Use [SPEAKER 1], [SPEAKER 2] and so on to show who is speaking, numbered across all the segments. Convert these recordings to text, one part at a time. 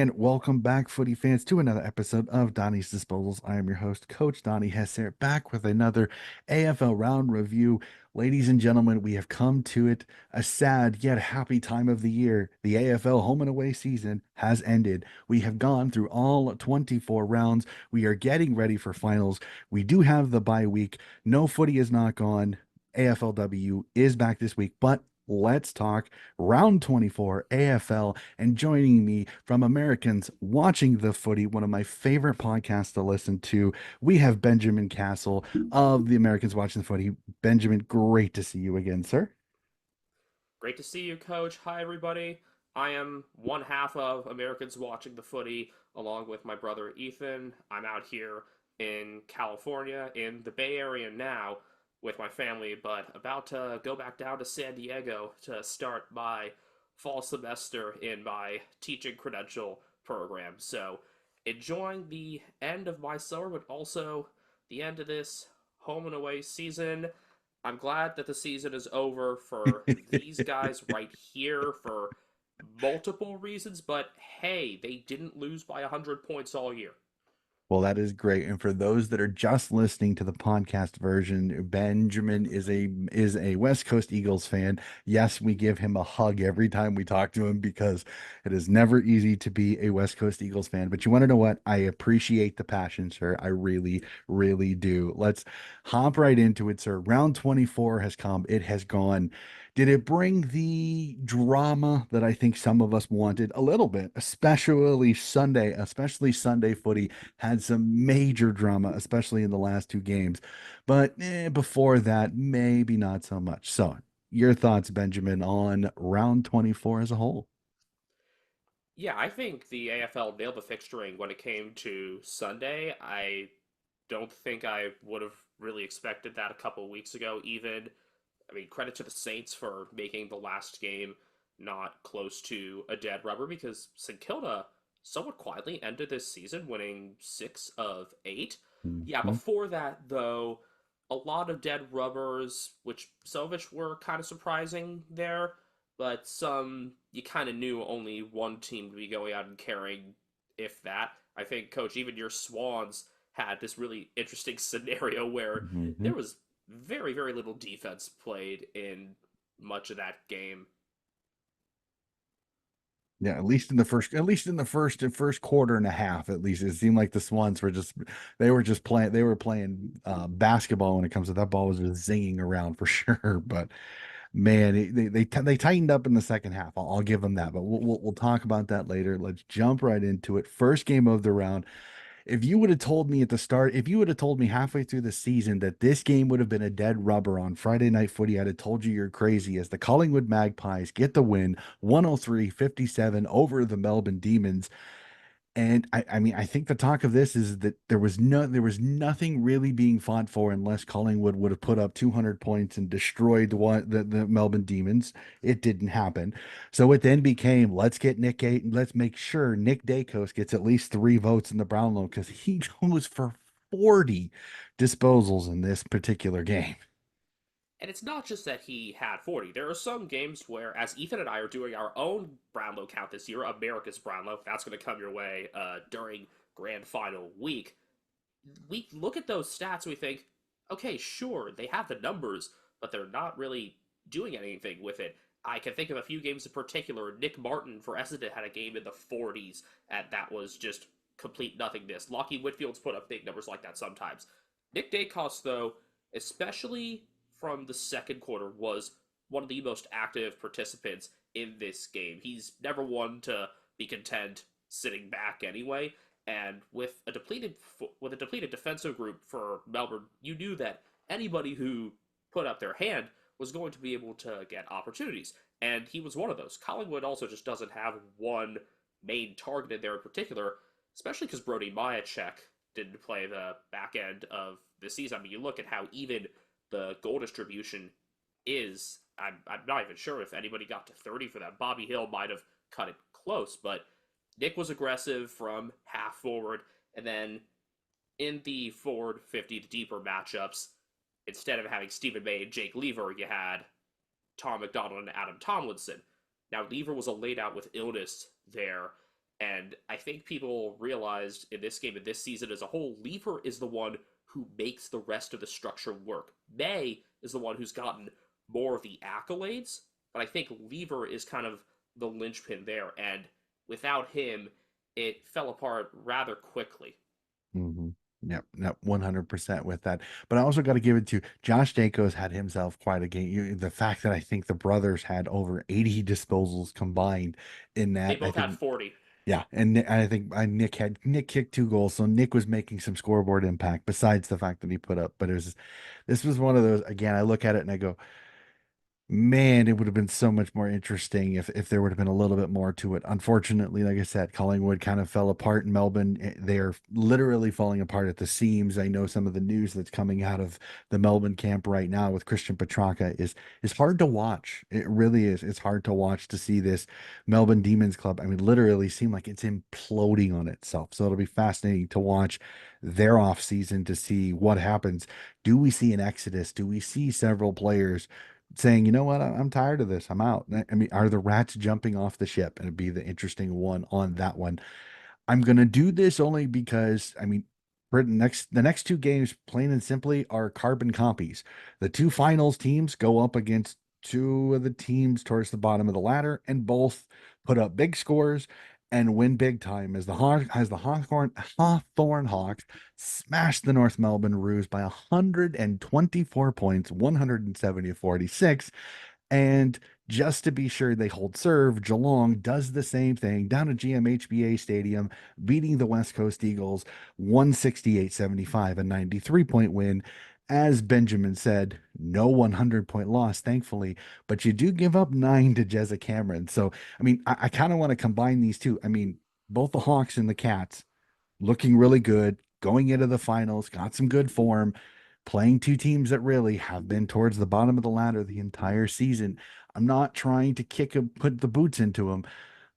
[SPEAKER 1] And welcome back, footy fans, to another episode of Donnie's Disposals. I am your host, Coach Donnie Hesser, back with another AFL Round review. Ladies and gentlemen, we have come to it, a sad yet happy time of the year. The AFL home and away season has ended. We have gone through all 24 rounds. We are getting ready for finals. We do have the bye week. No footy is not gone. AFLW is back this week, but let's talk round 24 AFL. And joining me from Americans Watching the Footy, one of my favorite podcasts to listen to, we have Benjamin Castle of the Americans Watching the Footy. Benjamin, great to see you again, sir.
[SPEAKER 2] Great to see you, Coach. Hi, everybody. I am one half of Americans Watching the Footy, along with my brother Ethan. I'm out here in California, in the Bay Area now, with my family, but about to go back down to San Diego to start my fall semester in my teaching credential program. So, enjoying the end of my summer, but also the end of this home and away season. I'm glad that the season is over for these guys right here for multiple reasons, but hey, they didn't lose by 100 points all year.
[SPEAKER 1] Well, that is great. And for those that are just listening to the podcast version, Benjamin is a West Coast Eagles fan. Yes, we give him a hug every time we talk to him because it is never easy to be a West Coast Eagles fan. But you want to know what? I appreciate the passion, sir. I really, really do. Let's hop right into it, sir. Round 24 has come. It has gone. Did it bring the drama that I think some of us wanted a little bit, especially Sunday footy had some major drama, especially in the last two games. But before that, maybe not so much. So, your thoughts, Benjamin, on round 24 as a whole?
[SPEAKER 2] Yeah, I think the AFL nailed the fixturing when it came to Sunday. I don't think I would have really expected that a couple weeks ago, even. I mean, credit to the Saints for making the last game not close to a dead rubber because St. Kilda somewhat quietly ended this season winning 6 of 8. Yeah,
[SPEAKER 1] Mhm.
[SPEAKER 2] before that, though, a lot of dead rubbers, which some of which were kind of surprising there, but some you kind of knew only one team would be going out and carrying, if that. I think, Coach, even your Swans had this really interesting scenario where
[SPEAKER 1] Mhm.
[SPEAKER 2] there was very, very little defense played in much of that game.
[SPEAKER 1] Yeah, at least in the first quarter and a half, at least it seemed like the Swans they were playing basketball when it comes to that ball was just zinging around for sure. But man, they tightened up in the second half. I'll give them that, but we'll talk about that later. Let's jump right into it. First game of the round. If you would have told me at the start, if you would have told me halfway through the season that this game would have been a dead rubber on Friday Night Footy, I'd have told you you're crazy as the Collingwood Magpies get the win 103-57 over the Melbourne Demons. And I mean, I think the talk of this is that there was nothing really being fought for unless Collingwood would have put up 200 points and destroyed the Melbourne Demons. It didn't happen. So it then became let's get let's make sure Nick Dacos gets at least three votes in the Brownlow because he goes for 40 disposals in this particular game.
[SPEAKER 2] And it's not just that he had 40. There are some games where, as Ethan and I are doing our own Brownlow count this year, America's Brownlow, that's going to come your way during Grand Final week. We look at those stats and we think, okay, sure, they have the numbers, but they're not really doing anything with it. I can think of a few games in particular. Nick Martin for Essendon had a game in the 40s, and that was just complete nothingness. Lockie Whitfield's put up big numbers like that sometimes. Nick Dacos, though, especially from the second quarter, was one of the most active participants in this game. He's never one to be content sitting back anyway. And with a depleted defensive group for Melbourne, you knew that anybody who put up their hand was going to be able to get opportunities, and he was one of those. Collingwood also just doesn't have one main target in there in particular, especially because Brody Myachek didn't play the back end of the season. I mean, you look at how even the goal distribution is. I'm not even sure if anybody got to 30 for that. Bobby Hill might have cut it close, but Nick was aggressive from half forward, and then in the forward 50, the deeper matchups, instead of having Stephen May and Jake Lever, you had Tom McDonald and Adam Tomlinson. Now, Lever was laid out with illness there, And I think people realized in this game and this season as a whole, Lever is the one who makes the rest of the structure work. May is the one who's gotten more of the accolades, but I think Lever is kind of the linchpin there. And without him, it fell apart rather quickly.
[SPEAKER 1] Hmm. Yep, yep, 100% with that. But I also got to give it to Josh Danko's had himself quite a game. The fact that I think the brothers had over 80 disposals combined in
[SPEAKER 2] They
[SPEAKER 1] that, I
[SPEAKER 2] both had
[SPEAKER 1] think,
[SPEAKER 2] 40.
[SPEAKER 1] yeah, and I think Nick kicked 2 goals, so Nick was making some scoreboard impact besides the fact that he put up. But this was one of those again. I look at it and I go, man, it would have been so much more interesting if there would have been a little bit more to it. Unfortunately, like I said, Collingwood kind of fell apart in Melbourne. They're literally falling apart at the seams. I know some of the news that's coming out of the Melbourne camp right now with Christian Petrarca is hard to watch. It really is. It's hard to watch to see this Melbourne Demons club. I mean, literally seem like it's imploding on itself. So it'll be fascinating to watch their off season to see what happens. Do we see an exodus? Do we see several players saying, you know what, I'm tired of this. I'm out. I mean, are the rats jumping off the ship? And it'd be the interesting one on that one. I'm gonna do this only because I mean, for the next 2 games, plain and simply, are carbon copies. The 2 finals teams go up against 2 of the teams towards the bottom of the ladder, and both put up big scores and win big time as the Hawthorn Hawks smash the North Melbourne Roos by 124 points, 170 to 46. And just to be sure they hold serve, Geelong does the same thing down at GMHBA Stadium, beating the West Coast Eagles 168-75, a 93-point win. As Benjamin said, no 100-point loss, thankfully, but you do give up 9 to Jezza Cameron. So, I mean, I kind of want to combine these two. I mean, both the Hawks and the Cats looking really good, going into the finals, got some good form, playing 2 teams that really have been towards the bottom of the ladder the entire season. I'm not trying to put the boots into them,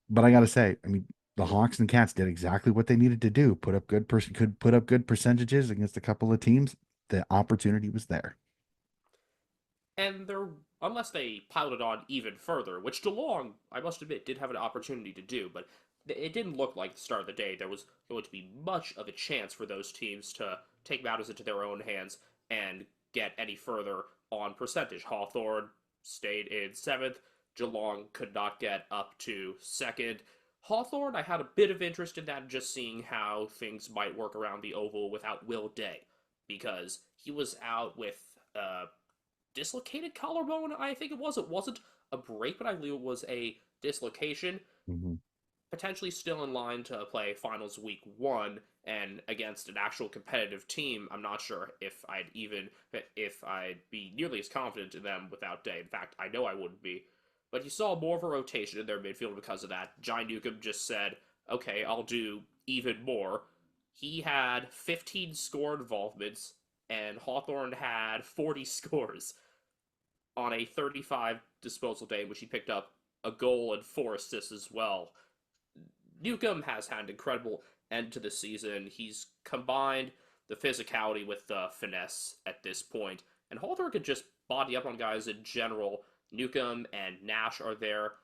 [SPEAKER 1] but I got to say, I mean, the Hawks and Cats did exactly what they needed to do. Could put up good percentages against a couple of teams. The opportunity was there.
[SPEAKER 2] And they're, unless they piled it on even further, which DeLong, I must admit, did have an opportunity to do, but it didn't look like at the start of the day there was going to be much of a chance for those teams to take matters into their own hands and get any further on percentage. Hawthorn stayed in seventh. Geelong could not get up to second. Hawthorn, I had a bit of interest in that, just seeing how things might work around the Oval without Will Day, because he was out with dislocated collarbone. I think it was. It wasn't a break, but I believe it was a dislocation.
[SPEAKER 1] Mhm.
[SPEAKER 2] Potentially still in line to play finals week one and against an actual competitive team. I'm not sure if I'd be nearly as confident in them without Day. In fact, I know I wouldn't be. But you saw more of a rotation in their midfield because of that. Jai Newcomb just said, "Okay, I'll do even more." He had 15 score involvements, and Hawthorn had 40 scores on a 35 disposal day, which he picked up a goal and 4 assists as well. Newcomb has had an incredible end to the season. He's combined the physicality with the finesse at this point, and Hawthorne could just body up on guys in general. Newcomb and Nash are there.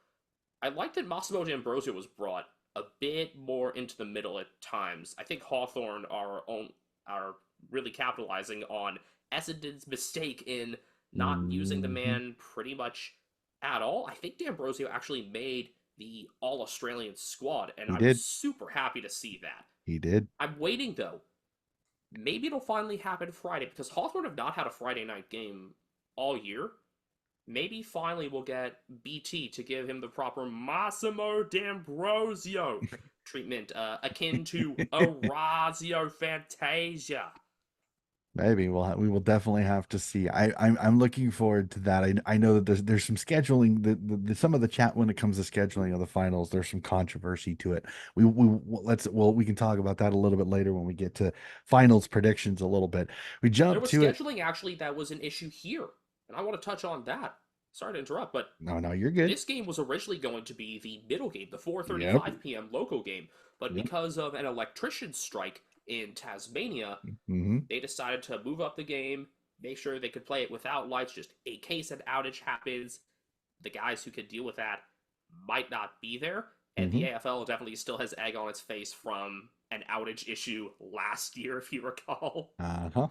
[SPEAKER 2] I like that Massimo D'Ambrosio was brought a bit more into the middle at times. I think Hawthorne are really capitalizing on Essendon's mistake in not using the
[SPEAKER 1] Mhm.
[SPEAKER 2] man pretty much at all. I think D'Ambrosio actually made the All Australian squad, and
[SPEAKER 1] He
[SPEAKER 2] I was
[SPEAKER 1] did.
[SPEAKER 2] super happy to see that.
[SPEAKER 1] He did.
[SPEAKER 2] I'm waiting though. Maybe it'll finally happen Friday because Hawthorne have not had a Friday night game all year. Maybe finally we'll get BT to give him the proper Massimo D'Ambrosio treatment, akin to Orazio Fantasia.
[SPEAKER 1] Maybe we will definitely have to see. I'm looking forward to that. I know that there's some scheduling some of the chat when it comes to scheduling of the finals. There's some controversy to it. We can talk about that a little bit later when we get to finals predictions a little bit. We
[SPEAKER 2] There
[SPEAKER 1] jump
[SPEAKER 2] was
[SPEAKER 1] to it.
[SPEAKER 2] scheduling actually that was an issue here, and I want to touch on that. Sorry to interrupt, but
[SPEAKER 1] No, no, you're good.
[SPEAKER 2] this game was originally going to be the middle game, the
[SPEAKER 1] Yep.
[SPEAKER 2] 4:35 p.m. local game, but
[SPEAKER 1] Yep.
[SPEAKER 2] because of an electrician strike in Tasmania,
[SPEAKER 1] Hmm.
[SPEAKER 2] they decided to move up the game, make sure they could play it without lights, just in case an outage happens. The guys who could deal with that might not be there. and the
[SPEAKER 1] Hmm.
[SPEAKER 2] AFL definitely still has egg on its face from an outage issue last year, if you recall.
[SPEAKER 1] Uh-huh.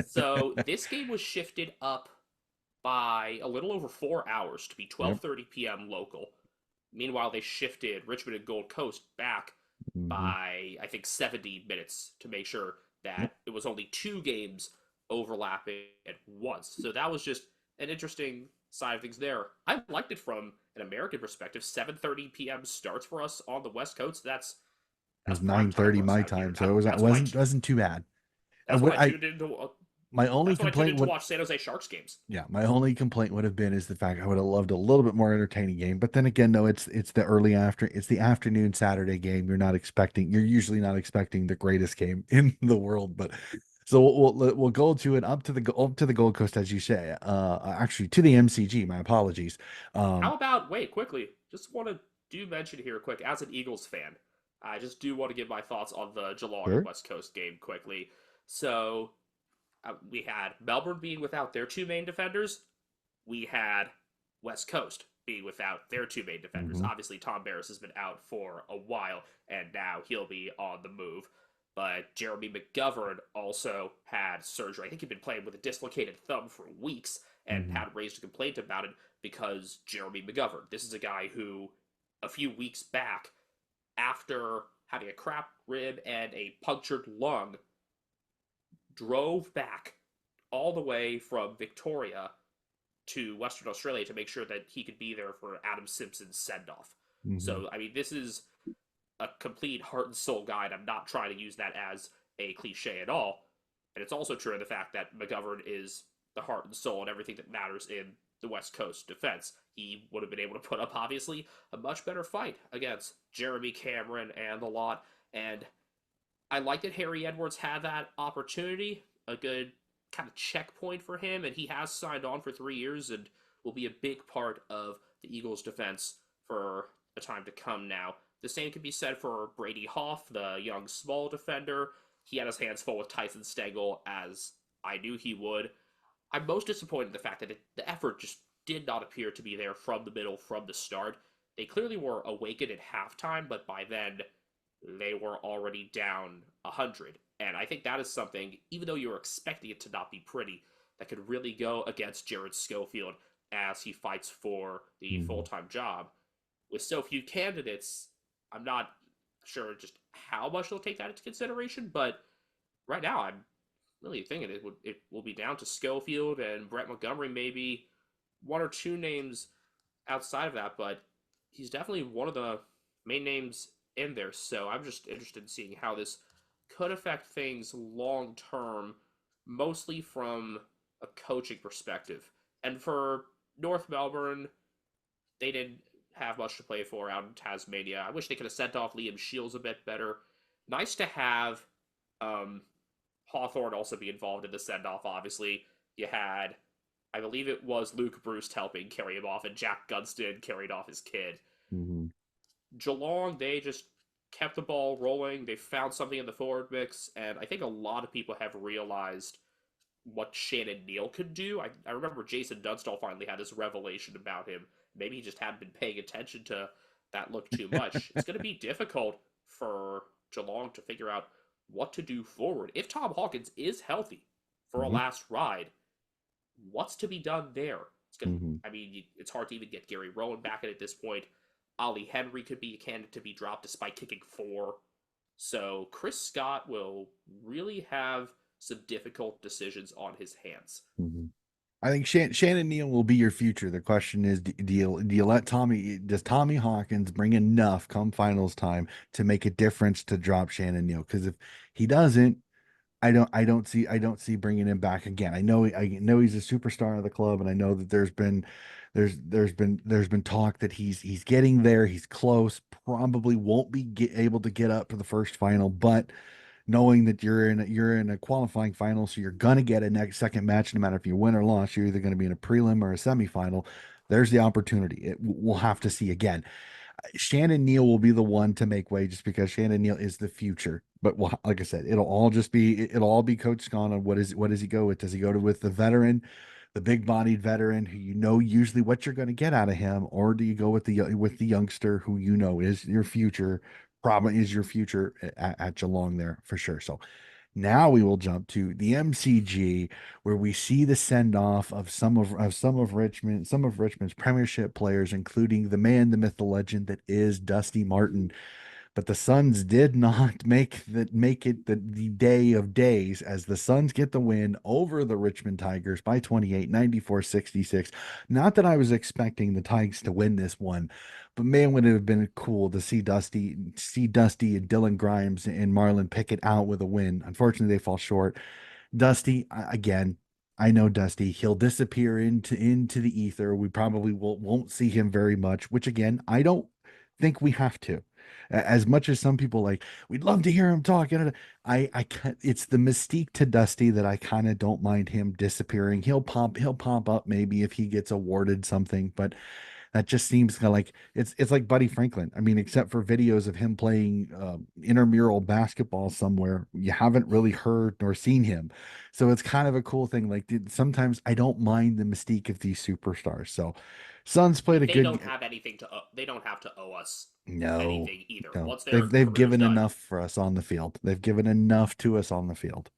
[SPEAKER 2] So this game was shifted up by a little over 4 hours to be
[SPEAKER 1] Yep.
[SPEAKER 2] 12:30 p.m. local. Meanwhile, they shifted Richmond and Gold Coast back
[SPEAKER 1] Hmm.
[SPEAKER 2] by I think 70 minutes to make sure
[SPEAKER 1] Yep.
[SPEAKER 2] that it was only two games overlapping at once. So that was just an interesting side of things there. I liked it from an American perspective. 7:30 p.m. starts for us on the West Coast.
[SPEAKER 1] It
[SPEAKER 2] That's
[SPEAKER 1] was
[SPEAKER 2] prime time
[SPEAKER 1] 9:30
[SPEAKER 2] for us
[SPEAKER 1] my
[SPEAKER 2] out here.
[SPEAKER 1] time, so it was
[SPEAKER 2] That's when
[SPEAKER 1] wasn't too bad. And
[SPEAKER 2] that's when
[SPEAKER 1] what
[SPEAKER 2] I
[SPEAKER 1] I
[SPEAKER 2] tuned into
[SPEAKER 1] my only
[SPEAKER 2] that's when I tuned
[SPEAKER 1] complaint
[SPEAKER 2] in to
[SPEAKER 1] would
[SPEAKER 2] watch San Jose Sharks games.
[SPEAKER 1] yeah, my only complaint would have been is the fact I would have loved a little bit more entertaining game. But then again, no, it's the afternoon Saturday game. You're usually not expecting the greatest game in the world. But so we'll go to it up to the Gold Coast, as you say. Actually to the MCG. My apologies.
[SPEAKER 2] How
[SPEAKER 1] Um,
[SPEAKER 2] about wait quickly? Just want to do mention here quick as an Eagles fan. I just do want to give my thoughts on the Geelong and
[SPEAKER 1] sure.
[SPEAKER 2] West Coast game quickly. So we had Melbourne being without their two main defenders. We had West Coast being without their two main defenders.
[SPEAKER 1] Hmm.
[SPEAKER 2] Obviously, Tom Barris has been out for a while, and now he'll be on the move. But Jeremy McGovern also had surgery. I think he'd been playing with a dislocated thumb for weeks and
[SPEAKER 1] Hmm.
[SPEAKER 2] had raised a complaint about it because Jeremy McGovern, this is a guy who, a few weeks back, after having a crap rib and a punctured lung, drove back all the way from Victoria to Western Australia to make sure that he could be there for Adam Simpson's send off.
[SPEAKER 1] Hmm.
[SPEAKER 2] So, I mean, this is a complete heart and soul guide. I'm not trying to use that as a cliche at all. And it's also true in the fact that McGovern is the heart and soul and everything that matters in the West Coast defense. He would have been able to put up, obviously, a much better fight against Jeremy Cameron and the lot. And I like that Harry Edwards had that opportunity, a good kind of checkpoint for him, and he has signed on for 3 years and will be a big part of the Eagles' defense for the time to come now. The same can be said for Brady Hoff, the young small defender. He had his hands full with Tyson Stengel, as I knew he would. I'm most disappointed in the fact that the effort just did not appear to be there from the middle, from the start. They clearly were awakened at halftime, but by then they were already down 100. And I think that is something, even though you're expecting it to not be pretty, that could really go against Jared Schofield as he fights for the full
[SPEAKER 1] Hmm.
[SPEAKER 2] time job. With so few candidates, I'm not sure just how much they'll take that into consideration, but right now I'm really thinking it will be down to Schofield and Brett Montgomery, maybe one or two names outside of that, but he's definitely one of the main names in there. So I'm just interested in seeing how this could affect things long term, mostly from a coaching perspective. And for North Melbourne, they didn't have much to play for out in Tasmania. I wish they could have sent off Liam Shields a bit better. Nice to have um, Hawthorne also be involved in the send off, obviously. You had, I believe it was Luke Bruce helping carry him off, and Jack Gunston carried off his kid.
[SPEAKER 1] Hmm.
[SPEAKER 2] Geelong, they just kept the ball rolling. They found something in the forward mix, and I think a lot of people have realized what Shannon Neal could do. I remember Jason Dunstall finally had this revelation about him. Maybe he just hadn't been paying attention to that look too much. It's going to be difficult for Geelong to figure out what to do forward. If Tom Hawkins is healthy for a
[SPEAKER 1] Hmm.
[SPEAKER 2] last ride, what's to be done there? It's gonna.
[SPEAKER 1] Hmm.
[SPEAKER 2] I mean, it's hard to even get Gary Rowan back at this point. Ollie Henry could be a candidate to be dropped despite kicking four. So Chris Scott will really have some difficult decisions on his hands.
[SPEAKER 1] Hmm. I think Shannon Neal will be your future. The question is, do you let does Tommy Hawkins bring enough come finals time to make a difference to drop Shannon Neal? Because if he doesn't, I don't see bringing him back again. I know he's a superstar of the club, and I know that there's been talk that he's getting there. He's close. Probably won't be able to get up to the first final, but knowing that you're in a qualifying final, so you're gonna get a next second match, no matter if you win or loss. You're either going to be in a prelim or a semifinal. There's the opportunity. We'll have to see again. Shannon Neal will be the one to make way, just because Shannon Neal is the future. But like I said, it'll all be Coach Scott on what does he go with? Does he go with the veteran, the big-bodied veteran who you know usually what you're going to get out of him, or do you go with the youngster who you know is your future, probably is your future at Geelong there for sure. So now we will jump to the MCG, where we see the send off of some of Richmond's Premiership players, including the man, the myth, the legend that is Dusty Martin. But the Suns did not make it the day of days, as the Suns get the win over the Richmond Tigers by 28, 94-66. Not that I was expecting the Tigers to win this one, but man, would it have been cool to see Dusty and Dylan Grimes and Marlon Pickett out with a win. Unfortunately, they fall short. Dusty, again, I know Dusty. He'll disappear into the ether. We probably won't see him very much, which again, I don't think we have to. As much as some people like, we'd love to hear him talk. I can't, it's the mystique to Dusty that I kind of don't mind him disappearing. He'll pop up maybe if he gets awarded something, but that just seems kind of like it's like Buddy Franklin. I mean, except for videos of him playing intramural basketball somewhere, you haven't really heard nor seen him. So it's kind of a cool thing. Like sometimes I don't mind the mystique of these superstars. So Suns
[SPEAKER 2] I
[SPEAKER 1] played
[SPEAKER 2] mean,
[SPEAKER 1] a
[SPEAKER 2] they
[SPEAKER 1] good.
[SPEAKER 2] don't have anything to. They don't have to owe us
[SPEAKER 1] No,
[SPEAKER 2] anything either.
[SPEAKER 1] no,
[SPEAKER 2] Once their
[SPEAKER 1] they've
[SPEAKER 2] career is
[SPEAKER 1] given
[SPEAKER 2] done,
[SPEAKER 1] enough for us on the field. They've given enough to us on the field.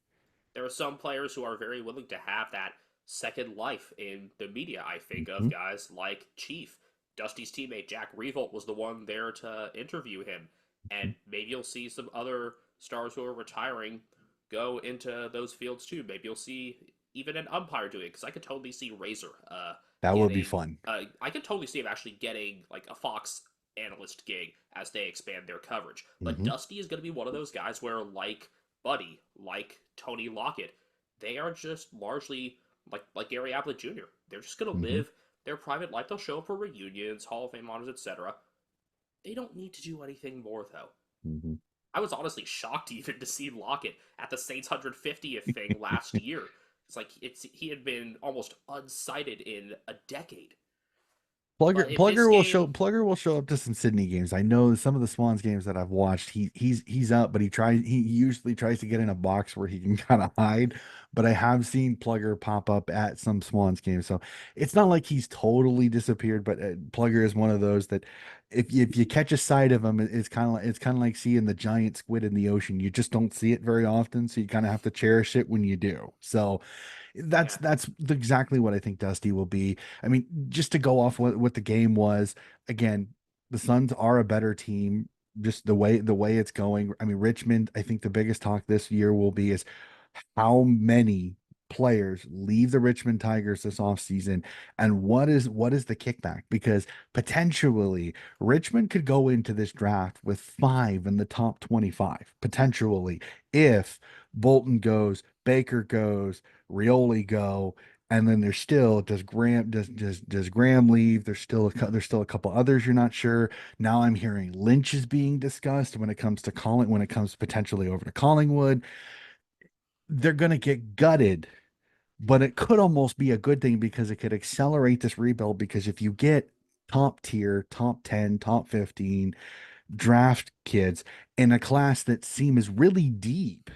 [SPEAKER 2] there are some players who are very willing to have that second life in the media. I think of
[SPEAKER 1] Mhm,
[SPEAKER 2] guys like Chief. Dusty's teammate Jack Revolt was the one there to interview him, and maybe you'll see some other stars who are retiring go into those fields too. Maybe you'll see even an umpire doing it, because I could totally see Razor
[SPEAKER 1] that would be
[SPEAKER 2] getting.
[SPEAKER 1] fun.
[SPEAKER 2] I could totally see him actually getting like a Fox analyst gig as they expand their coverage. But
[SPEAKER 1] Hmm.
[SPEAKER 2] Dusty is going to be one of those guys where, like Buddy, like Tony Lockett, they are just largely like Gary Ablett Jr. They're just gonna
[SPEAKER 1] Hmm.
[SPEAKER 2] live their private life. They'll show up for reunions, Hall of Fame honors, etc. They don't need to do anything more though.
[SPEAKER 1] Hmm.
[SPEAKER 2] I was honestly shocked even to see Lockett at the Saints 150th thing last year. It's he had been almost unsighted in a decade. But in this game,
[SPEAKER 1] Plugger will show up to some Sydney games. I know some of the Swans games that I've watched. He's up, but he usually tries to get in a box where he can kind of hide. But I have seen Plugger pop up at some Swans games, so it's not like he's totally disappeared. But Plugger is one of those that if you catch a sight of him, it's kind of like seeing the giant squid in the ocean. You just don't see it very often, so you kind of have to cherish it when you do. So
[SPEAKER 2] yeah,
[SPEAKER 1] that's exactly what I think Dusty will be. I mean, just to go off what the game was, again, the Suns are a better team. Just the way it's going. I mean, Richmond, I think the biggest talk this year will be is how many players leave the Richmond Tigers this offseason, and what is the kickback? Because potentially Richmond could go into this draft with five in the top 25, potentially, if Bolton goes, Baker goes, Rioli go, and then there's still does Graham leave? There's still a couple others you're not sure. Now I'm hearing Lynch is being discussed when it comes potentially over to Collingwood. They're gonna get gutted, but it could almost be a good thing because it could accelerate this rebuild. Because if you get top tier, top 10, top 15 draft kids in a class that seems really deep,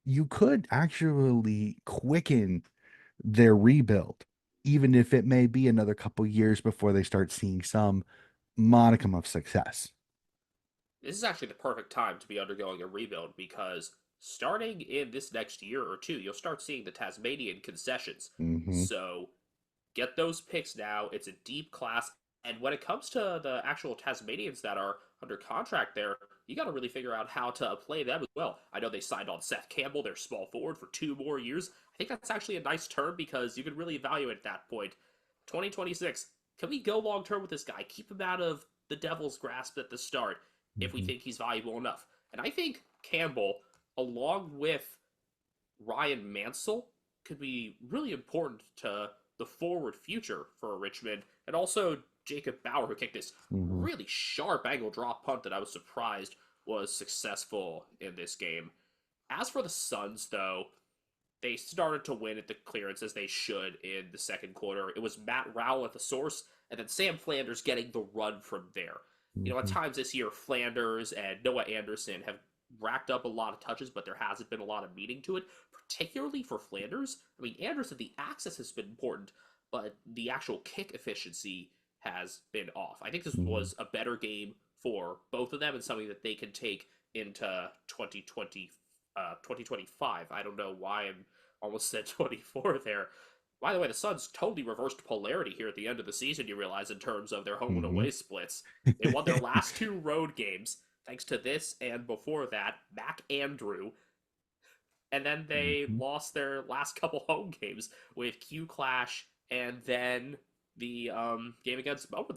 [SPEAKER 1] you could actually quicken their rebuild, even if it may be another couple years before they start seeing some modicum of success.
[SPEAKER 2] this is actually the perfect time to be undergoing a rebuild, because starting in this next year or two, you'll start seeing the Tasmanian concessions.
[SPEAKER 1] Hmm.
[SPEAKER 2] So get those picks now. It's a deep class. And when it comes to the actual Tasmanians that are under contract there, you got to really figure out how to play them as well. I know they signed on Seth Campbell, their small forward, for 2 more years. I think that's actually a nice term, because you could really evaluate at that point. 2026, can we go long term with this guy? Keep him out of the Devil's grasp at the start if we
[SPEAKER 1] Hmm.
[SPEAKER 2] think he's valuable enough. And I think Campbell, along with Ryan Mansell, could be really important to the forward future for Richmond. And also Jacob Bauer, who kicked this
[SPEAKER 1] Hmm.
[SPEAKER 2] really sharp angle drop punt that I was surprised was successful in this game. As for the Suns, though, they started to win at the clearance as they should in the second quarter. It was Matt Rowell at the source, and then Sam Flanders getting the run from there. At
[SPEAKER 1] Hmm.
[SPEAKER 2] times this year, Flanders and Noah Anderson have racked up a lot of touches, but there hasn't been a lot of meaning to it, particularly for Flanders. I mean, Anderson, the access has been important, but the actual kick efficiency has been off. I think this
[SPEAKER 1] Hmm.
[SPEAKER 2] was a better game for both of them and something that they can take into 2025. I don't know why I'm almost said 24 there. By the way, the Suns totally reversed polarity here at the end of the season, you realize, in terms of their home and
[SPEAKER 1] Hmm.
[SPEAKER 2] away splits. They won their last two road games, thanks to this, and before that, Mac Andrew. And then they
[SPEAKER 1] Hmm.
[SPEAKER 2] lost their last couple home games with Q Clash and then the game against Boba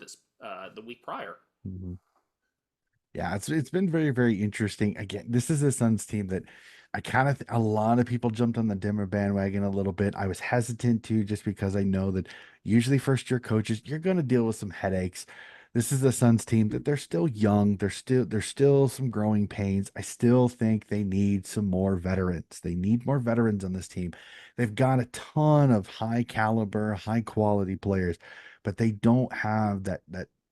[SPEAKER 2] the week prior.
[SPEAKER 1] Hmm. Yeah, it's been very, very interesting. Again, this is a Suns team that I kind of a lot of people jumped on the Dimmer bandwagon a little bit. I was hesitant to just because I know that usually first year coaches, you're going to deal with some headaches. This is the Suns team that they're still young. There's still some growing pains. I still think they need some more veterans. They need more veterans on this team. They've got a ton of high caliber, high quality players, but they don't have that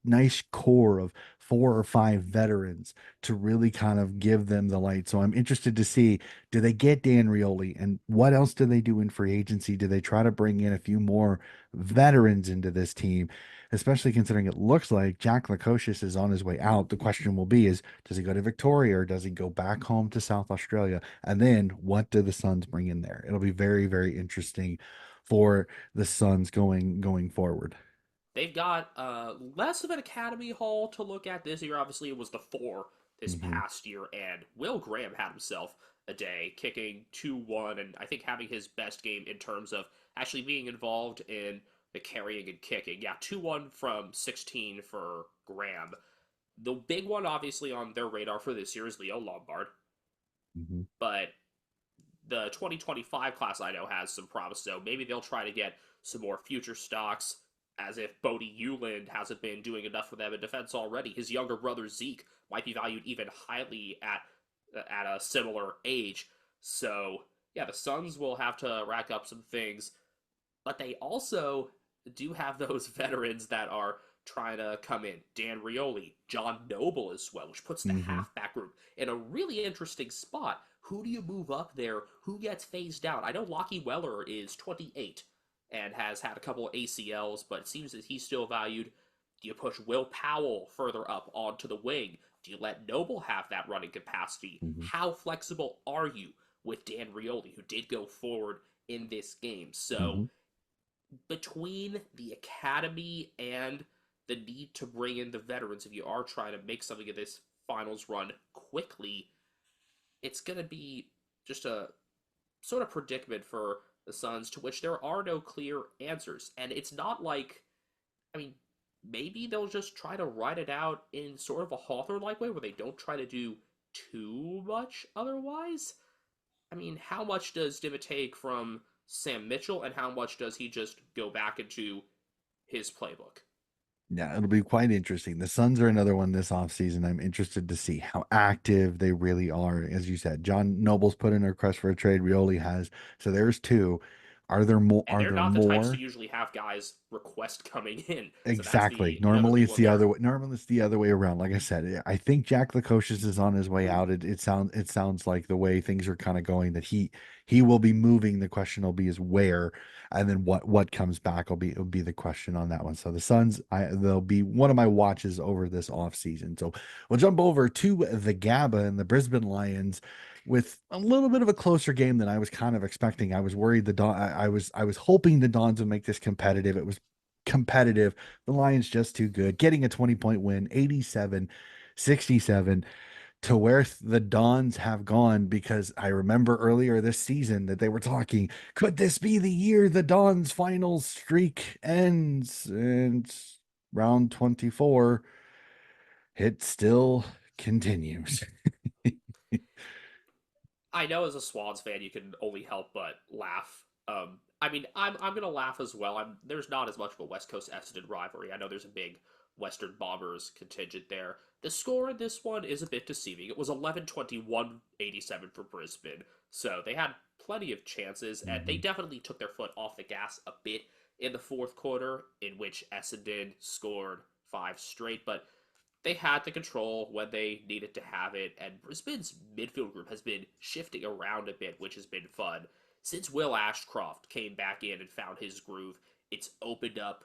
[SPEAKER 1] nice core of 4 or 5 veterans to really kind of give them the light. So I'm interested to see, do they get Dan Rioli, and what else do they do in free agency? Do they try to bring in a few more veterans into this team, especially considering it looks like Jack Lukosius is on his way out? The question will be is, does he go to Victoria or does he go back home to South Australia? And then what do the Suns bring in there? It'll be very, very interesting for the Suns going forward.
[SPEAKER 2] They've got less of an academy haul to look at this year. Obviously, it was the four this
[SPEAKER 1] Hmm.
[SPEAKER 2] past year, and Will Graham had himself a day, kicking 2-1, and I think having his best game in terms of actually being involved in the carrying and kicking. Yeah, 2-1 from 16 for Graham. The big one, obviously, on their radar for this year is Leo Lombard,
[SPEAKER 1] Hmm.
[SPEAKER 2] but the 2025 class I know has some promise, so maybe they'll try to get some more future stocks. As if Bodie Euland hasn't been doing enough for them in defense already. His younger brother Zeke might be valued even highly at a similar age. So yeah, the Suns will have to rack up some things, but they also do have those veterans that are trying to come in. Dan Rioli, John Noble as well, which puts the
[SPEAKER 1] Hmm.
[SPEAKER 2] halfback group in a really interesting spot. Who do you move up there? Who gets phased out? I know Lockie Weller is 28 and has had a couple of ACLs, but it seems that he's still valued. Do you push Will Powell further up onto the wing? Do you let Noble have that running capacity?
[SPEAKER 1] Hmm.
[SPEAKER 2] How flexible are you with Dan Rioli, who did go forward in this game? So
[SPEAKER 1] Hmm.
[SPEAKER 2] between the academy and the need to bring in the veterans, if you are trying to make something of this finals run quickly, it's going to be just a sort of predicament for the Suns to which there are no clear answers. And it's not like, I mean, maybe they'll just try to ride it out in sort of a Hawthorne like way where they don't try to do too much otherwise. I mean, how much does Dimmitt take from Sam Mitchell, and how much does he just go back into his playbook?
[SPEAKER 1] Yeah, it'll be quite interesting. The Suns are another one this offseason. I'm interested to see how active they really are. As you said, John Noble's put in a request for a trade. Rioli has. So there's two. Are there more?
[SPEAKER 2] And
[SPEAKER 1] Are
[SPEAKER 2] they're
[SPEAKER 1] there
[SPEAKER 2] not the types to
[SPEAKER 1] more?
[SPEAKER 2] usually have guys request coming in. So that's
[SPEAKER 1] Exactly.
[SPEAKER 2] the other
[SPEAKER 1] Normally
[SPEAKER 2] big
[SPEAKER 1] it's
[SPEAKER 2] one
[SPEAKER 1] the
[SPEAKER 2] there.
[SPEAKER 1] other way. Normally it's the other way around. Like I said, I think Jack Lukosius is on his way out. It sounds like the way things are kind of going that he will be moving. The question will be is where, and then what comes back will be the question on that one. So the Suns, they'll be one of my watches over this off season. So we'll jump over to the GABA and the Brisbane Lions with a little bit of a closer game than I was kind of expecting. I was worried the Don I was hoping the Dons would make this competitive. It was competitive. The Lions just too good. Getting a 20-point win, 87-67, to where the Dons have gone, because I remember earlier this season that they were talking, could this be the year the Dons final streak ends? And round 24, it still continues.
[SPEAKER 2] I know as a Swans fan, you can only help but laugh. I mean, I'm gonna laugh as well. There's not as much of a West Coast Essendon rivalry. I know there's a big Western Bombers contingent there. The score in this one is a bit deceiving. It was 11-21-87 for Brisbane, so they had plenty of chances, and they
[SPEAKER 1] Mhm.
[SPEAKER 2] definitely took their foot off the gas a bit in the fourth quarter, in which Essendon scored five straight. But they had the control when they needed to have it, and Brisbane's midfield group has been shifting around a bit, which has been fun. since Will Ashcroft came back in and found his groove, it's opened up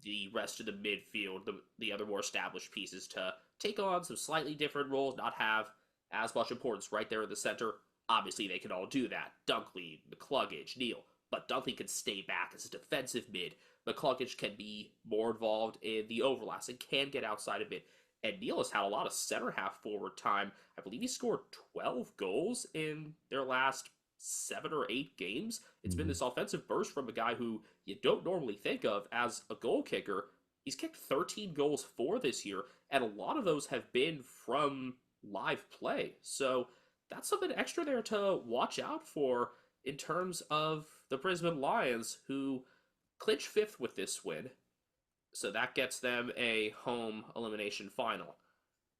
[SPEAKER 2] the rest of the midfield, the other more established pieces, to take on some slightly different roles, not have as much importance right there in the center. Obviously, they can all do that. Dunkley, McCluggage, Neal. But Dunkley can stay back as a defensive mid. McCluggage can be more involved in the overlaps and can get outside of it. And Neal has had a lot of center half forward time. I believe he scored 12 goals in their last 7 or 8 games. It's been
[SPEAKER 1] Mhm.
[SPEAKER 2] this offensive burst from a guy who you don't normally think of as a goal kicker. He's kicked 13 goals for this year, and a lot of those have been from live play. So that's something extra there to watch out for in terms of the Brisbane Lions, who clinch fifth with this win. So that gets them a home elimination final.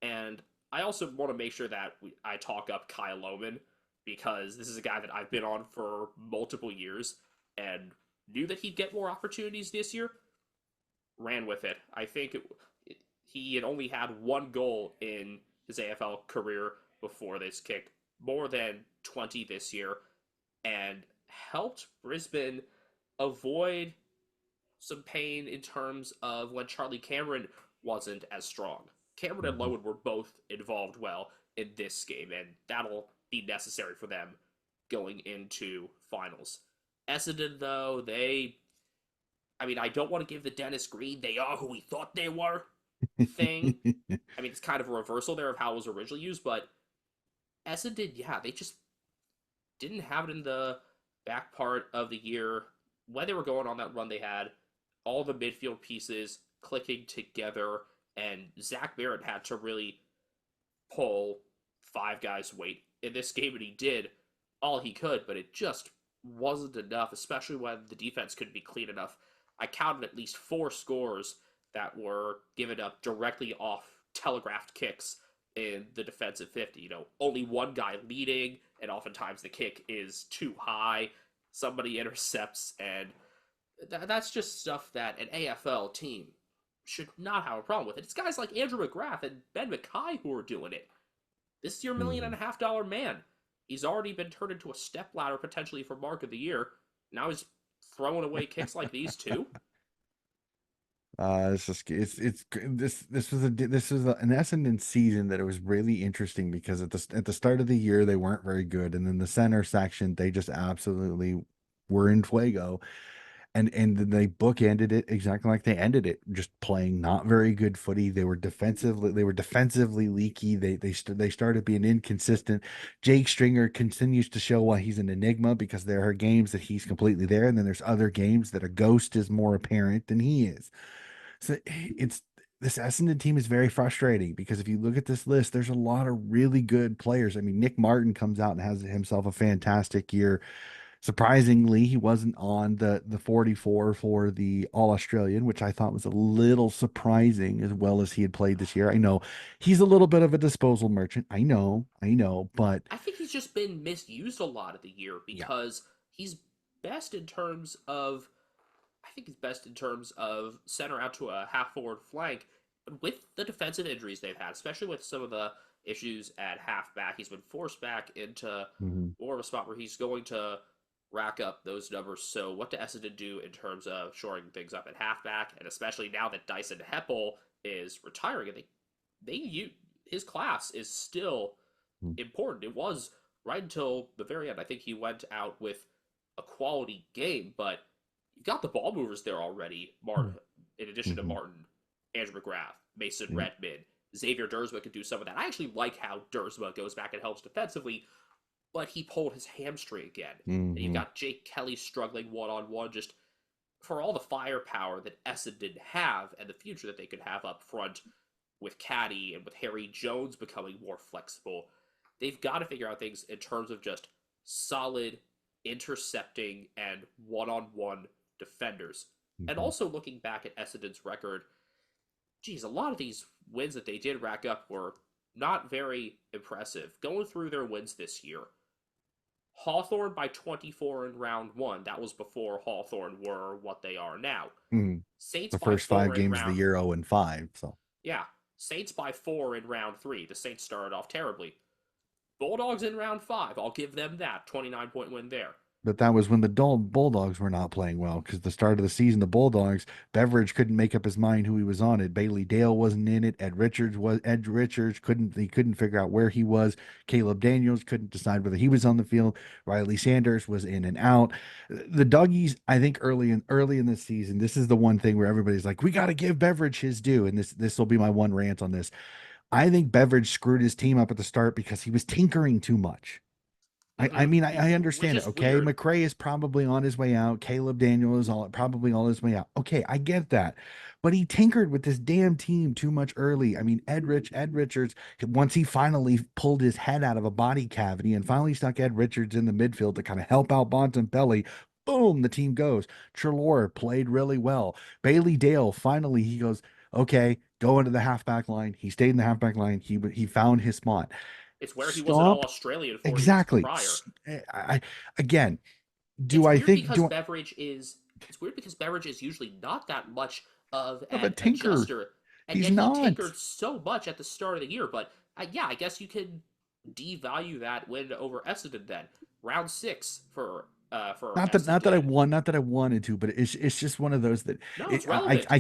[SPEAKER 2] And I also want to make sure that I talk up Kyle Lohman because this is a guy that I've been on for multiple years and knew that he'd get more opportunities this year. Ran with it. I think he had only had one goal in his AFL career before this, kicked more than 20 this year, and helped Brisbane avoid some pain in terms of when Charlie Cameron wasn't as strong. Cameron and
[SPEAKER 1] Mhm.
[SPEAKER 2] Lowen were both involved well in this game, and that'll be necessary for them going into finals. Essendon, though, I mean, I don't want to give the Dennis Green, they are who we thought they were thing. I mean, it's kind of a reversal there of how it was originally used, but Essendon, yeah, they just didn't have it in the back part of the year when they were going on that run they had. All the midfield pieces clicking together, and Zach Barrett had to really pull five guys' weight in this game, and he did all he could, but it just wasn't enough, especially when the defense couldn't be clean enough. I counted at least four scores that were given up directly off telegraphed kicks in the defensive 50. Only one guy leading, and oftentimes the kick is too high. Somebody intercepts, and that's just stuff that an AFL team should not have a problem with. It's guys like Andrew McGrath and Ben Mackay who are doing it. This is your $1.5 million man. He's already been turned into a stepladder potentially for Mark of the Year. Now he's throwing away kicks like these too.
[SPEAKER 1] It's just this was an Essendon season that it was really interesting because at the start of the year they weren't very good, and then the center section they just absolutely were in fuego, and then they bookended it exactly like they ended it, just playing not very good footy. They were defensively leaky. They started being inconsistent. Jake Stringer continues to show why he's an enigma because there are games that he's completely there, and then there's other games that a ghost is more apparent than he is. So it's this Essendon team is very frustrating because if you look at this list, there's a lot of really good players. I mean, Nick Martin comes out and has himself a fantastic year. Surprisingly, he wasn't on the 44 for the All Australian, which I thought was a little surprising as well as he had played this year. I know he's a little bit of a disposal merchant. I know, but
[SPEAKER 2] I think he's just been misused a lot of the year
[SPEAKER 1] yeah.
[SPEAKER 2] because he's best in terms of I think he's best in terms of center out to a half forward flank. With the defensive injuries they've had, especially with some of the issues at halfback, he's been forced back into
[SPEAKER 1] Mhm.
[SPEAKER 2] more of a spot where he's going to rack up those numbers. So, what do Essendon do in terms of shoring things up at halfback, and especially now that Dyson Heppel is retiring, and his class is still
[SPEAKER 1] Mhm.
[SPEAKER 2] important. It was right until the very end. I think he went out with a quality game, but you've got the ball movers there already. In addition to
[SPEAKER 1] Mhm.
[SPEAKER 2] Martin, Andrew McGrath, Mason
[SPEAKER 1] Yeah.
[SPEAKER 2] Redmond, Xavier Dersma could do some of that. I actually like how Dersma goes back and helps defensively, but he pulled his hamstring again. And you've
[SPEAKER 1] Mhm.
[SPEAKER 2] got Jake Kelly struggling one on one, just for all the firepower that Essendon have and the future that they could have up front with Caddy and with Harry Jones becoming more flexible. They've got to figure out things in terms of just solid intercepting and one on one defenders. And
[SPEAKER 1] Mhm.
[SPEAKER 2] also looking back at Essendon's record, geez, a lot of these wins that they did rack up were not very impressive. Going through their wins this year, Hawthorn by 24 in round one. That was before Hawthorn were what they are now.
[SPEAKER 1] Mhm.
[SPEAKER 2] Saints
[SPEAKER 1] The
[SPEAKER 2] by
[SPEAKER 1] first five
[SPEAKER 2] 4 in
[SPEAKER 1] games of the
[SPEAKER 2] round.
[SPEAKER 1] year 0-5. So
[SPEAKER 2] Yeah, Saints by 4 in round three. The Saints started off terribly. Bulldogs in round five. I'll give them that 29-point win there.
[SPEAKER 1] But that was when the Bulldogs were not playing well because the start of the season, the Bulldogs, Beveridge couldn't make up his mind who he was on it. Bailey Dale wasn't in it. Ed Richards couldn't figure out where he was. Caleb Daniels couldn't decide whether he was on the field. Riley Sanders was in and out. The Doggies, I think early in the season, this is the one thing where everybody's like, we got to give Beveridge his due. And this will be my one rant on this. I think Beveridge screwed his team up at the start because he was tinkering too much. I
[SPEAKER 2] Mm-hmm.
[SPEAKER 1] mean, I
[SPEAKER 2] Which
[SPEAKER 1] understand it.
[SPEAKER 2] is
[SPEAKER 1] Okay.
[SPEAKER 2] weird.
[SPEAKER 1] McRae is probably on his way out. Caleb Daniel is probably on his way out. Okay. I get that. But he tinkered with this damn team too much early. I mean, Ed Richards, once he finally pulled his head out of a body cavity and finally stuck Ed Richards in the midfield to kind of help out Bontempelli, boom, the team goes. Trelaw played really well. Bailey Dale, finally, he goes, okay, go into the halfback line. He stayed in the halfback line. He found his spot.
[SPEAKER 2] It's where he was an All
[SPEAKER 1] Stop.
[SPEAKER 2] Australian 4 years
[SPEAKER 1] Exactly.
[SPEAKER 2] prior.
[SPEAKER 1] Again, do
[SPEAKER 2] It's
[SPEAKER 1] I
[SPEAKER 2] weird
[SPEAKER 1] think
[SPEAKER 2] because
[SPEAKER 1] do
[SPEAKER 2] Beveridge is it's weird because Beveridge is usually not that much of
[SPEAKER 1] of a
[SPEAKER 2] an
[SPEAKER 1] tinker?
[SPEAKER 2] adjuster, and
[SPEAKER 1] He's
[SPEAKER 2] yet he
[SPEAKER 1] not.
[SPEAKER 2] tinkered so much at the start of the year. But yeah, I guess you can devalue that win over Essendon then. Round six for Essendon.
[SPEAKER 1] Not that I wanted to, but it's just one of those that
[SPEAKER 2] No, it's relevant.
[SPEAKER 1] I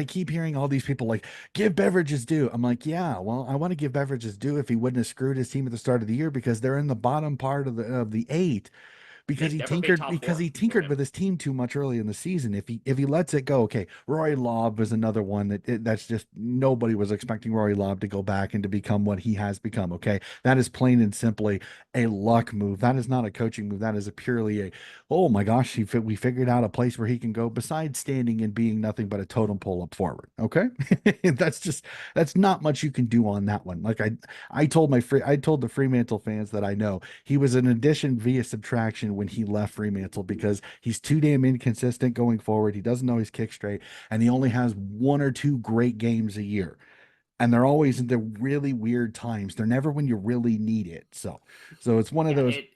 [SPEAKER 1] keep hearing all these people like give Beverages due. I'm like, yeah, well, I want to give Beverages due if he wouldn't have screwed his team at the start of the year because they're in the bottom part of the eight
[SPEAKER 2] They've never made top
[SPEAKER 1] because
[SPEAKER 2] four
[SPEAKER 1] he
[SPEAKER 2] for
[SPEAKER 1] tinkered
[SPEAKER 2] him.
[SPEAKER 1] with his team too much early in the season. If he lets it go, okay. Rory Lobb was another one that's just nobody was expecting Rory Lobb to go back and to become what he has become. Okay, that is plain and simply a luck move. That is not a coaching move. That is a purely a oh my gosh, we figured out a place where he can go besides standing and being nothing but a totem pole up forward. Okay, that's not much you can do on that one. Like I told the Fremantle fans that I know he was an addition via subtraction when he left Fremantle because he's too damn inconsistent going forward. He doesn't always kick straight, and he only has one or two great games a year. And they're always in the really weird times. They're never when you really need it. So it's one of
[SPEAKER 2] Yeah,
[SPEAKER 1] those.
[SPEAKER 2] it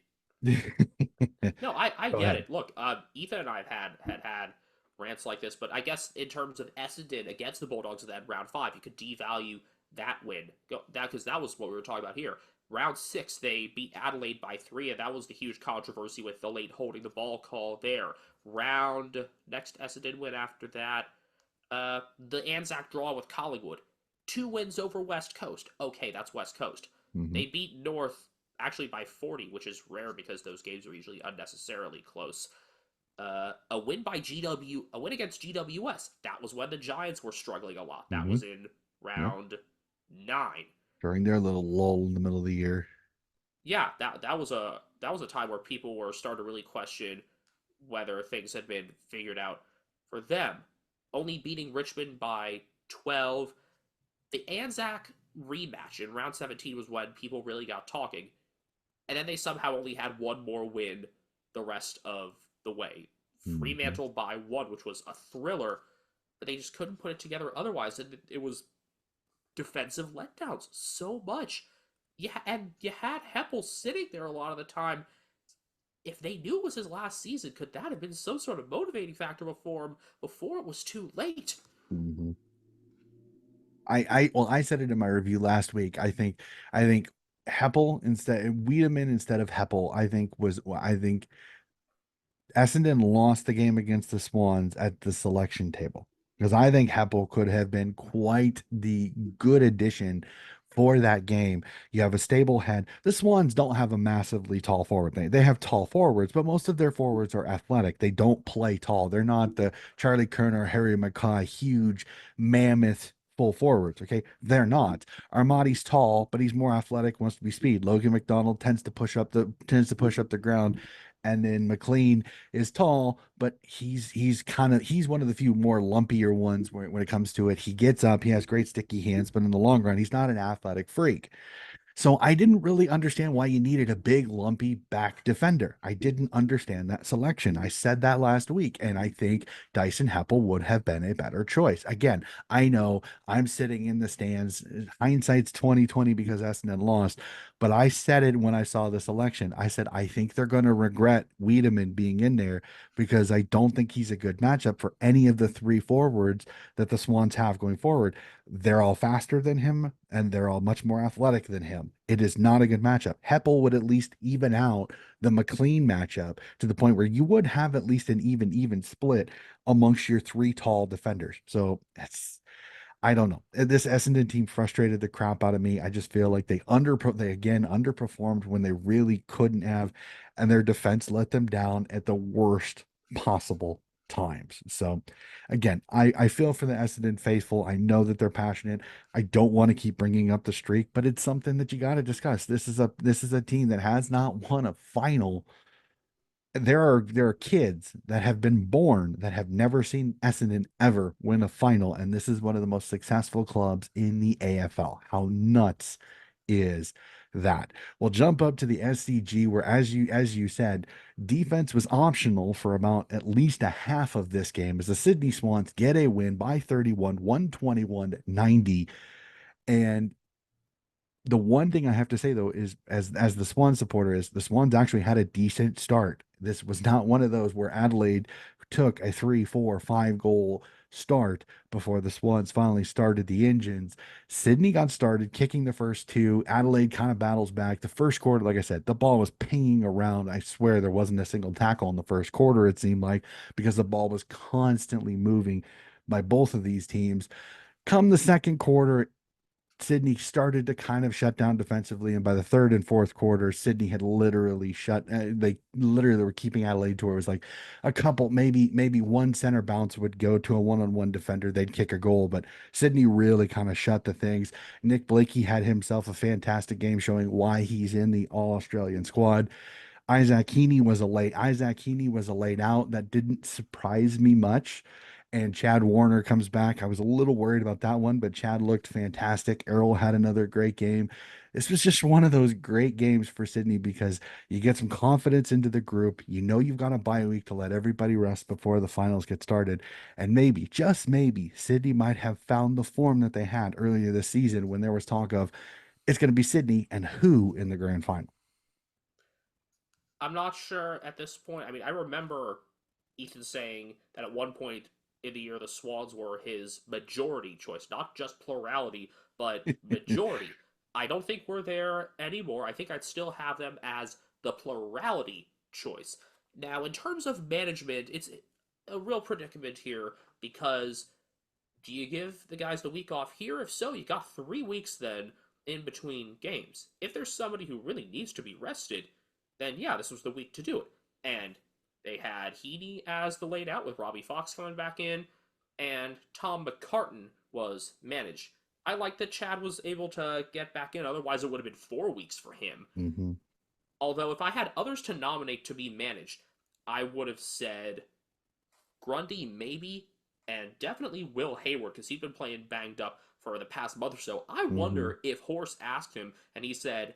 [SPEAKER 1] Go
[SPEAKER 2] no, I get
[SPEAKER 1] ahead.
[SPEAKER 2] it. Look, Ethan and I have had rants like this, but I guess in terms of Essendon against the Bulldogs in that round five, you could devalue that win. That because that was what we were talking about here. Round six, they beat Adelaide by 3, and that was the huge controversy with the late holding the ball call there. Round next Essendon win after that, the Anzac draw with Collingwood. 2 wins over West Coast. Okay, that's West Coast.
[SPEAKER 1] Hmm.
[SPEAKER 2] They beat North actually by 40, which is rare because those games are usually unnecessarily close. A win against GWS. That was when the Giants were struggling a lot. That
[SPEAKER 1] Hmm.
[SPEAKER 2] was in
[SPEAKER 1] Yeah.
[SPEAKER 2] round 9.
[SPEAKER 1] During their little lull in the middle of the year.
[SPEAKER 2] Yeah, that was a time where people were starting to really question whether things had been figured out for them. Only beating Richmond by 12. The Anzac rematch in round 17 was when people really got talking, and then they somehow only had one more win the rest of the way.
[SPEAKER 1] Hmm.
[SPEAKER 2] Fremantle by 1, which was a thriller, but they just couldn't put it together otherwise. And it was defensive letdowns so much. Yeah, and you had Heppel sitting there a lot of the time. If they knew it was his last season, could that have been some sort of motivating factor before him before it was too late?
[SPEAKER 1] Hmm. Well, I said it in my review last week. I think Heppel instead Wiedemann instead of Heppel, I think Essendon lost the game against the Swans at the selection table because I think Heppel could have been quite the good addition for that game. You have a stable head. The Swans don't have a massively tall forward thing. They have tall forwards, but most of their forwards are athletic. They don't play tall. They're not the Charlie Kerner, Harry Mackay, huge mammoth full forwards. Okay, they're not. Armadi's tall, but he's more athletic, wants to be speed. Logan McDonald tends to push up the ground, and then McLean is tall, but he's one of the few more lumpier ones when it comes to it. He gets up, he has great sticky hands, but in the long run, he's not an athletic freak. So I didn't really understand why you needed a big, lumpy back defender. I didn't understand that selection. I said that last week, and I think Dyson Heppel would have been a better choice. Again, I know I'm sitting in the stands. Hindsight's 2020 because Essendon lost, but I said it when I saw the selection. I said I think they're going to regret Wiedemann being in there because I don't think he's a good matchup for any of the three forwards that the Swans have going forward. They're all faster than him and they're all much more athletic than him. them. It is not a good matchup. Heppel would at least even out the McLean matchup to the point where you would have at least an even split amongst your three tall defenders. So it's I don't know. This Essendon team frustrated the crap out of me. I just feel like they again underperformed when they really couldn't have, and their defense let them down at the worst possible times. So again, I feel for the Essendon faithful. I know that they're passionate. I don't want to keep bringing up the streak, but it's something that you got to discuss. This is a team that has not won a final. There are kids that have been born that have never seen Essendon ever win a final, and this is one of the most successful clubs in the AFL. How nuts is that? We'll jump up to the SCG, where as you said, defense was optional for about at least a half of this game, as the Sydney Swans get a win by 31, 121-90. And the one thing I have to say though is as the Swan supporter is the Swans actually had a decent start. This was not one of those where Adelaide took a 3, 4, 5 goal start before the Swans finally started the engines. Sydney got started kicking the first two. Adelaide kind of battles back. The first quarter, like I said, the ball was pinging around. I swear there wasn't a single tackle in the first quarter, it seemed like, because the ball was constantly moving by both of these teams. Come the second quarter, Sydney started to kind of shut down defensively, and by the third and fourth quarter, Sydney had literally shut. They literally were keeping Adelaide to where it was like a couple, maybe one center bounce would go to a one-on-one defender, they'd kick a goal, but Sydney really kind of shut the things. Nick Blakey had himself a fantastic game, showing why he's in the All Australian squad. Isaac Heaney was a laid out. That didn't surprise me much. And Chad Warner comes back. I was a little worried about that one, but Chad looked fantastic. Errol had another great game. This was just one of those great games for Sydney because you get some confidence into the group. You know you've got a bye week to let everybody rest before the finals get started. And maybe, just maybe, Sydney might have found the form that they had earlier this season when there was talk of it's going to be Sydney and who in the grand final.
[SPEAKER 2] I'm not sure at this point. I mean, I remember Ethan saying that at one point in the year the Swans were his majority choice, not just plurality, but majority. I don't think we're there anymore. I think I'd still have them as the plurality choice. Now, in terms of management, it's a real predicament here because do you give the guys the week off here? If so, you got 3 weeks then in between games. If there's somebody who really needs to be rested, then yeah, this was the week to do it. And they had Heaney as the laid out with Robbie Fox coming back in, and Tom McCartan was managed. I like that Chad was able to get back in, otherwise, it would have been 4 weeks for him.
[SPEAKER 1] Hmm.
[SPEAKER 2] Although, if I had others to nominate to be managed, I would have said Grundy, maybe, and definitely Will Hayward because he's been playing banged up for the past month or so. I
[SPEAKER 1] Hmm.
[SPEAKER 2] wonder if Horse asked him and he said,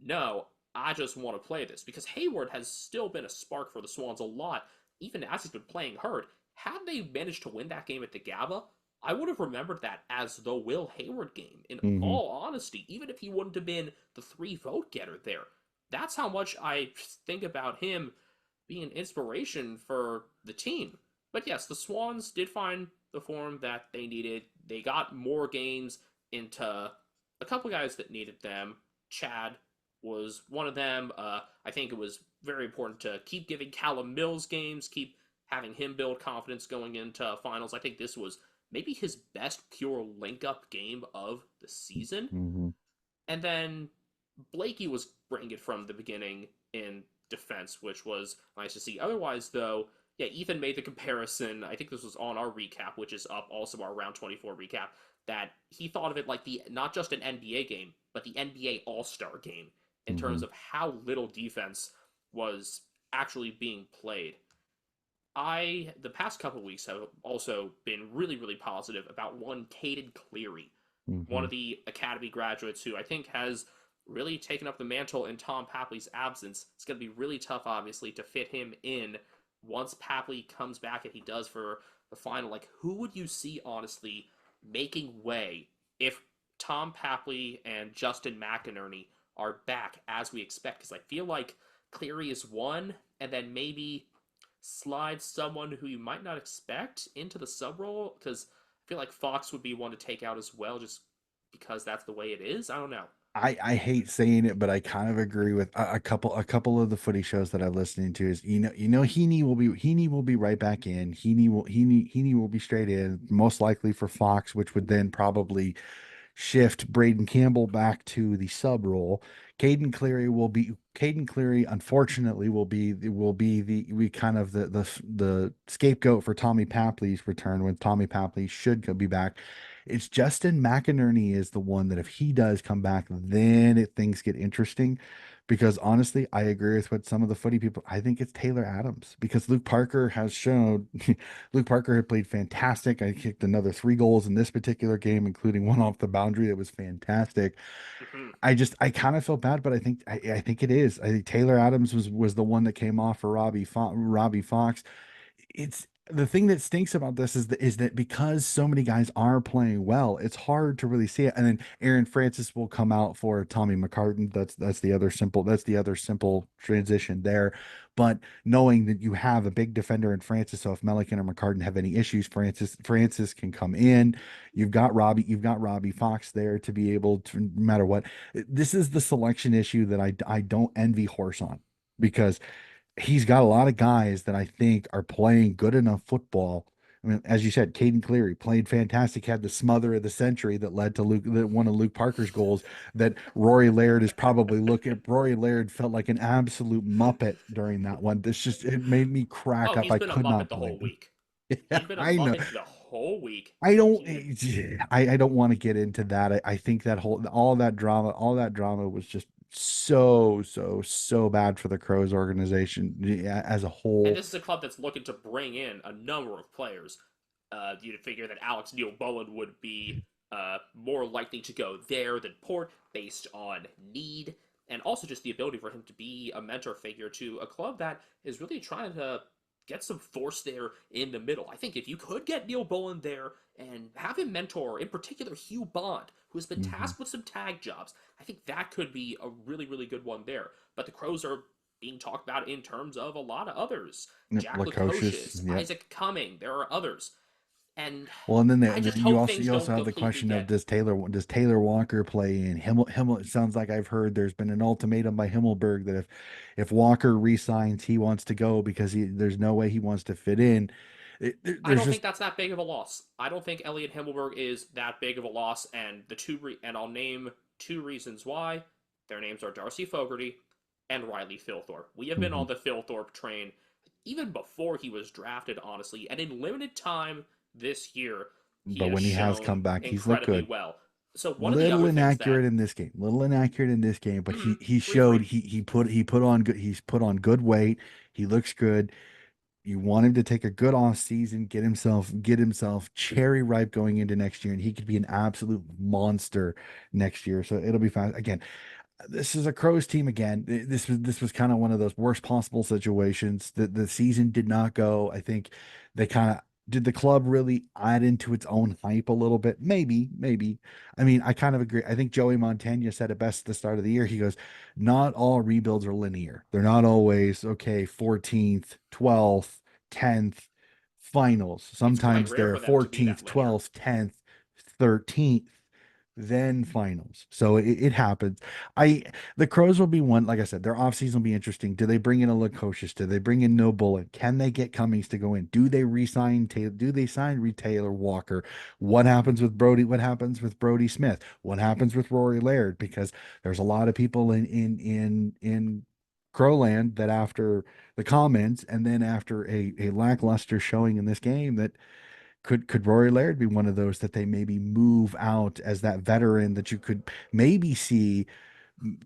[SPEAKER 2] "No, I just want to play this," because Hayward has still been a spark for the Swans a lot, even as he's been playing hurt. Had they managed to win that game at the Gabba, I would have remembered that as the Will Hayward game. In
[SPEAKER 1] Hmm.
[SPEAKER 2] all honesty, even if he wouldn't have been the 3 vote getter there, that's how much I think about him being an inspiration for the team. But yes, the Swans did find the form that they needed. They got more games into a couple guys that needed them. Chad was one of them. I think it was very important to keep giving Callum Mills games, keep having him build confidence going into finals. I think this was maybe his best pure link up game of the season.
[SPEAKER 1] Hmm.
[SPEAKER 2] And then Blakey was bringing it from the beginning in defense, which was nice to see. Otherwise, though, yeah, Ethan made the comparison. I think this was on our recap, which is up also our round 24 recap, that he thought of it like the not just an NBA game, but the NBA All Star game in terms
[SPEAKER 1] Hmm.
[SPEAKER 2] of how little defense was actually being played. The past couple of weeks have also been really positive about one Caden Cleary, one
[SPEAKER 1] Hmm.
[SPEAKER 2] of the academy graduates who I think has really taken up the mantle in Tom Papley's absence. It's going to be really tough, obviously, to fit him in once Papley comes back, and he does for the final. Like, who would you see, honestly, making way if Tom Papley and Justin McInerney are back as we expect? Because I feel like Cleary is one, and then maybe slide someone who you might not expect into the sub role, because I feel like Fox would be one to take out as well, just because that's the way it is. I don't know.
[SPEAKER 1] I hate saying it, but I kind of agree with a couple of the footy shows that I'm listening to. Is Heaney will be right back in. Heaney will be straight in, most likely for Fox, which would then probably shift Braden Campbell back to the sub role. Caden Cleary, unfortunately, will be the we kind of the scapegoat for Tommy Papley's return when Tommy Papley should be back. It's Justin McInerney is the one that if he does come back, then things get interesting. Because honestly, I agree with what some of the footy people. I think it's Taylor Adams because Luke Parker has shown. Luke Parker had played fantastic. I kicked another 3 goals in this particular game, including one off the boundary that was fantastic.
[SPEAKER 2] Hmm.
[SPEAKER 1] I kind of felt bad, but I think it is. I think Taylor Adams was the one that came off for Robbie Fox. It's the thing that stinks about this is that because so many guys are playing well, it's hard to really see it. And then Aaron Francis will come out for Tommy McCartan. That's the other simple transition there. But knowing that you have a big defender in Francis, so if Melican or McCartan have any issues, Francis can come in. You've got Robbie Fox there to be able to, no matter what. This is the selection issue that I don't envy Horse on because he's got a lot of guys that I think are playing good enough football. I mean, as you said, Caden Cleary played fantastic, had the smother of the century that led to one of Luke Parker's goals. That Rory Laird is probably looking. Rory Laird felt like an absolute muppet during that one. It made me crack
[SPEAKER 2] Oh,
[SPEAKER 1] up.
[SPEAKER 2] he's
[SPEAKER 1] I
[SPEAKER 2] been a
[SPEAKER 1] could
[SPEAKER 2] Muppet
[SPEAKER 1] not
[SPEAKER 2] the whole
[SPEAKER 1] believe
[SPEAKER 2] week.
[SPEAKER 1] it.
[SPEAKER 2] He's been a
[SPEAKER 1] I know.
[SPEAKER 2] Muppet the whole week.
[SPEAKER 1] I don't.
[SPEAKER 2] He
[SPEAKER 1] I don't want to get into that. I think that whole all that drama was just so bad for the Crows organization, yeah, as a
[SPEAKER 2] And
[SPEAKER 1] whole.
[SPEAKER 2] this is a club that's looking to bring in a number of players. You'd figure that Alex Neil Bowen would be more likely to go there than Port based on need, and also just the ability for him to be a mentor figure to a club that is really trying to get some force there in the middle. I think if you could get Neil Bowen there and have him mentor, in particular, Hugh Bond, who has been
[SPEAKER 1] Mhm.
[SPEAKER 2] tasked with some tag jobs, I think that could be a really, really good one there. But the Crows are being talked about in terms of a lot of others.
[SPEAKER 1] Yep,
[SPEAKER 2] Jack
[SPEAKER 1] Lukosius.
[SPEAKER 2] Lukosius,
[SPEAKER 1] Yep.
[SPEAKER 2] Isaac Cumming, there are others. And
[SPEAKER 1] Well, and then,
[SPEAKER 2] I just
[SPEAKER 1] you
[SPEAKER 2] hope
[SPEAKER 1] also
[SPEAKER 2] things
[SPEAKER 1] you also
[SPEAKER 2] don't
[SPEAKER 1] have the
[SPEAKER 2] completely
[SPEAKER 1] question of
[SPEAKER 2] get.
[SPEAKER 1] does Taylor Walker play in Himmel? It sounds like I've heard there's been an ultimatum by Himmelberg that if Walker resigns, he wants to go because there's no way he wants to fit in.
[SPEAKER 2] I
[SPEAKER 1] There's
[SPEAKER 2] don't
[SPEAKER 1] just
[SPEAKER 2] think that's that big of a loss. I don't think Elliot Himmelberg is that big of a loss, and and I'll name two reasons why. Their names are Darcy Fogarty and Riley Philthorpe. We have been
[SPEAKER 1] Mhm.
[SPEAKER 2] on the Philthorpe train even before he was drafted, honestly, and in limited time this year, he
[SPEAKER 1] But
[SPEAKER 2] has
[SPEAKER 1] when he has
[SPEAKER 2] shown
[SPEAKER 1] come back, he's looked
[SPEAKER 2] incredibly
[SPEAKER 1] good.
[SPEAKER 2] well. So one of the
[SPEAKER 1] Little
[SPEAKER 2] other things
[SPEAKER 1] inaccurate
[SPEAKER 2] that
[SPEAKER 1] in this game. Little inaccurate in this game, but he
[SPEAKER 2] free free
[SPEAKER 1] showed he's put on good weight. He looks good. You want him to take a good off season, get himself cherry ripe going into next year, and he could be an absolute monster next year. So it'll be fine. Again, this is a Crows team again. This was kind of one of those worst possible situations. The season did not go. I think they kind of did the club really add into its own hype a little bit? Maybe. I mean, I kind of agree. I think Joey Montana said it best at the start of the year. He goes, "Not all rebuilds are linear. They're not always okay, 14th, 12th, 10th finals.
[SPEAKER 2] it's quite
[SPEAKER 1] Sometimes
[SPEAKER 2] rare
[SPEAKER 1] they're
[SPEAKER 2] for them to be that
[SPEAKER 1] 14th,
[SPEAKER 2] linear.
[SPEAKER 1] 12th, 10th, 13th, then finals. So it happens. I the Crows will be one, like I said, their offseason will be interesting. Do they bring in a Lukosius? Do they bring in No Bullet? Can they get Cummings to go in? Do they resign Taylor? Do they sign Taylor Walker? What happens with Brody? What happens with Brody Smith? What happens with Rory Laird? Because there's a lot of people in Crowland that after the comments and then after a lackluster showing in this game that could Rory Laird be one of those that they maybe move out as that veteran that you could maybe see?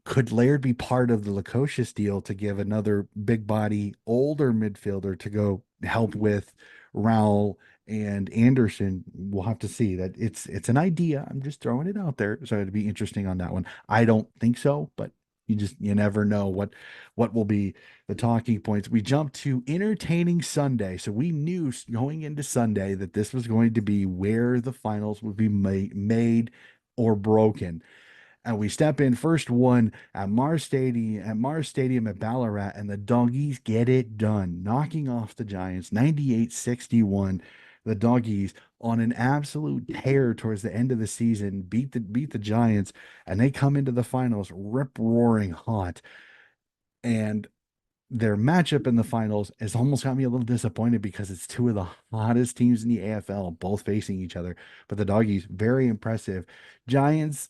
[SPEAKER 1] Could Laird be part of the Lukosius deal to give another big body older midfielder to go help with Rowell and Anderson? We'll have to see. That it's an idea. I'm just throwing it out there. So it'd be interesting on that one. I don't think so, but you never know what will be the talking points. We jumped to entertaining Sunday. So we knew going into Sunday that this was going to be where the finals would be made or broken. And we step in first one at Mars Stadium at Ballarat, and the doggies get it done, knocking off the Giants 98-61. the doggies on an absolute tear towards the end of the season, beat the Giants, and they come into the finals rip roaring hot. And their matchup in the finals has almost got me a little disappointed because it's two of the hottest teams in the AFL, both facing each other. But the doggies, very impressive. Giants,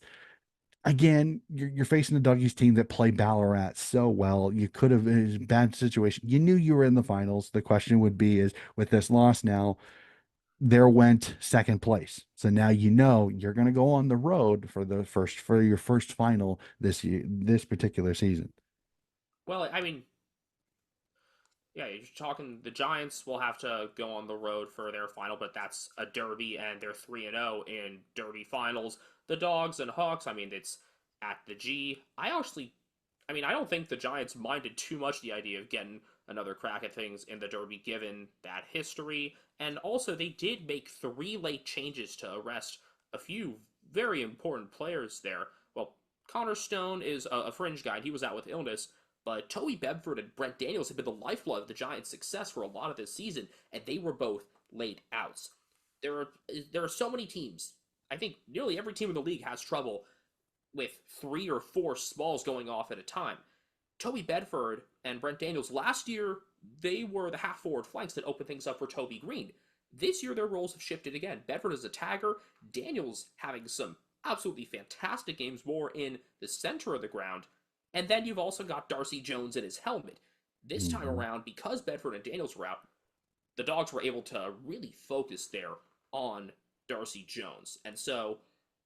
[SPEAKER 1] again, you're facing a doggies team that play Ballarat so well. You could have, it was a bad situation. You knew you were in the finals. The question would be is with this loss now, there went second place. So now you know you're going to go on the road for your first final this year, this particular season.
[SPEAKER 2] Well, I mean, yeah, you're talking the Giants will have to go on the road for their final, but that's a derby, and they're 3-0 in derby finals. The Dogs and Hawks, I mean, it's at the G. I mean, I don't think the Giants minded too much the idea of getting another crack at things in the derby given that history. And also, they did make three late changes to arrest a few very important players there. Well, Connor Stone is a fringe guy, and he was out with illness. But Toby Bedford and Brent Daniels have been the lifeblood of the Giants' success for a lot of this season, and they were both late outs. There are there are so many teams. I think nearly every team in the league has trouble with three or four smalls going off at a time. Toby Bedford and Brent Daniels last year they were the half forward flanks that opened things up for Toby Green. This year their roles have shifted again. Bedford is a tagger, Daniels having some absolutely fantastic games more in the center of the ground, and then you've also got Darcy Jones in his helmet. This time
[SPEAKER 1] Mhm.
[SPEAKER 2] around, because Bedford and Daniels were out, the Dogs were able to really focus there on Darcy Jones. And so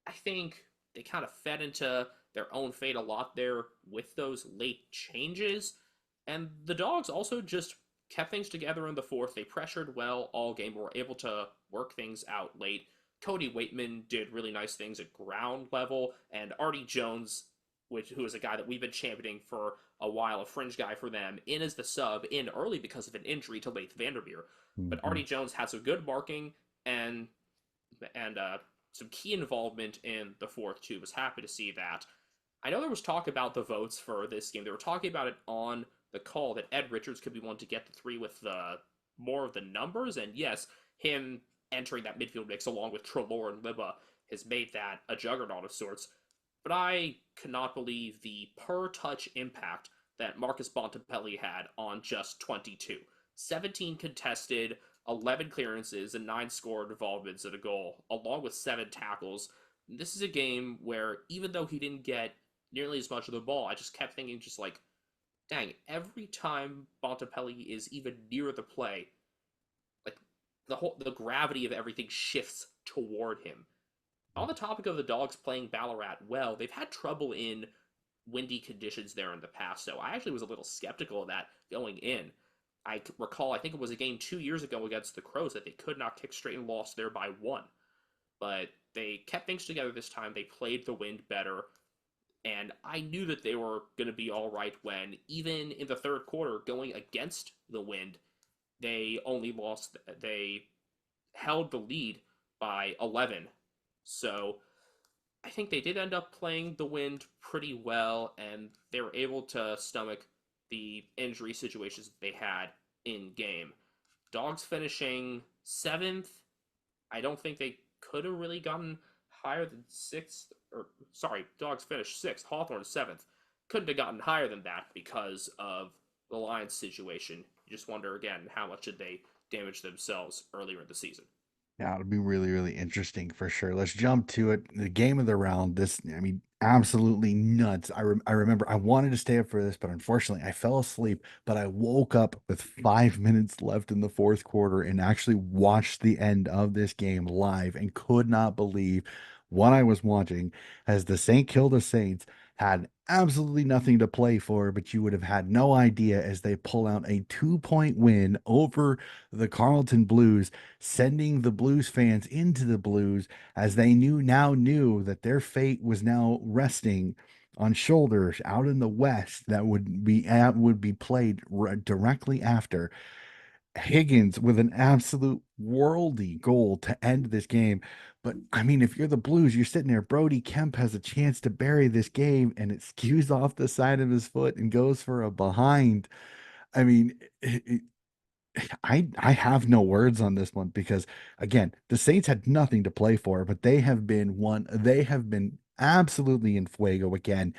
[SPEAKER 2] I think they kind of fed into their own fate a lot there with those late changes. And the Dogs also just kept things together in the fourth. They pressured well all game, were able to work things out late. Cody Waitman did really nice things at ground level, and Artie Jones, who is a guy that we've been championing for a while, a fringe guy for them, in as the sub, in early because of an injury to Leith Vanderveer. But
[SPEAKER 1] Mhm.
[SPEAKER 2] Artie Jones had some good marking and and some key involvement in the fourth too. Was happy to see that. I know there was talk about the votes for this game. They were talking about it on the call that Ed Richards could be one to get the three with the more of the numbers, and yes, him entering that midfield mix along with Trelaw and Libba has made that a juggernaut of sorts. But I cannot believe the per touch impact that Marcus Bontempelli had on just 22. 17 contested, 11 clearances, and 9 scored involvements at a goal, along with 7 tackles. This is a game where even though he didn't get nearly as much of the ball, I just kept thinking, just like, dang, every time Bontempelli is even near the play, like the gravity of everything shifts toward him. On the topic of the Dogs playing Ballarat well, they've had trouble in windy conditions there in the past, so I actually was a little skeptical of that going in. I recall, I think it was a game 2 years ago against the Crows that they could not kick straight and lost there by one. But they kept things together this time. They played the wind better, and I knew that they were going to be all right when, even in the third quarter, going against the wind, they only lost, they held the lead by 11. So I think they did end up playing the wind pretty well, and they were able to stomach the injury situations they had in game. Dogs finishing seventh. I don't think they could have really gotten higher than sixth. Or sorry, Dogs finished sixth. Hawthorne seventh. Couldn't have gotten higher than that because of the Lions situation. You just wonder again how much did they damage themselves earlier in the season.
[SPEAKER 1] Yeah, it'll be really, really interesting for sure. Let's jump to it. The game of the round. This, I mean, absolutely nuts. I remember I wanted to stay up for this, but unfortunately I fell asleep. But I woke up with 5 minutes left in the fourth quarter and actually watched the end of this game live and could not believe what I was watching as the St. Kilda Saints had absolutely nothing to play for, but you would have had no idea as they pull out a 2 point win over the Carleton Blues, sending the Blues fans into the Blues as they knew that their fate was now resting on shoulders out in the West that would be played directly after. Higgins with an absolute worldy goal to end this game. But I mean, if you're the Blues, you're sitting there. Brody Kemp has a chance to bury this game, and it skews off the side of his foot and goes for a behind. I mean, I have no words on this one because again, the Saints had nothing to play for, but they have been absolutely in fuego again.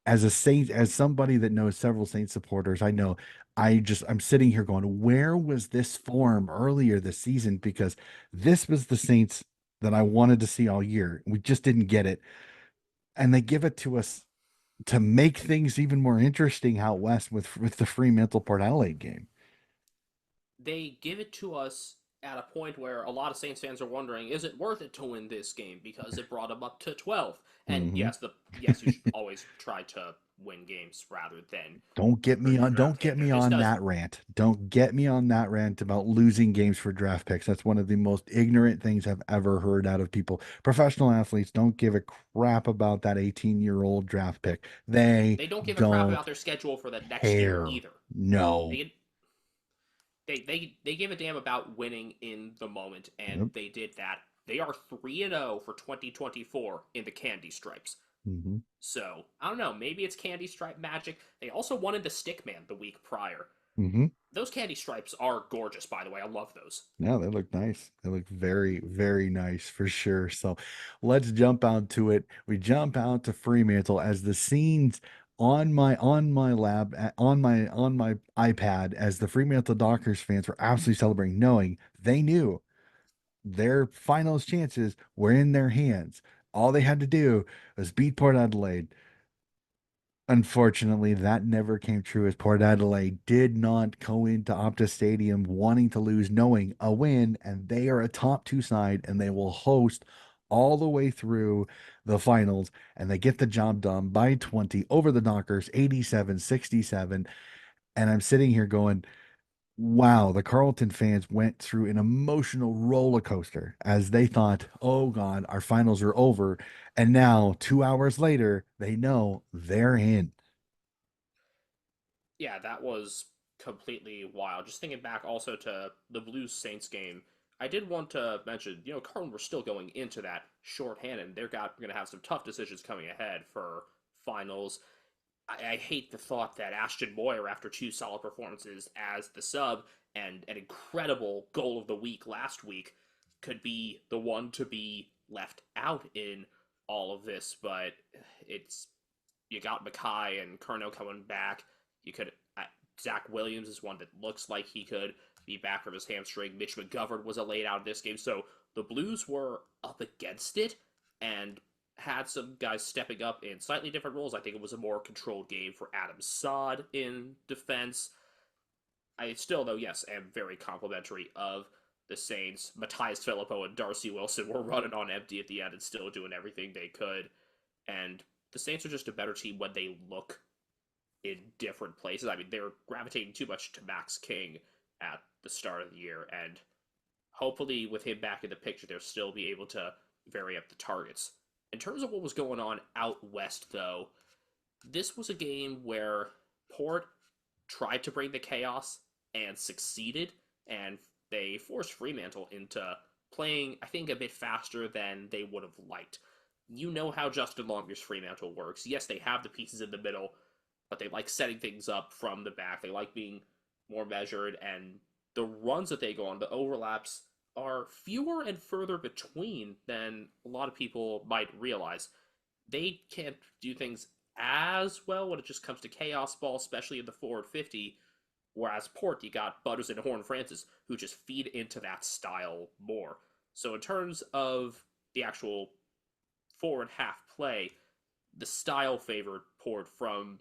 [SPEAKER 1] As a Saint, as somebody that knows several Saint supporters, I know I'm sitting here going, where was this form earlier this season? Because this was the Saints that I wanted to see all year. We just didn't get it. And they give it to us to make things even more interesting out west with the Fremantle Port Adelaide game.
[SPEAKER 2] They give it to us at a point where a lot of Saints fans are wondering, is it worth it to win this game because it brought them up to 12? And
[SPEAKER 1] Hmm.
[SPEAKER 2] yes, you should always try to win games rather than
[SPEAKER 1] Don't get me
[SPEAKER 2] hurt your
[SPEAKER 1] on
[SPEAKER 2] draft
[SPEAKER 1] don't
[SPEAKER 2] pick.
[SPEAKER 1] get
[SPEAKER 2] There
[SPEAKER 1] me
[SPEAKER 2] just
[SPEAKER 1] on
[SPEAKER 2] does
[SPEAKER 1] that rant. Don't get me on that rant about losing games for draft picks. That's one of the most ignorant things I've ever heard out of people. Professional athletes don't give a crap about that 18-year-old draft pick. They
[SPEAKER 2] they don't give a crap
[SPEAKER 1] don't
[SPEAKER 2] about their schedule for the next year
[SPEAKER 1] care.
[SPEAKER 2] either.
[SPEAKER 1] No.
[SPEAKER 2] They they give a damn about winning in the moment, and
[SPEAKER 1] Yep.
[SPEAKER 2] they did that. They are 3-0 for 2024 in the Candy Stripes.
[SPEAKER 1] Hmm.
[SPEAKER 2] So, I don't know, maybe it's Candy Stripe magic. They also wanted the Stickman the week prior.
[SPEAKER 1] Hmm.
[SPEAKER 2] Those Candy Stripes are gorgeous, by the way. I love those.
[SPEAKER 1] Yeah, they look nice. They look very, very nice for sure. So let's jump out to it. We jump out to Fremantle as the scenes on my lab on my iPad as the Fremantle Dockers fans were absolutely celebrating, knowing they knew their finals chances were in their hands. All they had to do was beat Port Adelaide. Unfortunately, that never came true as Port Adelaide did not go into Optus Stadium wanting to lose, knowing a win, and they are a top two side and they will host all the way through the finals. And they get the job done by 20 over the Knockers, 87-67. And I'm sitting here going, wow, the Carlton fans went through an emotional roller coaster as they thought, oh God, our finals are over. And now, 2 hours later, they know they're in.
[SPEAKER 2] Yeah, that was completely wild. Just thinking back also to the Blues Saints game, I did want to mention, Carlton were still going into that shorthanded. They're going to have some tough decisions coming ahead for finals. I hate the thought that Ashton Moyer, after two solid performances as the sub and an incredible goal of the week last week, could be the one to be left out in all of this. But it's you got Mackay and Kerno coming back. You could Zach Williams is one that looks like he could be back from his hamstring. Mitch McGovern was a laid out of this game, so the Blues were up against it and had some guys stepping up in slightly different roles. I think it was a more controlled game for Adam Sod in defense. I still, though, yes, am very complimentary of the Saints. Matthias Filippo and Darcy Wilson were running on empty at the end and still doing everything they could. And the Saints are just a better team when they look in different places. I mean, they're gravitating too much to Max King at the start of the year, and hopefully, with him back in the picture, they'll still be able to vary up the targets. In terms of what was going on out west, though, this was a game where Port tried to bring the chaos and succeeded, and they forced Fremantle into playing, I think, a bit faster than they would have liked. You know how Justin Longer's Fremantle works. Yes, they have the pieces in the middle, but they like setting things up from the back. They like being more measured, and the runs that they go on, the overlaps, are fewer and further between than a lot of people might realize. They can't do things as well when it just comes to chaos ball, especially in the forward 50. Whereas Port, you got Butters and Horn Francis, who just feed into that style more. So in terms of the actual forward half play, the style favored Port from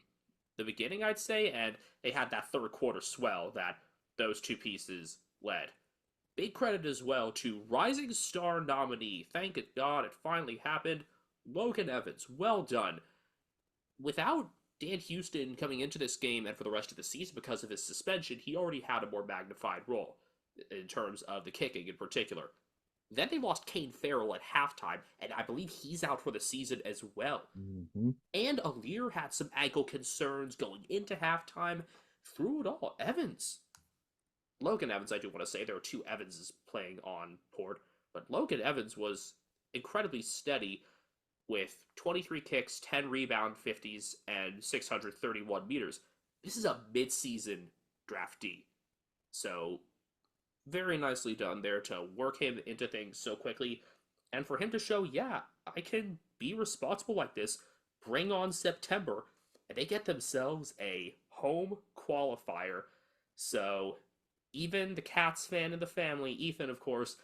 [SPEAKER 2] the beginning, I'd say, and they had that third quarter swell that those two pieces led. Big credit as well to Rising Star nominee. Thank God it finally happened. Logan Evans, well done. Without Dan Houston coming into this game and for the rest of the season because of his suspension, he already had a more magnified role in terms of the kicking in particular. Then they lost Kane Farrell at halftime, and I believe he's out for the season as well.
[SPEAKER 1] Mhm.
[SPEAKER 2] And Alir had some ankle concerns going into halftime. Through it all, Logan Evans, I do want to say, there are two Evanses playing on Port, but Logan Evans was incredibly steady with 23 kicks, 10 rebound 50s, and 631 meters. This is a midseason draftee. So very nicely done there to work him into things so quickly, and for him to show, yeah, I can be responsible like this. Bring on September, and they get themselves a home qualifier. So even the Cats fan in the family, Ethan, of course,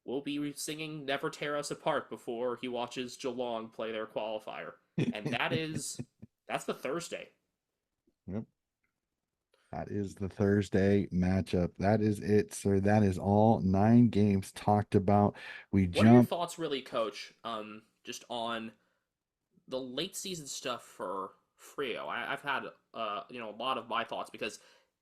[SPEAKER 2] will be singing "Never Tear Us Apart" before he watches Geelong play their qualifier, and that's the Thursday.
[SPEAKER 1] Yep. That is the Thursday matchup. That is it, sir. That is all 9 games talked about. We
[SPEAKER 2] What are your
[SPEAKER 1] jump.
[SPEAKER 2] thoughts, really, Coach? Just on the late season stuff for Frio. I've had a lot of my thoughts because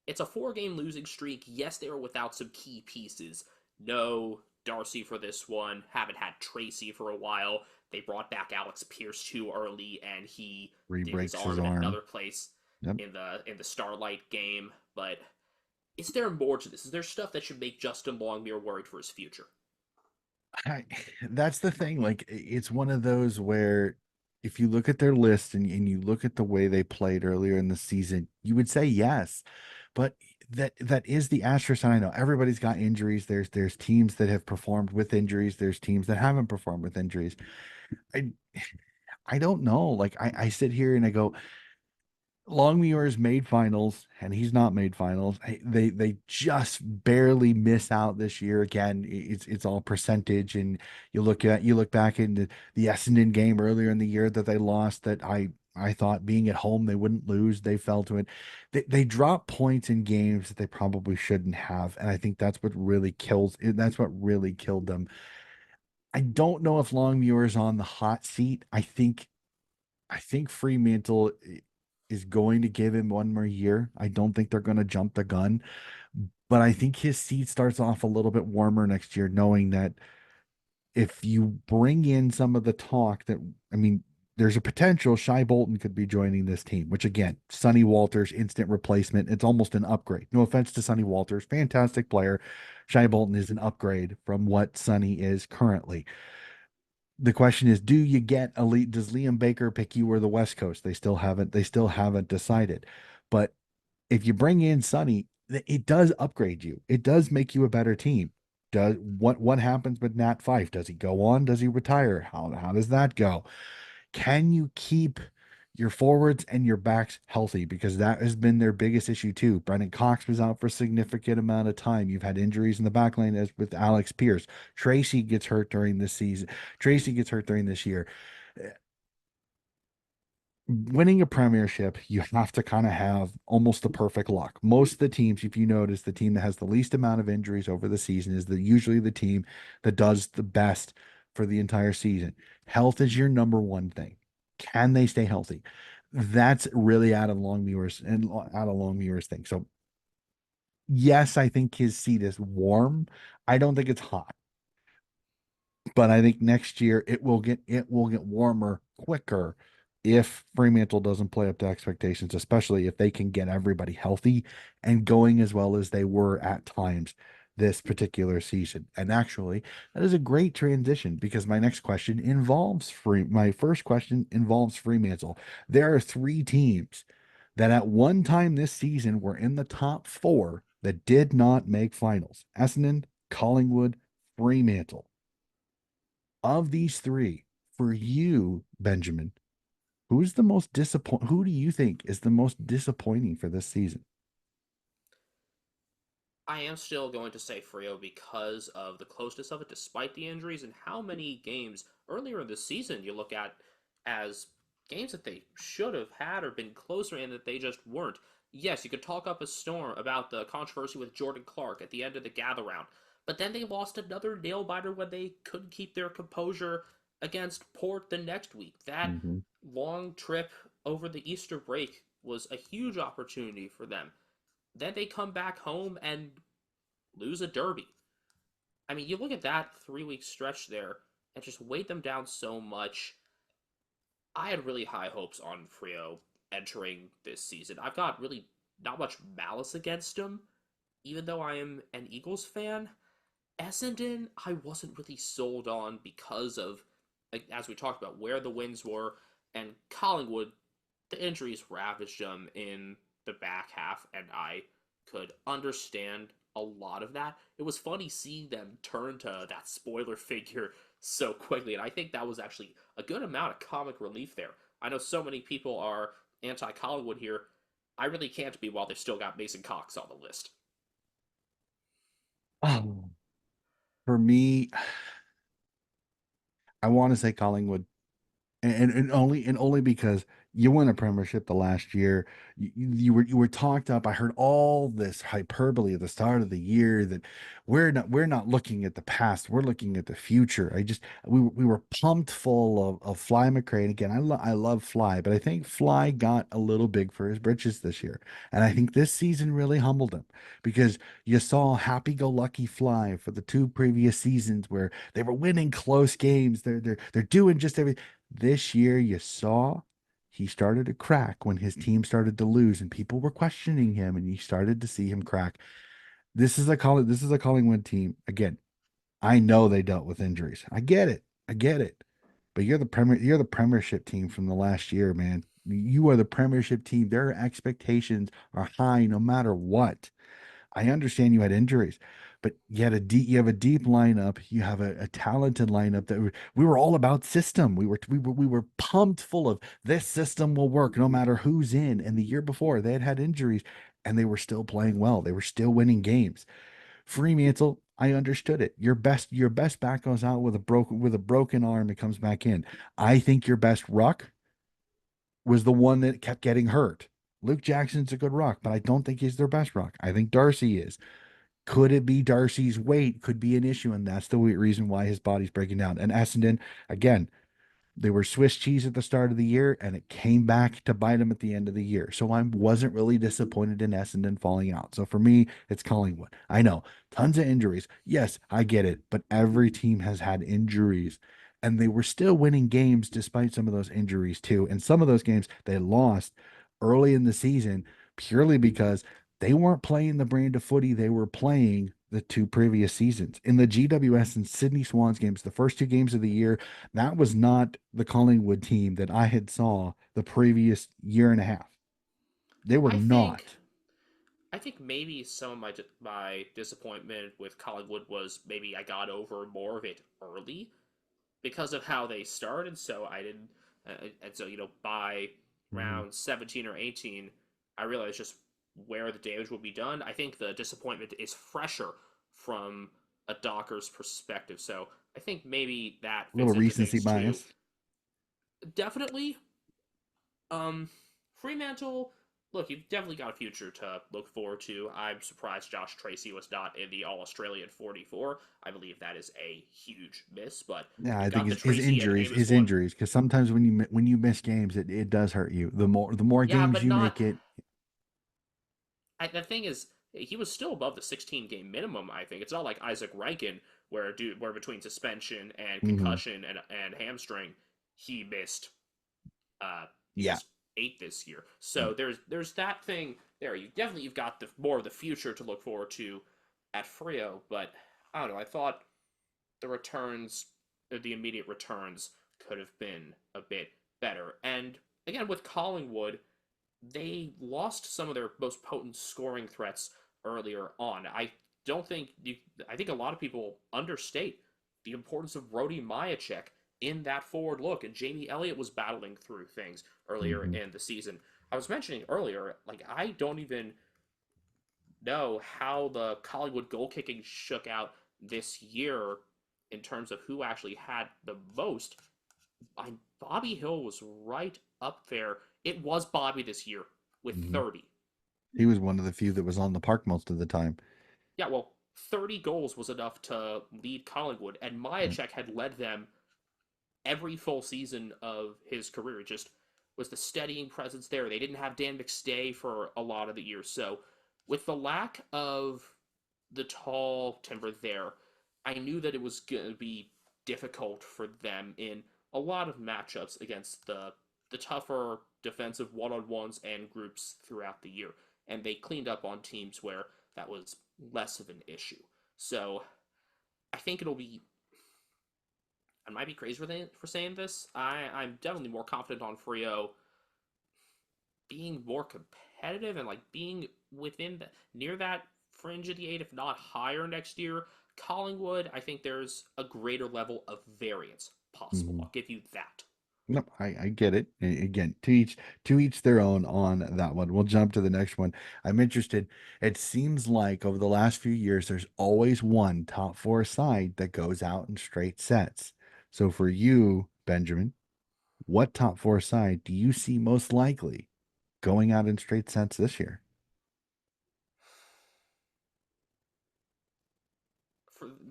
[SPEAKER 2] it's a 4 game losing streak. Yes, they were without some key pieces. No Darcy for this one. Haven't had Tracy for a while. They brought back Alex Pierce too early, and he did his
[SPEAKER 1] Re-breaks his
[SPEAKER 2] arm in
[SPEAKER 1] arm.
[SPEAKER 2] another place
[SPEAKER 1] Yep.
[SPEAKER 2] in the Starlight game. But is there more to this? Is there stuff that should make Justin Longmire worried for his future?
[SPEAKER 1] I, that's the thing. Like, it's one of those where if you look at their list and you look at the way they played earlier in the season, you would say yes. But that is the asterisk. And I know everybody's got injuries. There's teams that have performed with injuries. There's teams that haven't performed with injuries. I I don't know. Like, I sit here and I go, Longmuir's made finals, and he's not made finals. They just barely miss out this year. Again, it's all percentage, and you look back in the Essendon game earlier in the year that they lost. That I thought being at home they wouldn't lose. They fell to it. They dropped points in games that they probably shouldn't have, and I think that's what really kills. That's what really killed them. I don't know if Longmuir is on the hot seat. I think Fremantle is going to give him 1 more year. I don't think they're going to jump the gun, but I think his seat starts off a little bit warmer next year, knowing that if you bring in some of the talk that, I mean, there's a potential Shy Bolton could be joining this team, which again, Sonny Walters, instant replacement. It's almost an upgrade. No offense to Sonny Walters, fantastic player. Shy Bolton is an upgrade from what Sonny is currently. The question is, do you get elite? Does Liam Baker pick you or the West Coast? They still haven't decided. But if you bring in Sonny, it does upgrade you. It does make you a better team. Does what happens with Nat Fife? Does he go on? Does he retire? How does that go? Can you keep your forwards and your backs healthy? Because that has been their biggest issue too. Brendan Cox was out for a significant amount of time. You've had injuries in the back lane as with Alex Pierce. Tracy gets hurt during this season. Tracy gets hurt during this year. Winning a premiership, you have to kind of have almost the perfect luck. Most of the teams, if you notice, the team that has the least amount of injuries over the season is usually the team that does the best for the entire season. Health is your number one thing. Can they stay healthy? That's really out of Longmuir's thing. So yes, I think his seat is warm. I don't think it's hot, but I think next year it will get warmer quicker if Fremantle doesn't play up to expectations, especially if they can get everybody healthy and going as well as they were at times this particular season. And actually, that is a great transition because my first question involves Fremantle. There are 3 teams that at one time this season were in the top 4 that did not make finals. Essendon, Collingwood, Fremantle. Of these 3, for you, Benjamin, who do you think is the most disappointing for this season?
[SPEAKER 2] I am still going to say Frio because of the closeness of it, despite the injuries, and how many games earlier in the season you look at as games that they should have had or been closer and that they just weren't. Yes, you could talk up a storm about the controversy with Jordan Clark at the end of the gather round, but then they lost another nail biter when they couldn't keep their composure against Port the next week. That
[SPEAKER 1] Mhm.
[SPEAKER 2] long trip over the Easter break was a huge opportunity for them. Then they come back home and lose a derby. I mean, you look at that 3 week stretch there and just weighed them down so much. I had really high hopes on Frio entering this season. I've got really not much malice against him, even though I am an Eagles fan. Essendon, I wasn't really sold on because of, like, as we talked about, where the wins were, and Collingwood, the injuries ravaged them in the back half, and I could understand a lot of that. It was funny seeing them turn to that spoiler figure so quickly, and I think that was actually a good amount of comic relief there. I know so many people are anti Collingwood here. I really can't be while they've still got Mason Cox on the list.
[SPEAKER 1] Oh, for me, I want to say Collingwood, and only because you won a premiership the last year. You were talked up. I heard all this hyperbole at the start of the year that we're not looking at the past. We're looking at the future. We were pumped full of Fly McRae. Again, I love Fly, but I think Fly got a little big for his britches this year, and I think this season really humbled him because you saw happy-go-lucky Fly for the two previous seasons where they were winning close games. They're doing just everything. This year, you saw he started to crack when his team started to lose and people were questioning him, and you started to see him crack. This is a Collingwood team. Again, I know they dealt with injuries. I get it. I get it. But you're the premiership team from the last year, man. You are the premiership team. Their expectations are high no matter what. I understand you had injuries, but you have a deep lineup. You have a talented lineup that we were all about system. We were pumped full of this system will work no matter who's in. And the year before they had injuries and they were still playing well. They were still winning games. Fremantle, I understood it. Your best back goes out with a broken arm and comes back in. I think your best ruck was the one that kept getting hurt. Luke Jackson's a good ruck, but I don't think he's their best ruck. I think Darcy is. Could it be Darcy's weight could be an issue, and that's the reason why his body's breaking down. And Essendon, again, they were Swiss cheese at the start of the year, and it came back to bite them at the end of the year. So I wasn't really disappointed in Essendon falling out. So for me, it's Collingwood. I know tons of injuries. Yes, I get it, but every team has had injuries, and they were still winning games despite some of those injuries too. And some of those games they lost early in the season purely because they weren't playing the brand of footy they were playing the two previous seasons. In the GWS and Sydney Swans games, the first two games of the year, that was not the Collingwood team that I had saw the previous year and a half. They were
[SPEAKER 2] I think
[SPEAKER 1] not.
[SPEAKER 2] I think maybe some of my disappointment with Collingwood was maybe I got over more of it early because of how they started. So I didn't, and so by
[SPEAKER 1] Mhm.
[SPEAKER 2] round 17 or 18, I realized just where the damage would be done. I think the disappointment is fresher from a Docker's perspective. So I think maybe that
[SPEAKER 1] A
[SPEAKER 2] fits
[SPEAKER 1] little
[SPEAKER 2] into
[SPEAKER 1] recency
[SPEAKER 2] things too.
[SPEAKER 1] bias.
[SPEAKER 2] Definitely, um, Fremantle. Look, you've definitely got a future to look forward to. I'm surprised Josh Tracy was not in the All Australian 44. I believe that is a huge miss, but
[SPEAKER 1] Yeah,
[SPEAKER 2] you've
[SPEAKER 1] I think
[SPEAKER 2] got the
[SPEAKER 1] his
[SPEAKER 2] Tracy and
[SPEAKER 1] injuries,
[SPEAKER 2] Amos
[SPEAKER 1] his
[SPEAKER 2] one.
[SPEAKER 1] injuries, because sometimes when you miss games, it does hurt you. The more
[SPEAKER 2] Yeah,
[SPEAKER 1] games
[SPEAKER 2] but
[SPEAKER 1] you
[SPEAKER 2] not.
[SPEAKER 1] make it.
[SPEAKER 2] The thing is, he was still above the 16 game minimum. I think it's not like Isaac Rankin, where between suspension and
[SPEAKER 1] Mhm.
[SPEAKER 2] concussion and hamstring, he missed. He
[SPEAKER 1] Yeah.
[SPEAKER 2] missed 8 this year. So there's that thing there. You've got the more of the future to look forward to at Frio. But I don't know. I thought the returns, the immediate returns, could have been a bit better. And again, with Collingwood, they lost some of their most potent scoring threats earlier on. Don't think you, I think a lot of people understate the importance of Rody Majacek in that forward look, and Jamie Elliott was battling through things earlier
[SPEAKER 1] Mhm.
[SPEAKER 2] in the season. I was mentioning earlier, like I don't even know how the Collingwood goal kicking shook out this year in terms of who actually had the most. Bobby Hill was right up there. It was Bobby this year with
[SPEAKER 1] Mhm.
[SPEAKER 2] 30.
[SPEAKER 1] He was one of the few that was on the park most of the time.
[SPEAKER 2] Yeah, well, 30 goals was enough to lead Collingwood, and
[SPEAKER 1] Yeah.
[SPEAKER 2] Majacek had led them every full season of his career. It just was the steadying presence there. They didn't have Dan McStay for a lot of the year. So, with the lack of the tall timber there, I knew that it was going to be difficult for them in a lot of matchups against the tougher defensive one-on-ones and groups throughout the year. And they cleaned up on teams where that was less of an issue. So, I think it'll be I might be crazy for saying this. I'm definitely more confident on Frio being more competitive and like being within the, near that fringe of the 8, if not higher next year. Collingwood, I think there's a greater level of variance possible.
[SPEAKER 1] Mhm.
[SPEAKER 2] I'll give you that.
[SPEAKER 1] No, I get it. Again, to each their own on that one. We'll jump to the next one. I'm interested. It seems like over the last few years, there's always one top four side that goes out in straight sets. So for you, Benjamin, what top four side do you see most likely going out in straight sets this year?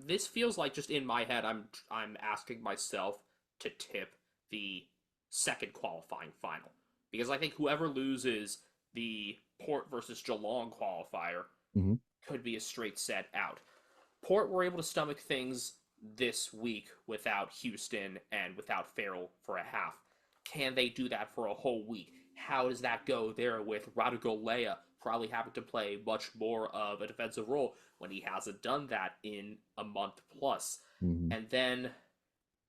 [SPEAKER 2] This feels like just in my head, I'm asking myself to tip the second qualifying final because I think whoever loses the Port versus Geelong qualifier
[SPEAKER 1] Hmm.
[SPEAKER 2] could be a straight set out. Port were able to stomach things this week without Houston and without Farrell for a half. Can they do that for a whole week? How does that go there with Radagolea probably having to play much more of a defensive role when he hasn't done that in a month plus?
[SPEAKER 1] Hmm.
[SPEAKER 2] And then,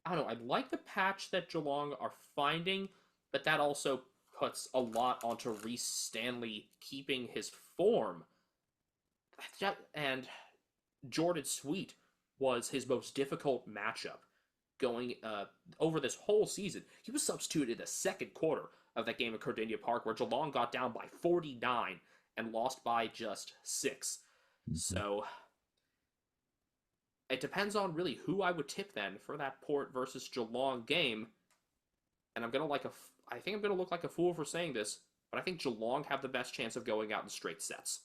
[SPEAKER 2] I don't know, I like the patch that Geelong are finding, but that also puts a lot onto Reece Stanley keeping his form. And Jordan Sweet was his most difficult matchup going over this whole season. He was substituted in the second quarter of that game at Cardinia Park where Geelong got down by 49 and lost by just 6.
[SPEAKER 1] Hmm.
[SPEAKER 2] So it depends on really who I would tip then for that Port versus Geelong game. And I think I'm gonna look like a fool for saying this, but I think Geelong have the best chance of going out in straight sets.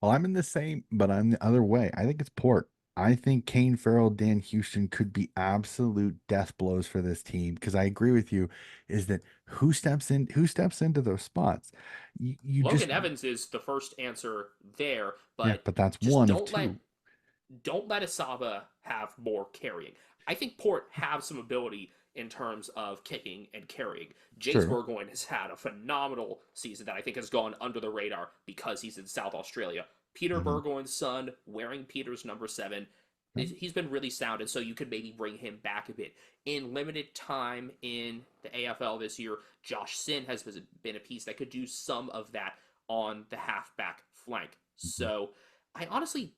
[SPEAKER 1] Well, I'm in the same, but I'm the other way. I think it's Port. I think Kane Farrell, Dan Houston could be absolute death blows for this team because I agree with you. Is that who steps into those spots? You just
[SPEAKER 2] Logan Evans is the first answer there,
[SPEAKER 1] yeah,
[SPEAKER 2] but
[SPEAKER 1] but that's
[SPEAKER 2] just
[SPEAKER 1] one of two.
[SPEAKER 2] don't let Asaba have more carrying. I think Port have some ability in terms of kicking and carrying. Jace
[SPEAKER 1] Sure.
[SPEAKER 2] Burgoyne has had a phenomenal season that I think has gone under the radar because he's in South Australia. Peter
[SPEAKER 1] Hmm.
[SPEAKER 2] Burgoyne's son, wearing Peter's number 7, he's been really sound, and so you could maybe bring him back a bit. In limited time in the AFL this year, Josh Sin has been a piece that could do some of that on the halfback flank. So I honestly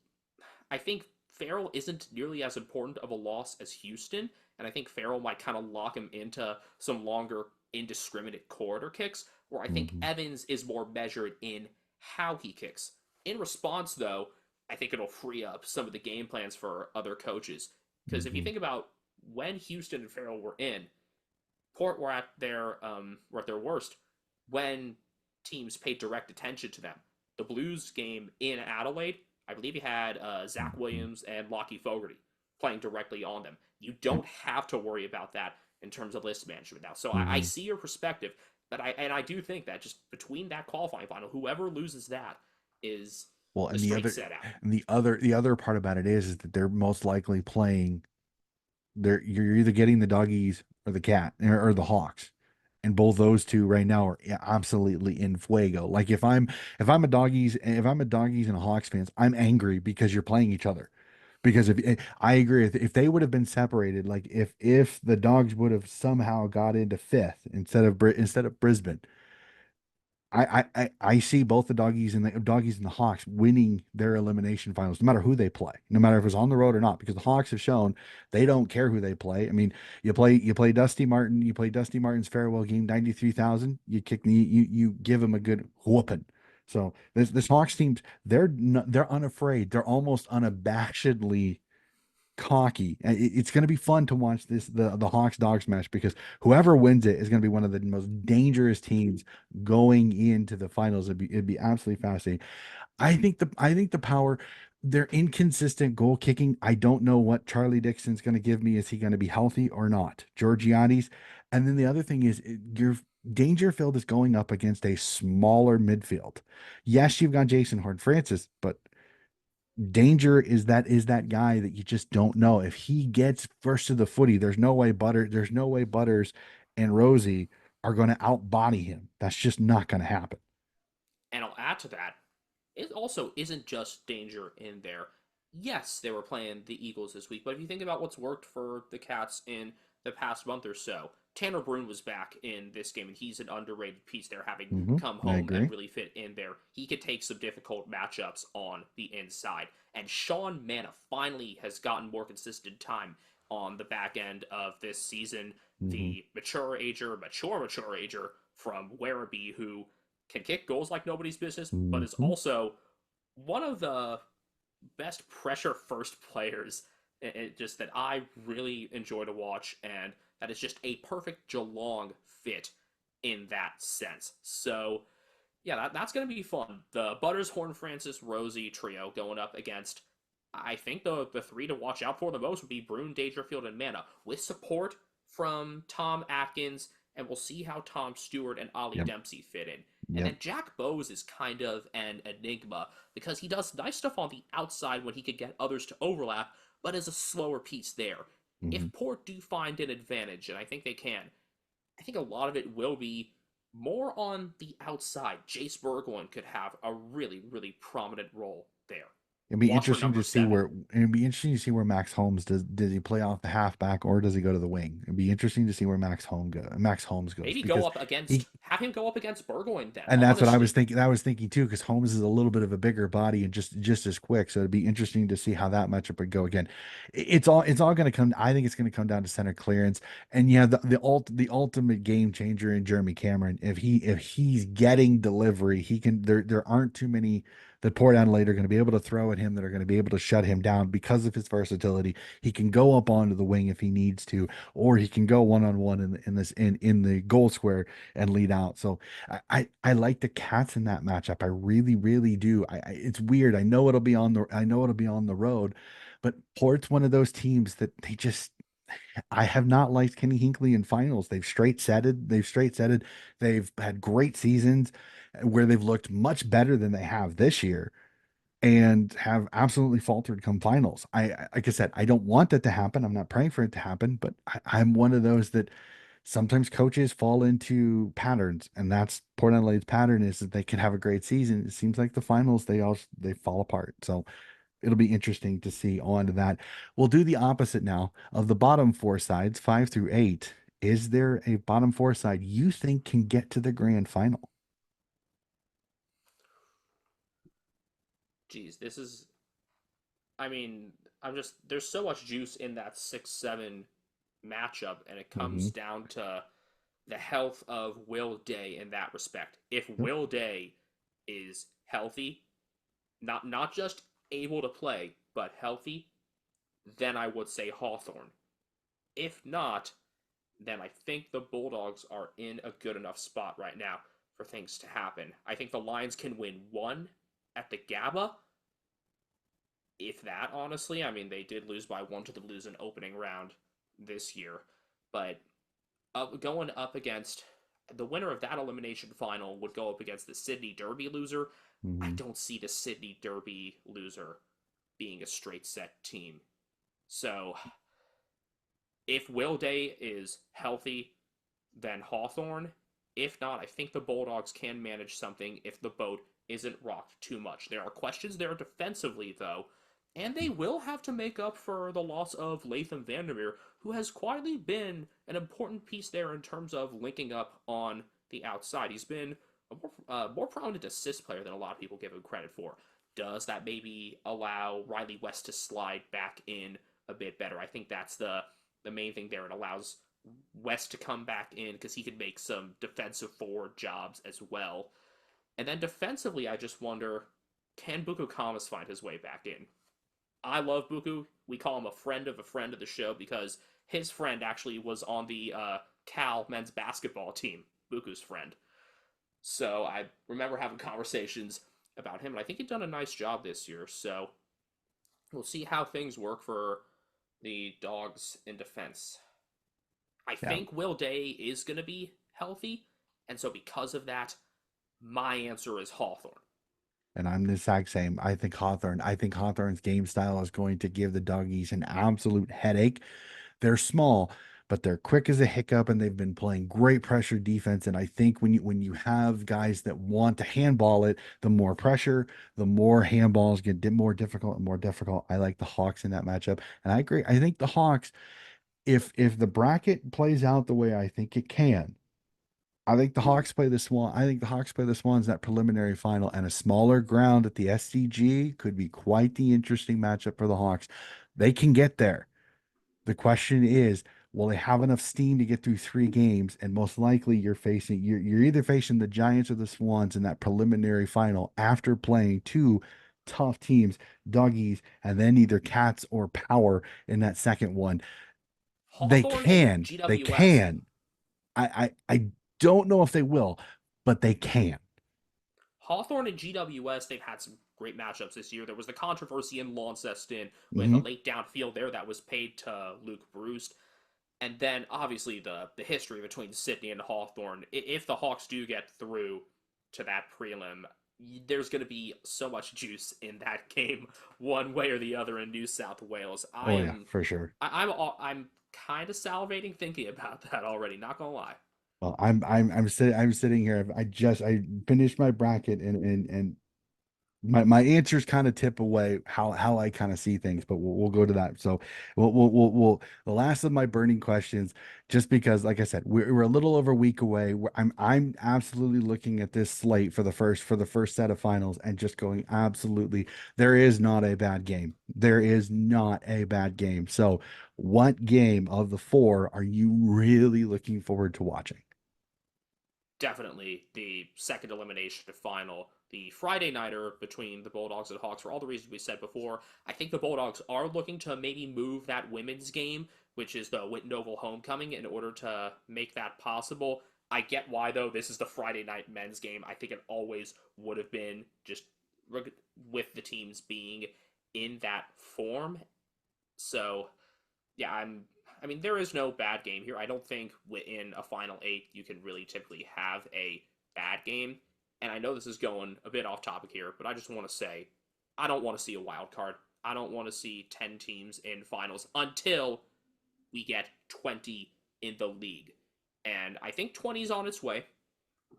[SPEAKER 2] I think Farrell isn't nearly as important of a loss as Houston, and I think Farrell might kind of lock him into some longer, indiscriminate corridor kicks, where I think
[SPEAKER 1] Hmm.
[SPEAKER 2] Evans is more measured in how he kicks. In response, though, I think it'll free up some of the game plans for other coaches. Because if you
[SPEAKER 1] Hmm.
[SPEAKER 2] think about when Houston and Farrell were in, Port were at their worst when teams paid direct attention to them. The Blues game in Adelaide, I believe you had Zach
[SPEAKER 1] Hmm.
[SPEAKER 2] Williams and Lockie Fogarty playing directly on them. You don't have to worry about that in terms of list management now. So I
[SPEAKER 1] Hmm.
[SPEAKER 2] see your perspective, but I do think that just between that qualifying final, whoever loses that is
[SPEAKER 1] Well,
[SPEAKER 2] a
[SPEAKER 1] and the
[SPEAKER 2] straight
[SPEAKER 1] other,
[SPEAKER 2] set out.
[SPEAKER 1] and the other part about it is that they're most likely playing. You're either getting the doggies or the cat or the hawks, and both those two right now are absolutely in fuego. Like if I'm a doggies and a Hawks fans, I'm angry because you're playing each other. Because if I agree, if they would have been separated, like if the dogs would have somehow got into fifth instead of Brisbane, I see both the doggies and the Hawks winning their elimination finals, no matter who they play, no matter if it's on the road or not, because the Hawks have shown they don't care who they play. I mean, you play Dusty Martin, you play Dusty Martin's farewell game, 93,000. You give him a good whooping. So this Hawks team, they're unafraid. They're almost unabashedly cocky. It's going to be fun to watch the Hawks Dogs match because whoever wins it is going to be one of the most dangerous teams going into the finals. It'd be absolutely fascinating. I think the Power, their inconsistent goal kicking. I don't know what Charlie Dixon's going to give me. Is he going to be healthy or not? Georgiades, and then the other thing is your Dangerfield is going up against a smaller midfield. Yes, you've got Jason Horn-Francis, but Danger is that guy that you just don't know. If he gets first to the footy, there's no way Butters and Rosie are going to outbody him. That's just not going to happen.
[SPEAKER 2] And I'll add to that, it also isn't just danger in there. Yes, they were playing the Eagles this week, but if you think about what's worked for the Cats in the past month or so, Tanner Bruin was back in this game, and he's an underrated piece there, having come
[SPEAKER 1] I
[SPEAKER 2] home and
[SPEAKER 1] agree.
[SPEAKER 2] really fit in there. He could take some difficult matchups on the inside. And Sean Manna finally has gotten more consistent time on the back end of this season.
[SPEAKER 1] Hmm.
[SPEAKER 2] The mature ager from Werribee, who can kick goals like nobody's business, but is
[SPEAKER 1] Hmm.
[SPEAKER 2] also one of the best pressure first players, just that I really enjoy to watch, and that is just a perfect Geelong fit in that sense. So yeah, that's going to be fun. The Butters, Horn, Francis, Rosie trio going up against. I think the three to watch out for the most would be Bruin, Dangerfield, and Mana, with support from Tom Atkins, and we'll see how Tom Stewart and Ollie
[SPEAKER 1] Yep.
[SPEAKER 2] Dempsey fit in. And
[SPEAKER 1] Yep.
[SPEAKER 2] then Jack Bowes is kind of an enigma because he does nice stuff on the outside when he could get others to overlap, but is a slower piece there.
[SPEAKER 1] Hmm.
[SPEAKER 2] If Port do find an advantage, and I think they can, I think a lot of it will be more on the outside. Jace Burgoyne could have a really, really prominent role there.
[SPEAKER 1] It'd be
[SPEAKER 2] Watch for
[SPEAKER 1] interesting
[SPEAKER 2] number
[SPEAKER 1] to see
[SPEAKER 2] 7.
[SPEAKER 1] where it'd be interesting to see where Max Holmes does he play off the halfback or does he go to the wing? It'd be interesting to see where Max Holmes goes
[SPEAKER 2] Maybe go
[SPEAKER 1] because
[SPEAKER 2] up against,
[SPEAKER 1] he
[SPEAKER 2] have him go up against Burgoyne then,
[SPEAKER 1] and that's what I was
[SPEAKER 2] honestly.
[SPEAKER 1] thinking. I was thinking too, because Holmes is a little bit of a bigger body and just as quick. So it'd be interesting to see how that matchup would go again. It's all going to come. I think it's going to come down to center clearance. And yeah, the ultimate game changer in Jeremy Cameron. If he's getting delivery, he can. There aren't too many that Port Adelaide are going to be able to throw at him that are going to be able to shut him down because of his versatility. He can go up onto the wing if he needs to, or he can go one on one in the goal square and lead out. So I like the Cats in that matchup. I really, really do. It's weird. I know it'll be on the road, but Port's one of those teams that I have not liked Kenny Hinkley in finals. They've straight setted. They've had great seasons where they've looked much better than they have this year and have absolutely faltered come finals. Like I said, I don't want that to happen. I'm not praying for it to happen, but I'm one of those that sometimes coaches fall into patterns, and that's Port Adelaide's pattern is that they can have a great season. It seems like the finals they fall apart. So it'll be interesting to see on to that. We'll do the opposite now of the bottom four sides, 5 through 8. Is there a bottom four side you think can get to the grand final?
[SPEAKER 2] Geez, this is, I mean, I'm just, there's so much juice in that 6-7 matchup, and it
[SPEAKER 1] Hmm.
[SPEAKER 2] comes down to the health of Will Day in that respect. If
[SPEAKER 1] Yep.
[SPEAKER 2] Will Day is healthy, not just able to play, but healthy, then I would say Hawthorn. If not, then I think the Bulldogs are in a good enough spot right now for things to happen. I think the Lions can win one at the GABA, if that, honestly. I mean, they did lose by one to the Blues in opening round this year, but going up against the winner of that elimination final would go up against the Sydney Derby loser. I
[SPEAKER 1] Hmm.
[SPEAKER 2] don't see the Sydney Derby loser being a straight set team. So if Will Day is healthy, then Hawthorn. If not, I think the Bulldogs can manage something if the boat isn't rocked too much. There are questions there defensively, though, and they will have to make up for the loss of Latham Vandermeer, who has quietly been an important piece there in terms of linking up on the outside. He's been a more prominent assist player than a lot of people give him credit for. Does that maybe allow Riley West to slide back in a bit better? I think that's the main thing there. It allows West to come back in because he could make some defensive forward jobs as well. And then defensively, I just wonder, can Buku Kamas find his way back in? I love Buku. We call him a friend of the show because his friend actually was on the Cal men's basketball team, Buku's friend. So I remember having conversations about him, and I think he's done a nice job this year. So we'll see how things work for the Dogs in defense. I
[SPEAKER 1] Yeah.
[SPEAKER 2] think Will Day is going to be healthy, and so because of that, my answer is Hawthorne.
[SPEAKER 1] And I'm the exact same. I think Hawthorne's game style is going to give the doggies an absolute headache. They're small, but they're quick as a hiccup, and they've been playing great pressure defense. And I think when you have guys that want to handball it, the more pressure, the more handballs get more difficult and more difficult. I like the Hawks in that matchup, and I agree. I think the Hawks. if the bracket plays out the way I think it can, I think the
[SPEAKER 2] Mm-hmm.
[SPEAKER 1] Hawks play the Swan. I think the Hawks play the Swans in that preliminary final, and a smaller ground at the SCG could be quite the interesting matchup for the Hawks. They can get there. The question is, will they have enough steam to get through 3 games? And most likely, you're either facing the Giants or the Swans in that preliminary final after playing two tough teams, doggies, and then either Cats or Power in that second one. They
[SPEAKER 2] Hawthorne and
[SPEAKER 1] can. They
[SPEAKER 2] GWS.
[SPEAKER 1] can. I don't know if they will, but they can.
[SPEAKER 2] Hawthorne and GWS, they've had some great matchups this year. There was the controversy in Launceston with a
[SPEAKER 1] Hmm.
[SPEAKER 2] late downfield there that was paid to Luke Bruce. And then obviously the history between Sydney and Hawthorne. If the Hawks do get through to that prelim, there's going to be so much juice in that game, one way or the other in New South Wales.
[SPEAKER 1] Oh yeah, for sure.
[SPEAKER 2] I'm kind of salivating thinking about that already. Not gonna lie.
[SPEAKER 1] Well, I'm sitting here. I finished my bracket and my answers kind of tip away how I kind of see things, but we'll go to that. So we'll the last of my burning questions, just because, like I said, we're a little over a week away. I'm absolutely looking at this slate for the first set of finals and just going absolutely. There is not a bad game. There is not a bad game. So, what game of the four are you really looking forward to watching?
[SPEAKER 2] Definitely the second elimination final, the Friday nighter between the Bulldogs and Hawks, for all the reasons we said before. I think the Bulldogs are looking to maybe move that women's game, which is the Winton Oval homecoming, in order to make that possible. I get why, though. This is the Friday night men's game. I think it always would have been, just with the teams being in that form. So yeah, I mean, there is no bad game here. I don't think in a final eight you can really typically have a bad game. And I know this is going a bit off topic here, but I just want to say I don't want to see a wild card. I don't want to see 10 teams in finals until we get 20 in the league. And I think 20 is on its way.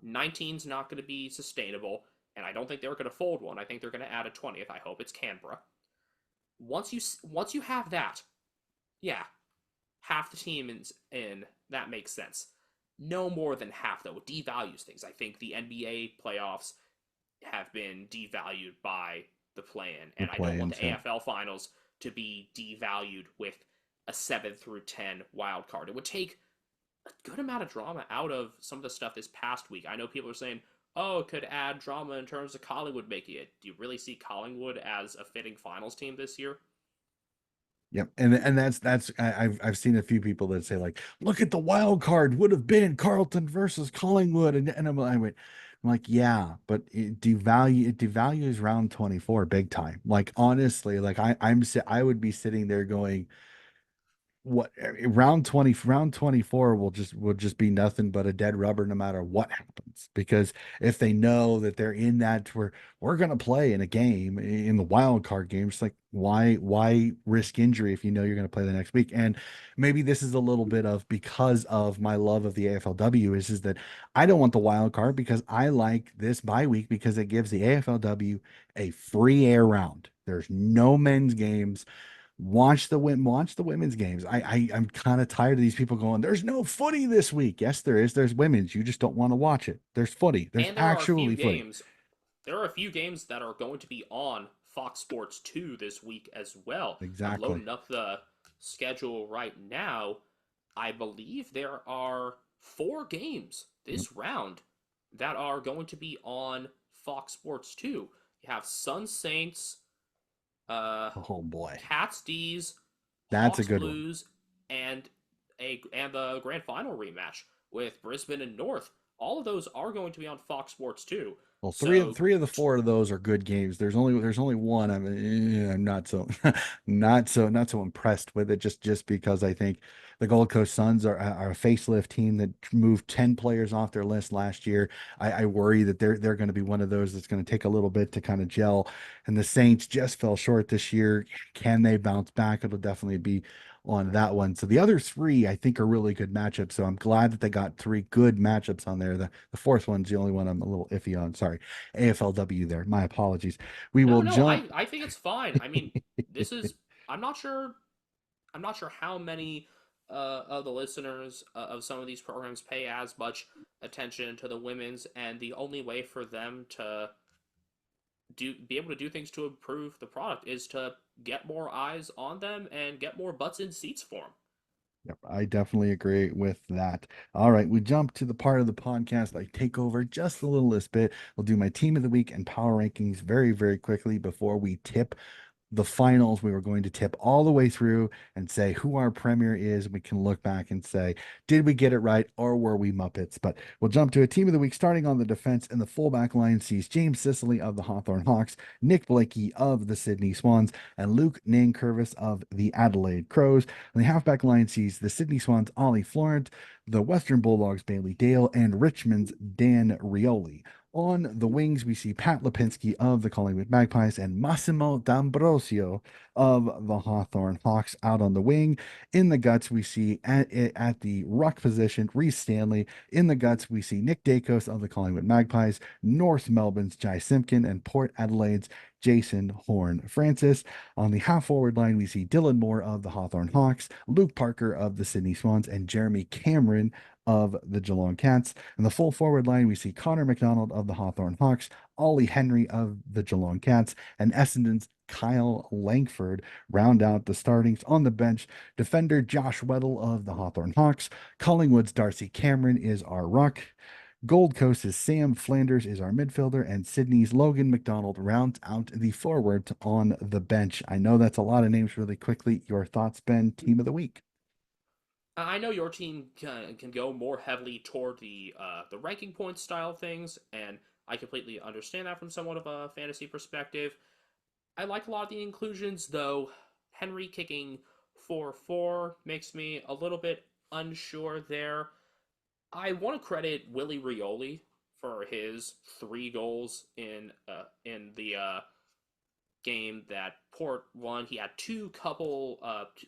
[SPEAKER 2] 19 is not going to be sustainable. And I don't think they're going to fold one. I think they're going to add a 20th. I hope it's Canberra. Once you have that, yeah, half the team in that makes sense. No more than half though. It devalues things. I think the NBA playoffs have been devalued by the play-in,
[SPEAKER 1] The
[SPEAKER 2] and I don't want
[SPEAKER 1] play-ins,
[SPEAKER 2] the
[SPEAKER 1] yeah.
[SPEAKER 2] AFL finals to be devalued with a 7 through 10 wild card. It would take a good amount of drama out of some of the stuff this past week. I know people are saying, "Oh, it could add drama in terms of Collingwood making it." Do you really see Collingwood as a fitting finals team this year?
[SPEAKER 1] Yep. And I've seen a few people that say, like, look at the wild card would have been Carlton versus Collingwood. And I'm like, yeah, but it devalues round 24 big time. Like, honestly, like I would be sitting there going, what round 24 will just be nothing but a dead rubber no matter what happens, because if they know that they're in that, we're going to play in a game in the wild card game, it's like, why risk injury if you know you're going to play the next week? And maybe this is a little bit of, because of my love of the AFLW, is that I don't want the wild card, because I like this bye week, because it gives the AFLW a free air round. There's no men's games. Watch the women's games. I'm kind of tired of these people going, there's no footy this week. Yes, there is. There's women's. You just don't want to watch it. There's footy. There's
[SPEAKER 2] And
[SPEAKER 1] actually footy.
[SPEAKER 2] there are a few games that are going to be on Fox Sports 2 this week as well. I'm
[SPEAKER 1] Exactly.
[SPEAKER 2] loading up the schedule right now. I believe there are 4 games
[SPEAKER 1] Yep.
[SPEAKER 2] this round that are going to be on Fox Sports 2. You have Sun Saints, uh,
[SPEAKER 1] Oh boy.
[SPEAKER 2] Cats D's,
[SPEAKER 1] That's a
[SPEAKER 2] Hawks
[SPEAKER 1] good one.
[SPEAKER 2] Blues, and and the grand final rematch with Brisbane and North. All of those are going to be on Fox Sports 2.
[SPEAKER 1] Well,
[SPEAKER 2] So
[SPEAKER 1] three of the four of those are good games. There's only one I'm not so not so impressed with it, just because I think the Gold Coast Suns are a facelift team that moved 10 players off their list last year. I worry that they're going to be one of those that's going to take a little bit to kind of gel. And the Saints just fell short this year. Can they bounce back? It'll definitely be on that one. So the other three, I think, are really good matchups. So I'm glad that they got three good matchups on there. The fourth one's the only one I'm a little iffy on. Sorry. AFLW there. My apologies. We will
[SPEAKER 2] no,
[SPEAKER 1] jump.
[SPEAKER 2] I think it's fine. I mean, this is I'm not sure how many. of the listeners of some of these programs pay as much attention to the women's, and the only way for them to be able to do things to improve the product is to get more eyes on them and get more butts in seats for them.
[SPEAKER 1] Yep, I definitely agree with that. All right, we jump to the part of the podcast I take over just a little this bit. We'll do my team of the week and power rankings very, very quickly before we tip the finals. We were going to tip all the way through and say who our premier is. We can look back and say, did we get it right or were we Muppets? But we'll jump to a team of the week starting on the defense. And the fullback line sees James Sicily of the Hawthorne Hawks, Nick Blakey of the Sydney Swans, and Luke Nankervis of the Adelaide Crows. And the halfback line sees the Sydney Swans, Ollie Florent, the Western Bulldogs, Bailey Dale, and Richmond's Dan Rioli. On the wings, we see Pat Lipinski of the Collingwood Magpies and Massimo D'Ambrosio of the Hawthorne Hawks out on the wing. In the guts, we see at the ruck position, Reese Stanley. In the guts, we see Nick Dacos of the Collingwood Magpies, North Melbourne's Jai Simpkin, and Port Adelaide's Jason Horn Francis. On the half forward line, we see Dylan Moore of the Hawthorne Hawks, Luke Parker of the Sydney Swans, and Jeremy Cameron of the Geelong Cats. In the full forward line, we see Connor McDonald of the Hawthorne Hawks, Ollie Henry of the Geelong Cats, and Essendon's Kyle Langford round out the startings. On the bench, defender Josh Weddle of the Hawthorne Hawks, Collingwood's Darcy Cameron is our ruck. Gold Coast's Sam Flanders is our midfielder, and Sydney's Logan McDonald rounds out the forwards on the bench. I know that's a lot of names really quickly. Your thoughts, Ben? Team of the week.
[SPEAKER 2] I know your team can go more heavily toward the ranking point style things, and I completely understand that from somewhat of a fantasy perspective. I like a lot of the inclusions, though. Henry kicking 4-4 makes me a little bit unsure there. I want to credit Willie Rioli for his 3 goals in the game that Port won. He had two couple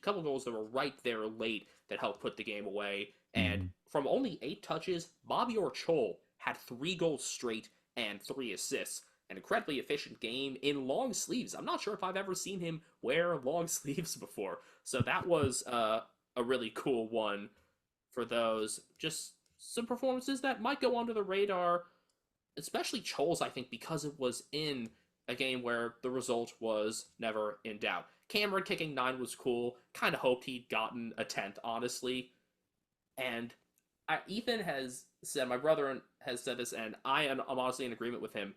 [SPEAKER 2] goals that were right there late that helped put the game away. And
[SPEAKER 1] Mhm.
[SPEAKER 2] from only 8 touches, Bobby Orchol had 3 goals straight and 3 assists. An incredibly efficient game in long sleeves. I'm not sure if I've ever seen him wear long sleeves before. So that was a really cool one for those. Just some performances that might go under the radar, especially Choles, I think, because it was in a game where the result was never in doubt. Cameron kicking 9 was cool. Kind of hoped he'd gotten a 10th, honestly. And Ethan has said, my brother has said this, and I'm honestly in agreement with him.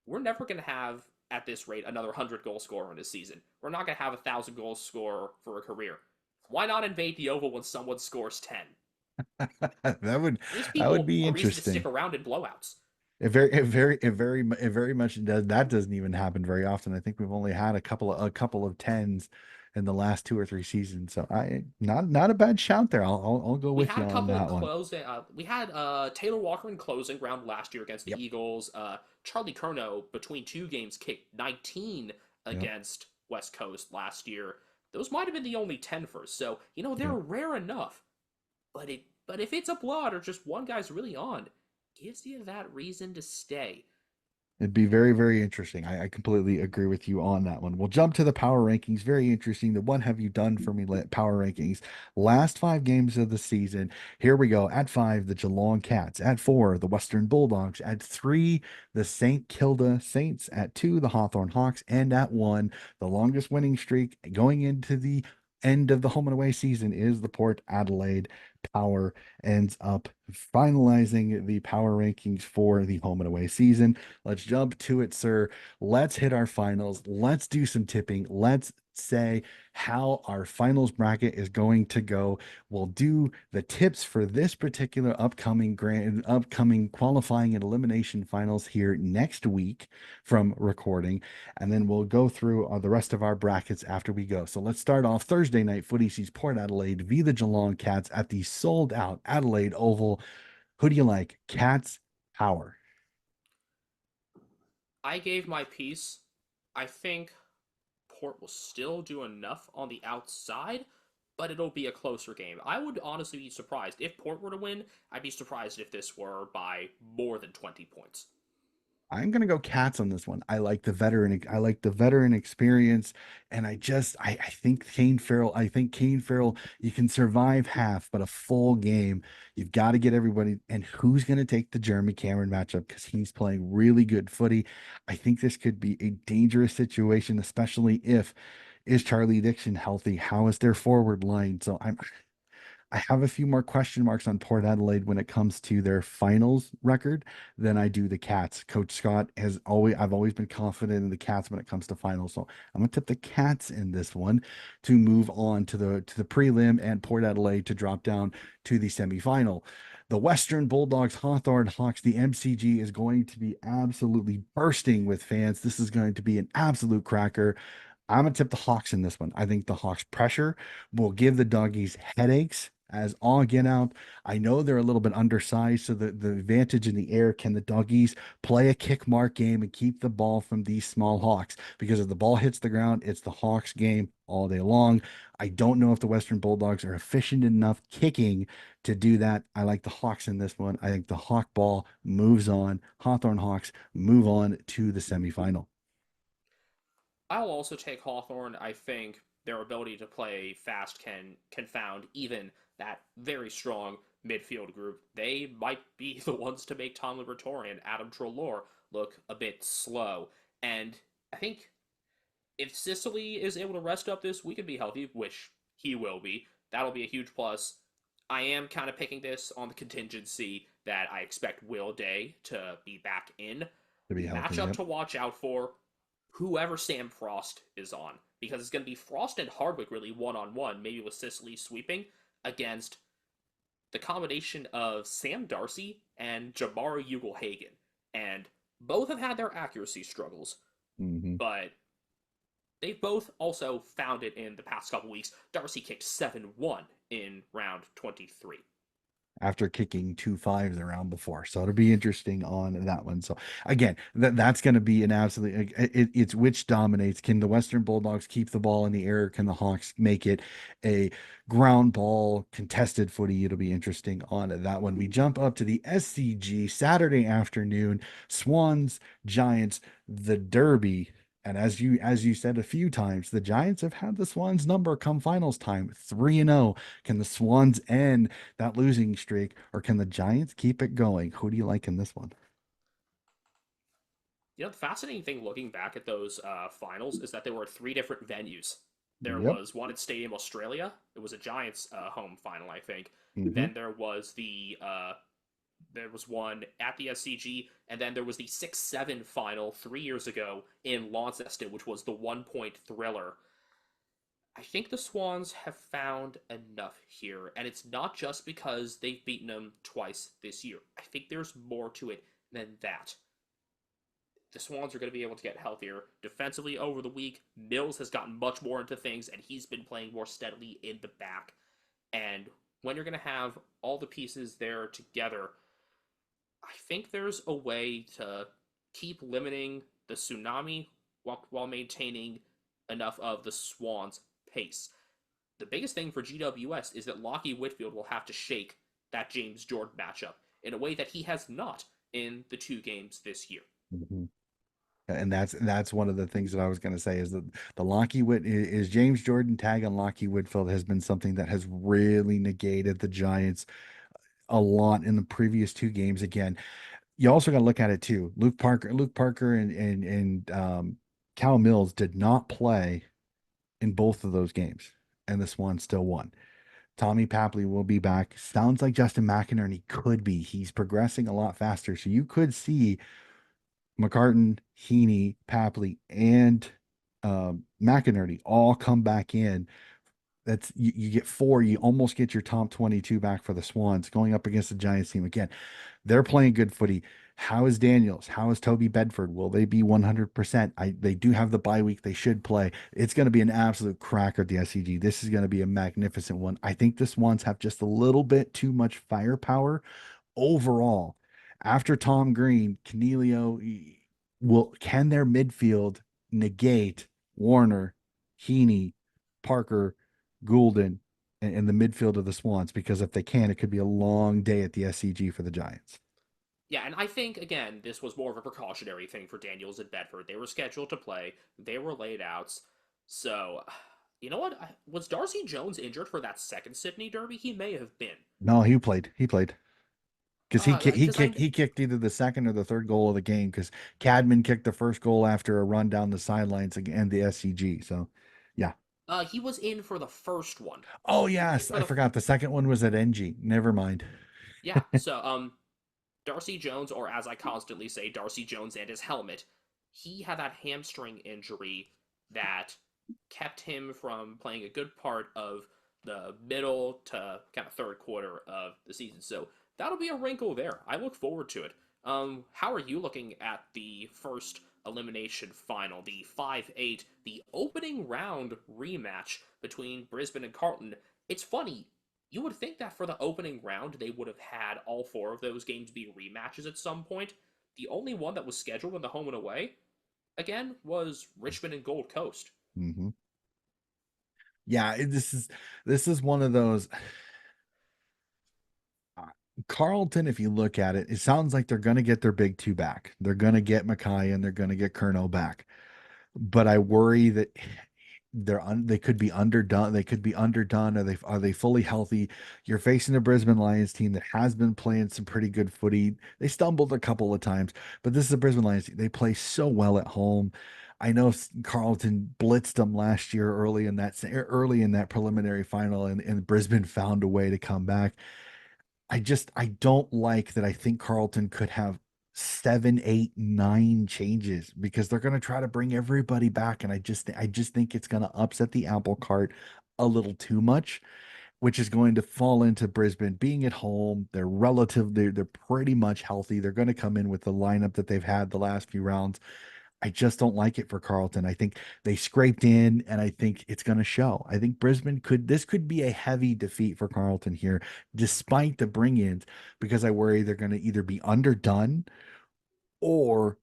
[SPEAKER 2] We're never going to have, at this rate, another 100 goal scorer in this season. We're not going to have 1,000 goal scorer for a career. Why not invade the Oval when someone scores 10?
[SPEAKER 1] That would
[SPEAKER 2] Gives
[SPEAKER 1] that would
[SPEAKER 2] people
[SPEAKER 1] be
[SPEAKER 2] a reason to stick
[SPEAKER 1] interesting.
[SPEAKER 2] around in blowouts.
[SPEAKER 1] It very much does. That doesn't even happen very often. I think we've only had a couple of tens in the last 2 or 3 seasons. So not a bad shout there. I'll go
[SPEAKER 2] We
[SPEAKER 1] with
[SPEAKER 2] had
[SPEAKER 1] you
[SPEAKER 2] a
[SPEAKER 1] on
[SPEAKER 2] couple in
[SPEAKER 1] that one.
[SPEAKER 2] closing. We had Taylor Walker in closing round last year against the
[SPEAKER 1] Yep.
[SPEAKER 2] Eagles. Charlie Curnow between 2 games kicked 19
[SPEAKER 1] Yep.
[SPEAKER 2] against West Coast last year. Those might have been the only 10 so they're
[SPEAKER 1] Yep.
[SPEAKER 2] rare enough. But if it's a blowout or just one guy's really on, gives you that reason to stay.
[SPEAKER 1] It'd be very, very interesting. I completely agree with you on that one. We'll jump to the power rankings. Very interesting. The one have you done for me power rankings. Last 5 games of the season. Here we go. At 5, the Geelong Cats. At 4, the Western Bulldogs. At 3, the St. Kilda Saints. At 2, the Hawthorn Hawks. And at 1, the longest winning streak going into the end of the home and away season is the Port Adelaide Power. Ends up finalizing the power rankings for the home and away season. Let's jump to it, sir. Let's hit our finals. Let's do some tipping. Let's say how our finals bracket is going to go. We'll do the tips for this particular upcoming qualifying and elimination finals here next week from recording, and then we'll go through the rest of our brackets after we go. So let's start off Thursday night footy sees Port Adelaide v the Geelong Cats at the sold out Adelaide Oval. Who do you like? Cats, Power.
[SPEAKER 2] I gave my piece. I think Port will still do enough on the outside, but it'll be a closer game. I would honestly be surprised if Port were to win. I'd be surprised if this were by more than 20 points.
[SPEAKER 1] I'm gonna go Cats on this one. I like the veteran experience, and I think Kane Farrell. I think Kane Farrell. You can survive half, but a full game, you've got to get everybody. And who's gonna take the Jeremy Cameron matchup because he's playing really good footy. I think this could be a dangerous situation, especially if is Charlie Dixon healthy? How is their forward line? So I have a few more question marks on Port Adelaide when it comes to their finals record than I do the Cats. Coach Scott has always, I've always been confident in the Cats when it comes to finals. So I'm gonna tip the Cats in this one to move on to the prelim and Port Adelaide to drop down to the semifinal. The Western Bulldogs Hawthorn Hawks, the MCG is going to be absolutely bursting with fans. This is going to be an absolute cracker. I'm gonna tip the Hawks in this one. I think the Hawks pressure will give the doggies headaches as all get out. I know they're a little bit undersized, so the advantage in the air, can the doggies play a kick mark game and keep the ball from these small Hawks? Because if the ball hits the ground, it's the Hawks game all day long. I don't know if the Western Bulldogs are efficient enough kicking to do that. I like the Hawks in this one. I think the Hawk ball moves on. Hawthorne Hawks move on to the semifinal.
[SPEAKER 2] I'll also take Hawthorn. I think their ability to play fast can confound even that very strong midfield group. They might be the ones to make Tom Liberatore and Adam Treloar look a bit slow. And I think if Sicily is able to rest up this week and be healthy, which he will be, that'll be a huge plus. I am kind of picking this on the contingency that I expect Will Day to be back in.
[SPEAKER 1] To be healthy.
[SPEAKER 2] Matchup
[SPEAKER 1] Yep.
[SPEAKER 2] to watch out for, whoever Sam Frost is on, because it's going to be Frost and Hardwick really one on one, maybe with Sicily sweeping against the combination of Sam Darcy and Jamara Ugle-Hagan. And both have had their accuracy struggles,
[SPEAKER 1] Hmm.
[SPEAKER 2] but they've both also found it in the past couple weeks. Darcy kicked 7-1 in round 23.
[SPEAKER 1] After kicking 2 5s around before. So it'll be interesting on that one. So again, that's going to be an absolute it's which dominates. Can the Western Bulldogs keep the ball in the air? Can the Hawks make it a ground ball contested footy? It'll be interesting on that one. We jump up to the SCG Saturday afternoon, Swans, Giants, the Derby. And as you said a few times, the Giants have had the Swans number come finals time, 3-0. Can the Swans end that losing streak, or can the Giants keep it going? Who do you like in this one?
[SPEAKER 2] You know, the fascinating thing looking back at those finals is that there were three different venues. There
[SPEAKER 1] Yep.
[SPEAKER 2] was one at Stadium Australia. It was a Giants home final, I think.
[SPEAKER 1] Hmm.
[SPEAKER 2] Then there was one at the SCG, and then there was the 6-7 final 3 years ago in Launceston, which was the 1 point thriller. I think the Swans have found enough here, and it's not just because they've beaten them twice this year. I think there's more to it than that. The Swans are going to be able to get healthier defensively over the week. Mills has gotten much more into things, and he's been playing more steadily in the back. And when you're going to have all the pieces there together, I think there's a way to keep limiting the tsunami while maintaining enough of the Swans' pace. The biggest thing for GWS is that Lockie Whitfield will have to shake that James Jordan matchup in a way that he has not in the two games this year.
[SPEAKER 1] Hmm. And that's one of the things that I was going to say is that the Lockheed Whit is James Jordan tag on Lockheed Whitfield has been something that has really negated the Giants a lot in the previous two games. Again, you also got to look at it too. Luke Parker and Cal Mills did not play in both of those games, and the Swans still won. Tommy Papley will be back. Sounds like Justin McInerney could be. He's progressing a lot faster. So you could see McCartan, Heaney, Papley, and McInerney all come back in. That's you get four. You almost get your top 22 back for the Swans going up against the Giants team again. They're playing good footy. How is Daniels? How is Toby Bedford? Will they be 100%? They do have the bye week. They should play. It's going to be an absolute cracker at the SCG. This is going to be a magnificent one. I think the Swans have just a little bit too much firepower overall. After Tom Green, Canelio can their midfield negate Warner, Heaney, Parker, Goulden, and the midfield of the Swans? Because if they can, it could be a long day at the SCG for the Giants.
[SPEAKER 2] Yeah, and I think again this was more of a precautionary thing for Daniels and Bedford. They were scheduled to play. They were laid outs. So, you know what? Was Darcy Jones injured for that second Sydney Derby? He may have been.
[SPEAKER 1] No, he played. He played because
[SPEAKER 2] Because I
[SPEAKER 1] he kicked either the second or the third goal of the game because Cadman kicked the first goal after a run down the sidelines and the SCG. So, yeah.
[SPEAKER 2] he was in for the first one.
[SPEAKER 1] Oh
[SPEAKER 2] He was in
[SPEAKER 1] yes,
[SPEAKER 2] for
[SPEAKER 1] I
[SPEAKER 2] the
[SPEAKER 1] forgot the second one was at NG. Never mind.
[SPEAKER 2] yeah. So Darcy Jones, or as I constantly say, Darcy Jones and his helmet, he had that hamstring injury that kept him from playing a good part of the middle to kind of third quarter of the season. So that'll be a wrinkle there. I look forward to it. How are you looking at the first elimination final, the 5-8, the opening round rematch between Brisbane and Carlton? It's funny, you would think that for the opening round, they would have had all four of those games be rematches at some point. The only one that was scheduled in the home and away, again, was Richmond and Gold Coast.
[SPEAKER 1] Hmm. Yeah, this is one of those. uh, Carlton, if you look at it, it sounds like they're going to get their big two back. They're going to get Mackay and they're going to get Kerno back. But I worry that they could be underdone. They could be underdone. Are they fully healthy? You're facing a Brisbane Lions team that has been playing some pretty good footy. They stumbled a couple of times, but this is a Brisbane Lions team. They play so well at home. I know Carlton blitzed them last year early in that preliminary final, and Brisbane found a way to come back. I don't like that. I think Carlton could have seven, eight, nine changes because they're going to try to bring everybody back, and I just think it's going to upset the apple cart a little too much, which is going to fall into Brisbane being at home. They're pretty much healthy. They're going to come in with the lineup that they've had the last few rounds. I just don't like it for Carlton. I think they scraped in, and I think it's going to show. I think this could be a heavy defeat for Carlton here, despite the bring-ins, because I worry they're going to either be underdone or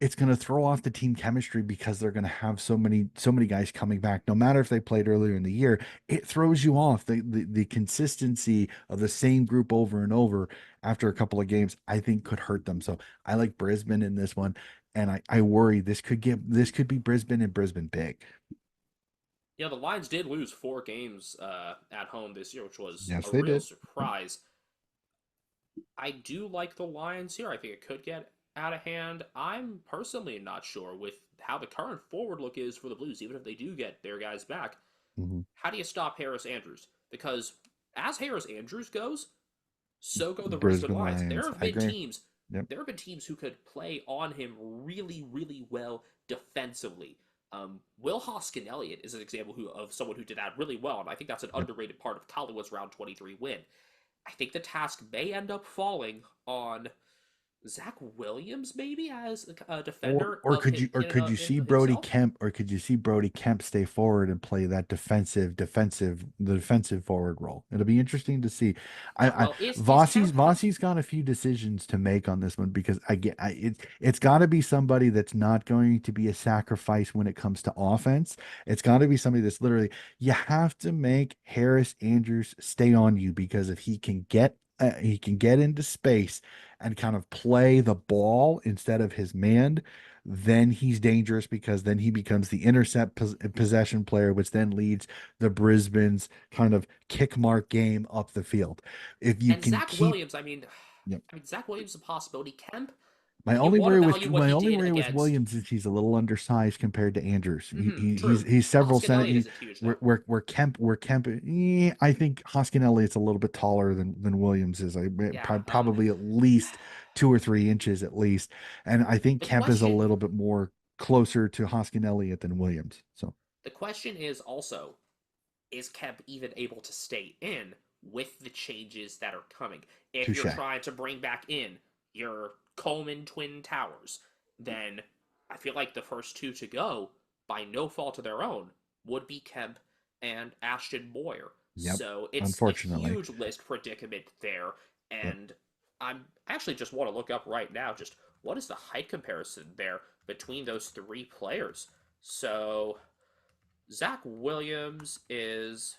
[SPEAKER 1] it's going to throw off the team chemistry because they're going to have so many guys coming back. No matter if they played earlier in the year, it throws you off. The consistency of the same group over and over after a couple of games, I think could hurt them. So I like Brisbane in this one, and I worry this could be Brisbane and Brisbane big.
[SPEAKER 2] Yeah, the Lions did lose 4 games at home this year, which was
[SPEAKER 1] Yes,
[SPEAKER 2] a
[SPEAKER 1] they
[SPEAKER 2] real
[SPEAKER 1] did.
[SPEAKER 2] surprise. I do like the Lions here. I think it could get out of hand. I'm personally not sure with how the current forward look is for the Blues, even if they do get their guys back.
[SPEAKER 1] Mhm.
[SPEAKER 2] How do you stop Harris Andrews? Because as Harris Andrews goes, so go the Brisbane
[SPEAKER 1] Brisbane
[SPEAKER 2] Lions.
[SPEAKER 1] Lions. I agree. Yep.
[SPEAKER 2] There have been teams who could play on him really, really well defensively. Will Hoskin Elliott is an example of someone who did that really well, and I think that's an
[SPEAKER 1] Yep.
[SPEAKER 2] underrated part of Collingwood's round 23 win. I think the task may end up falling on Zach Williams, maybe as a defender of him
[SPEAKER 1] Could you
[SPEAKER 2] in
[SPEAKER 1] see Brody
[SPEAKER 2] himself.
[SPEAKER 1] Kemp stay forward and play that the defensive forward role? It'll be interesting to see. I
[SPEAKER 2] Well, is Kemp?
[SPEAKER 1] Vossi's got a few decisions to make on this one because it's got to be somebody that's not going to be a sacrifice when it comes to offense. It's got to be somebody that's literally you have to make Harris Andrews stay on you because if he can get into space and kind of play the ball instead of his man, then he's dangerous because then he becomes the possession player, which then leads the Brisbane's kind of kick mark game up the field. If you
[SPEAKER 2] And
[SPEAKER 1] can
[SPEAKER 2] Zach
[SPEAKER 1] keep,
[SPEAKER 2] Williams,
[SPEAKER 1] yep.
[SPEAKER 2] Zach Williams is a possibility. Kemp,
[SPEAKER 1] My
[SPEAKER 2] you
[SPEAKER 1] only
[SPEAKER 2] want to
[SPEAKER 1] worry
[SPEAKER 2] value what
[SPEAKER 1] my
[SPEAKER 2] he
[SPEAKER 1] only
[SPEAKER 2] did
[SPEAKER 1] worry with
[SPEAKER 2] against.
[SPEAKER 1] Williams is he's a little undersized compared to Andrews.
[SPEAKER 2] True.
[SPEAKER 1] He's several
[SPEAKER 2] Hoskin Elliott
[SPEAKER 1] cent.
[SPEAKER 2] isn't huge though.
[SPEAKER 1] Where Kemp. I think Hoskin Elliott's a little bit taller than Williams is.
[SPEAKER 2] Yeah.
[SPEAKER 1] Probably at least 2 or 3 inches at least, and I think
[SPEAKER 2] The
[SPEAKER 1] Kemp is a
[SPEAKER 2] question
[SPEAKER 1] little bit more closer to Hoskin Elliott than Williams. So
[SPEAKER 2] the question is also, is Kemp even able to stay in with the changes that are coming? If you're
[SPEAKER 1] touche.
[SPEAKER 2] trying to bring back in your Coleman Twin Towers, then I feel like the first two to go, by no fault of their own, would be Kemp and Ashton Moyer.
[SPEAKER 1] Yep.
[SPEAKER 2] So it's a
[SPEAKER 1] Unfortunately.
[SPEAKER 2] huge list predicament there,
[SPEAKER 1] Yep.
[SPEAKER 2] and I actually just want to look up right now just what is the height comparison there between those three players. So Zach Williams is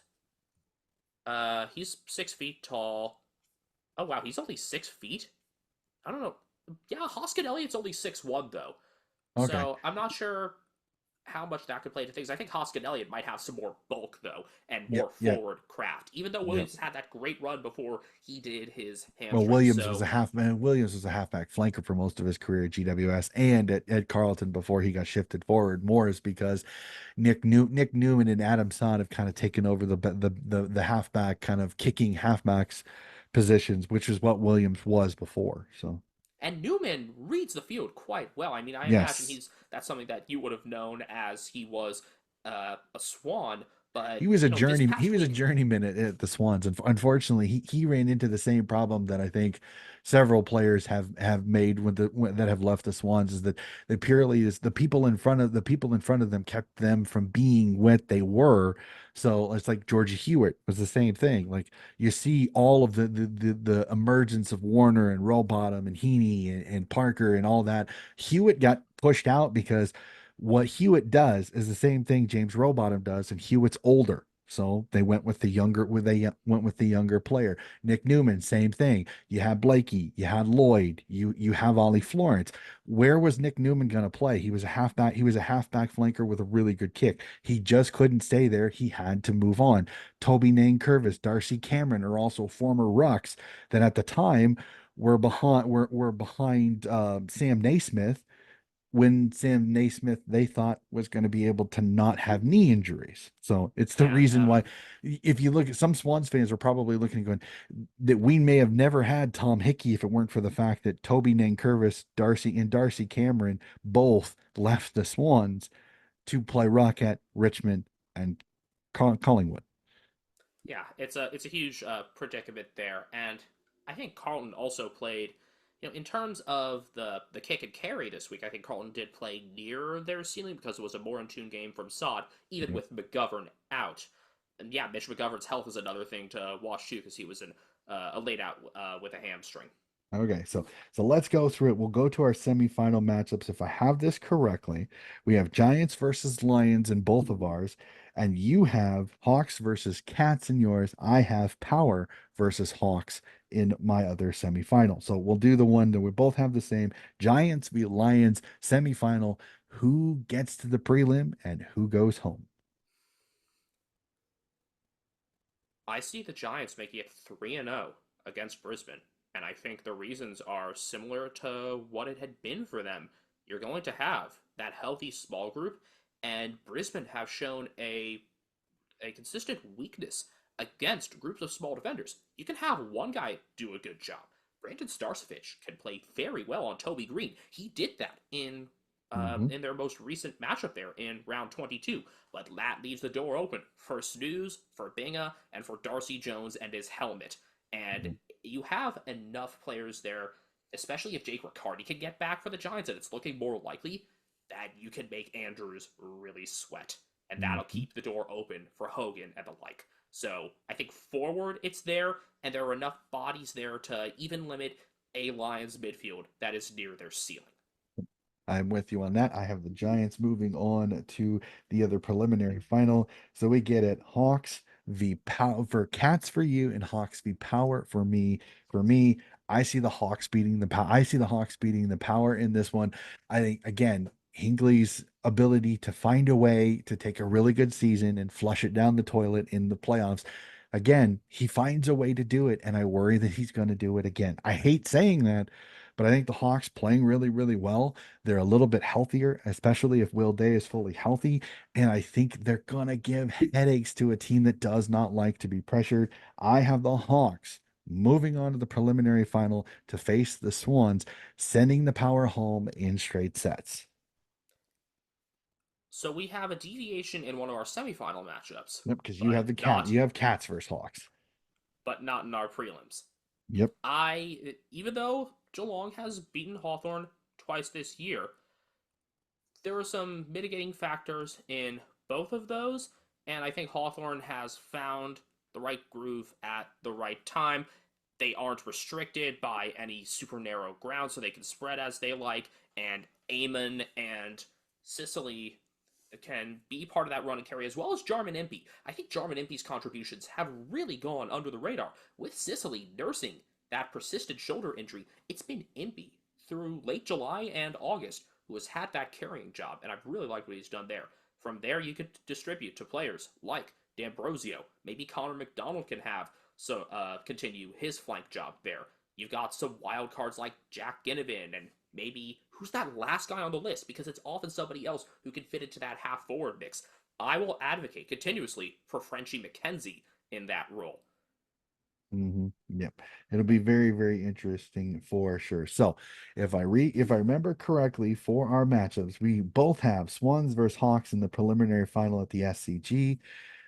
[SPEAKER 2] he's 6 feet tall. Oh wow, he's only 6 feet. I don't know. Yeah, Hoskin Elliott's only 6'1", though.
[SPEAKER 1] Okay.
[SPEAKER 2] So I'm not sure how much that could play into things. I think Hoskin Elliott might have some more bulk, though, and
[SPEAKER 1] Yep.
[SPEAKER 2] more
[SPEAKER 1] Yep.
[SPEAKER 2] forward craft, even though
[SPEAKER 1] Yep.
[SPEAKER 2] Williams had that great run before he did his
[SPEAKER 1] Well,
[SPEAKER 2] hamstring.
[SPEAKER 1] Williams was
[SPEAKER 2] So,
[SPEAKER 1] a halfman. Williams was a halfback flanker for most of his career at GWS and at Carleton before he got shifted forward. More is because Nick Newman and Adam Sod have kind of taken over the halfback kind of kicking halfbacks positions, which is what Williams was before. So
[SPEAKER 2] and Newman reads the field quite well. I mean, I imagine
[SPEAKER 1] yes,
[SPEAKER 2] he's that's something that you would have known as he was a Swan,
[SPEAKER 1] he
[SPEAKER 2] but
[SPEAKER 1] was a
[SPEAKER 2] this
[SPEAKER 1] journey. He
[SPEAKER 2] past
[SPEAKER 1] was a
[SPEAKER 2] week,
[SPEAKER 1] journeyman at the Swans, and unfortunately, he ran into the same problem that I think several players have made that have left the Swans is that they purely is the people in front of them kept them from being what they were. So it's like Georgia Hewitt was the same thing. Like you see all of the emergence of Warner and Rowbottom and Heaney and Parker and all that. Hewitt got pushed out because what Hewitt does is the same thing James Rowbottom does, and Hewitt's older. So they went with the younger player. Nick Newman, same thing. You had Blakey, you had Lloyd, you have Ollie Florence. Where was Nick Newman going to play? He was a halfback flanker with a really good kick. He just couldn't stay there. He had to move on. Toby Nankervis, Darcy Cameron are also former rucks that at the time were behind Sam Naismith when Sam Naismith they thought was going to be able to not have knee injuries. So it's the
[SPEAKER 2] yeah,
[SPEAKER 1] reason why, if you look at some Swans fans are probably looking and going that we may have never had Tom Hickey if it weren't for the fact that Toby Nankervis, Darcy Cameron both left the Swans to play rock at Richmond and Collingwood.
[SPEAKER 2] yeah, it's a huge predicament there, and I think Carlton also played. In terms of the kick and carry this week, I think Carlton did play near their ceiling because it was a more in tune game from Sod, even
[SPEAKER 1] Yep.
[SPEAKER 2] with McGovern out. And yeah, Mitch McGovern's health is another thing to watch too because he was in a laid out with a hamstring.
[SPEAKER 1] Okay, so let's go through it. We'll go to our semifinal matchups. If I have this correctly, we have Giants versus Lions in both of ours, and you have Hawks versus Cats in yours. I have Power versus Hawks in my other semifinal. So we'll do the one that we both have the same Giants v Lions semifinal. Who gets to the prelim and who goes home?
[SPEAKER 2] I see the Giants making it 3-0 against Brisbane, and I think the reasons are similar to what it had been for them. You're going to have that healthy small group, and Brisbane have shown a consistent weakness against groups of small defenders. You can have one guy do a good job. Brandon Starcevich can play very well on Toby Green. He did that
[SPEAKER 1] Hmm.
[SPEAKER 2] in their most recent matchup there in round 22. But that leaves the door open for Snooze, for Binga, and for Darcy Jones and his helmet. And you have enough players there, especially if Jake Riccardi can get back for the Giants, and it's looking more likely that you can make Andrews really sweat and that'll
[SPEAKER 1] Hmm.
[SPEAKER 2] keep the door open for Hogan and the like. So I think forward it's there, and there are enough bodies there to even limit a Lions midfield that is near their ceiling.
[SPEAKER 1] I'm with you on that. I have the Giants moving on to the other preliminary final. So we get it. Hawks v Power for Cats for you and Hawks v Power for me. For me, I see the Hawks beating the Power. I see the Hawks beating the Power in this one. I think again, Hingley's ability to find a way to take a really good season and flush it down the toilet in the playoffs. Again, he finds a way to do it, and I worry that he's going to do it again. I hate saying that, but I think the Hawks playing really, really well. They're a little bit healthier, especially if Will Day is fully healthy. And I think they're going to give headaches to a team that does not like to be pressured. I have the Hawks moving on to the preliminary final to face the Swans, sending the power home in straight sets.
[SPEAKER 2] So we have a deviation in one of our semifinal matchups,
[SPEAKER 1] Yep, because you
[SPEAKER 2] but
[SPEAKER 1] have the cat,
[SPEAKER 2] not
[SPEAKER 1] you have Cats versus Hawks.
[SPEAKER 2] in our prelims.
[SPEAKER 1] Yep.
[SPEAKER 2] Even though Geelong has beaten Hawthorn twice this year, there are some mitigating factors in both of those, and I think Hawthorn has found the right groove at the right time. They aren't restricted by any super narrow ground, so they can spread as they like, and Eamon and Sicily can be part of that run and carry, as well as Jarman Impey. I think Jarman Impey's contributions have really gone under the radar. With Sicily nursing that persistent shoulder injury, it's been Impey through late July and August who has had that carrying job, and I've really liked what he's done there. From there, you could distribute to players like D'Ambrosio. Maybe Connor McDonald can have so continue his flank job there. You've got some wild cards like Jack Ginnivan, and maybe who's that last guy on the list, because it's often somebody else who can fit into that half forward mix. I will advocate continuously for Frenchie McKenzie in that role.
[SPEAKER 1] Yep. It'll be very, very interesting for sure. So if I remember correctly for our matchups, we both have Swans versus Hawks in the preliminary final at the SCG.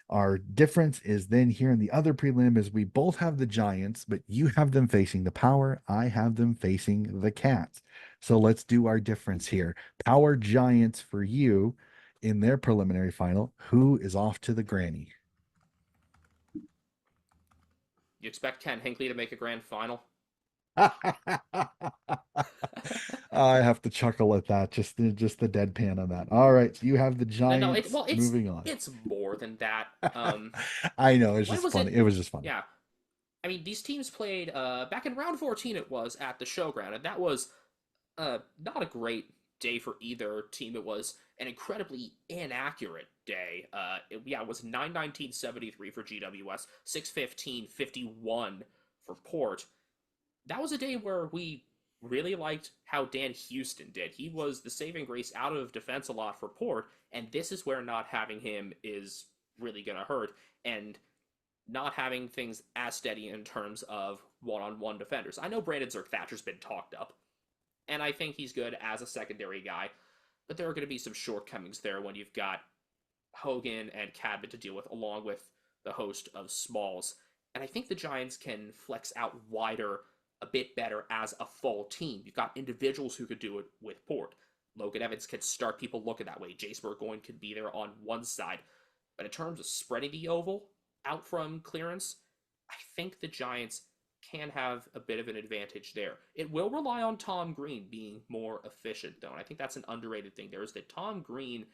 [SPEAKER 1] Our difference is then here in the other prelim is we both have the Giants, but you have them facing the Power. I have them facing the Cats. So let's do our difference here. Power Giants for you in their preliminary final. Who is off to the granny?
[SPEAKER 2] You expect Ken Hinkley to make a grand final?
[SPEAKER 1] I have to chuckle at that. Just the deadpan on that. All right, so you have the
[SPEAKER 2] No, no.
[SPEAKER 1] Giants.
[SPEAKER 2] Well,
[SPEAKER 1] Moving on.
[SPEAKER 2] it's more than that.
[SPEAKER 1] I know it's
[SPEAKER 2] When
[SPEAKER 1] just
[SPEAKER 2] was
[SPEAKER 1] funny.
[SPEAKER 2] it?
[SPEAKER 1] It was just funny.
[SPEAKER 2] Yeah, I mean, these teams played back in round 14. It was at the showground, and that was not a great day for either team. It was an incredibly inaccurate day. It was 9/19/73 for GWS, 6/15/51 for Port. That was a day where we really liked how Dan Houston did. He was the saving grace out of defense a lot for Port, and this is where not having him is really going to hurt. And not having things as steady in terms of one-on-one defenders. I know Brandon Zerk-Thatcher's been talked up, and I think he's good as a secondary guy, but there are going to be some shortcomings there when you've got Hogan and Cadman to deal with, along with the host of Smalls. And I think the Giants can flex out wider a bit better as a full team. You've got individuals who could do it with Port. Logan Evans could start people looking that way. Jace Burgoyne could be there on one side. But in terms of spreading the oval out from clearance, I think the Giants can have a bit of an advantage there. It will rely on Tom Green being more efficient, though. And I think that's an underrated thing there is that Tom Green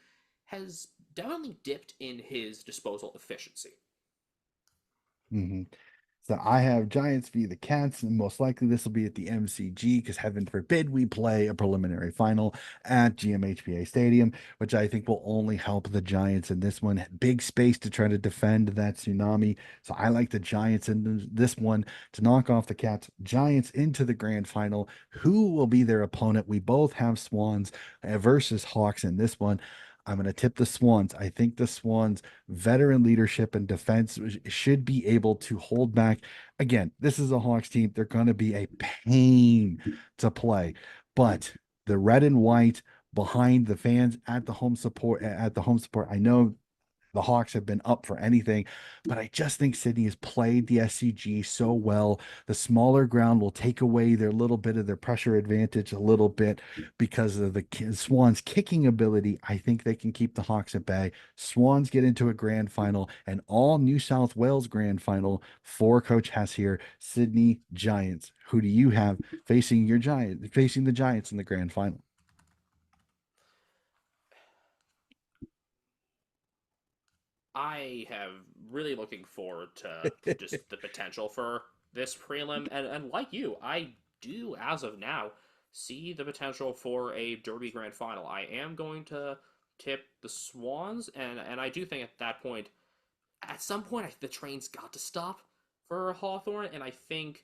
[SPEAKER 2] has definitely dipped in his disposal efficiency.
[SPEAKER 1] hmm So I have Giants v. the Cats, and most likely this will be at the MCG because heaven forbid we play a preliminary final at GMHPA Stadium, which I think will only help the Giants in this one. Big space to try to defend that tsunami. So I like the Giants in this one to knock off the Cats. Giants into the grand final. Who will be their opponent? We both have Swans versus Hawks in this one. I'm going to tip the Swans. I think the Swans veteran leadership and defense should be able to hold back. Again, this is a Hawks team. They're going to be a pain to play, but the red and white behind the fans at the home support. I know the Hawks have been up for anything, but I just think Sydney has played the SCG so well. The smaller ground will take away their little bit of their pressure advantage a little bit because of the Swans' kicking ability. I think they can keep the Hawks at bay. Swans get into a grand final, and all New South Wales grand final for Coach Hess here. Sydney Giants. Who do you have facing the Giants in the grand final?
[SPEAKER 2] I have really looking forward to just the potential for this prelim, and like you, I do as of now see the potential for a Derby Grand Final. I am going to tip the Swans, and I do think at that point, at some point, the train's got to stop for Hawthorn, and I think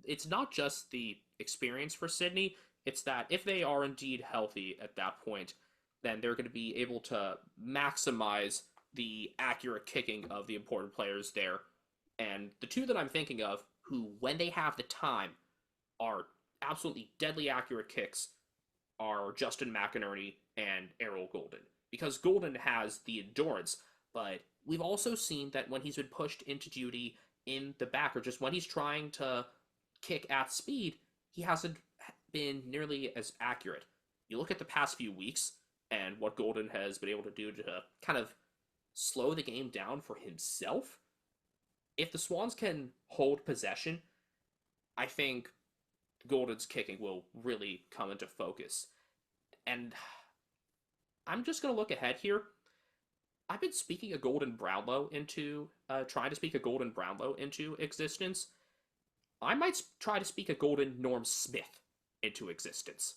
[SPEAKER 2] it's not just the experience for Sydney. It's that if they are indeed healthy at that point, then they're going to be able to maximize the accurate kicking of the important players there. And the two that I'm thinking of, who, when they have the time, are absolutely deadly accurate kicks, are Justin McInerney and Errol Golden. Because Golden has the endurance, but we've also seen that when he's been pushed into duty in the back, or just when he's trying to kick at speed, he hasn't been nearly as accurate. You look at the past few weeks and what Golden has been able to do to kind of slow the game down for himself. If the Swans can hold possession, I think Golden's kicking will really come into focus. And I'm just going to look ahead here. I've been speaking a Golden Brownlow into, trying to speak a Golden Brownlow into existence. I might try to speak a Golden Norm Smith into existence.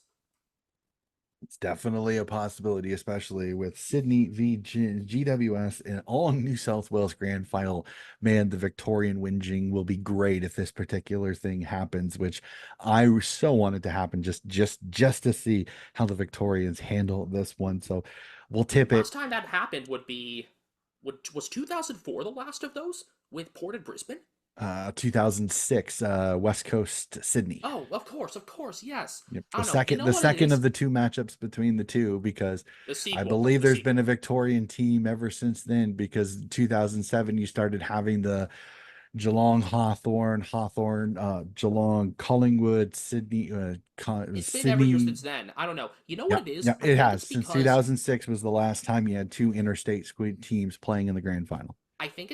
[SPEAKER 1] It's definitely a possibility, especially with Sydney v GWS and all New South Wales Grand Final. Man, the Victorian whinging will be great if this particular thing happens, which I so wanted to happen just to see how the Victorians handle this one. So we'll tip
[SPEAKER 2] Last
[SPEAKER 1] it
[SPEAKER 2] time that happened would be, was 2004 the last of those with Port and Brisbane?
[SPEAKER 1] 2006 West Coast Sydney.
[SPEAKER 2] Oh, of course, yes.
[SPEAKER 1] Yep.
[SPEAKER 2] I don't know. You know
[SPEAKER 1] The
[SPEAKER 2] what it
[SPEAKER 1] second of
[SPEAKER 2] is?
[SPEAKER 1] the two matchups between the two, because
[SPEAKER 2] The
[SPEAKER 1] I
[SPEAKER 2] sequel.
[SPEAKER 1] believe
[SPEAKER 2] The
[SPEAKER 1] there's been a
[SPEAKER 2] sequel.
[SPEAKER 1] Victorian team ever since then, because 2007 you started having the Geelong Hawthorn, Geelong Collingwood, Sydney,
[SPEAKER 2] It's been every year
[SPEAKER 1] Sydney.
[SPEAKER 2] since then. I don't know. You know what
[SPEAKER 1] Yeah,
[SPEAKER 2] it is?
[SPEAKER 1] yeah,
[SPEAKER 2] I
[SPEAKER 1] it
[SPEAKER 2] think
[SPEAKER 1] has.
[SPEAKER 2] it's
[SPEAKER 1] Since
[SPEAKER 2] because
[SPEAKER 1] 2006 was the last time you had two interstate squid teams playing in the grand final.
[SPEAKER 2] I think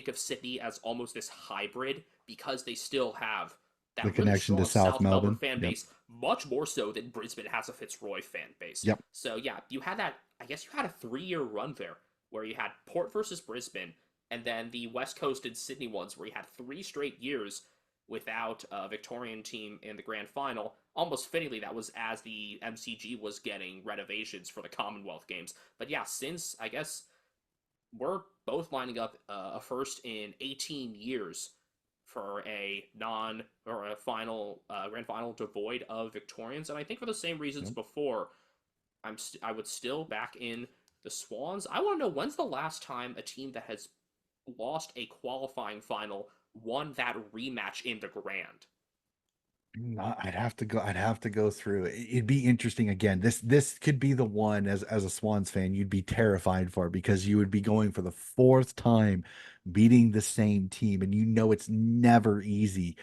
[SPEAKER 2] of Sydney as almost this hybrid because they still have
[SPEAKER 1] The
[SPEAKER 2] that really
[SPEAKER 1] connection to
[SPEAKER 2] strong
[SPEAKER 1] South
[SPEAKER 2] South Melbourne
[SPEAKER 1] Melbourne.
[SPEAKER 2] fan
[SPEAKER 1] Yep.
[SPEAKER 2] base, much more so than Brisbane has a Fitzroy fan base.
[SPEAKER 1] Yep.
[SPEAKER 2] So yeah, you had that. I guess you had a 3 year run there where you had Port versus Brisbane, and then the West Coast and Sydney ones where you had 3 straight years without a Victorian team in the grand final. Almost fittingly, that was as the MCG was getting renovations for the Commonwealth Games. But yeah, since I guess we're both lining up a first in 18 years for a non or a final grand final devoid of Victorians, and I think for the same reasons
[SPEAKER 1] Yep.
[SPEAKER 2] before, I would still back in the Swans. I want to know when's the last time a team that has lost a qualifying final won that rematch in the Grand.
[SPEAKER 1] I'd have to go. I'd have to go through. It'd be interesting again. This could be the one, as a Swans fan you'd be terrified for, because you would be going for the fourth time beating the same team, and you know it's never easy.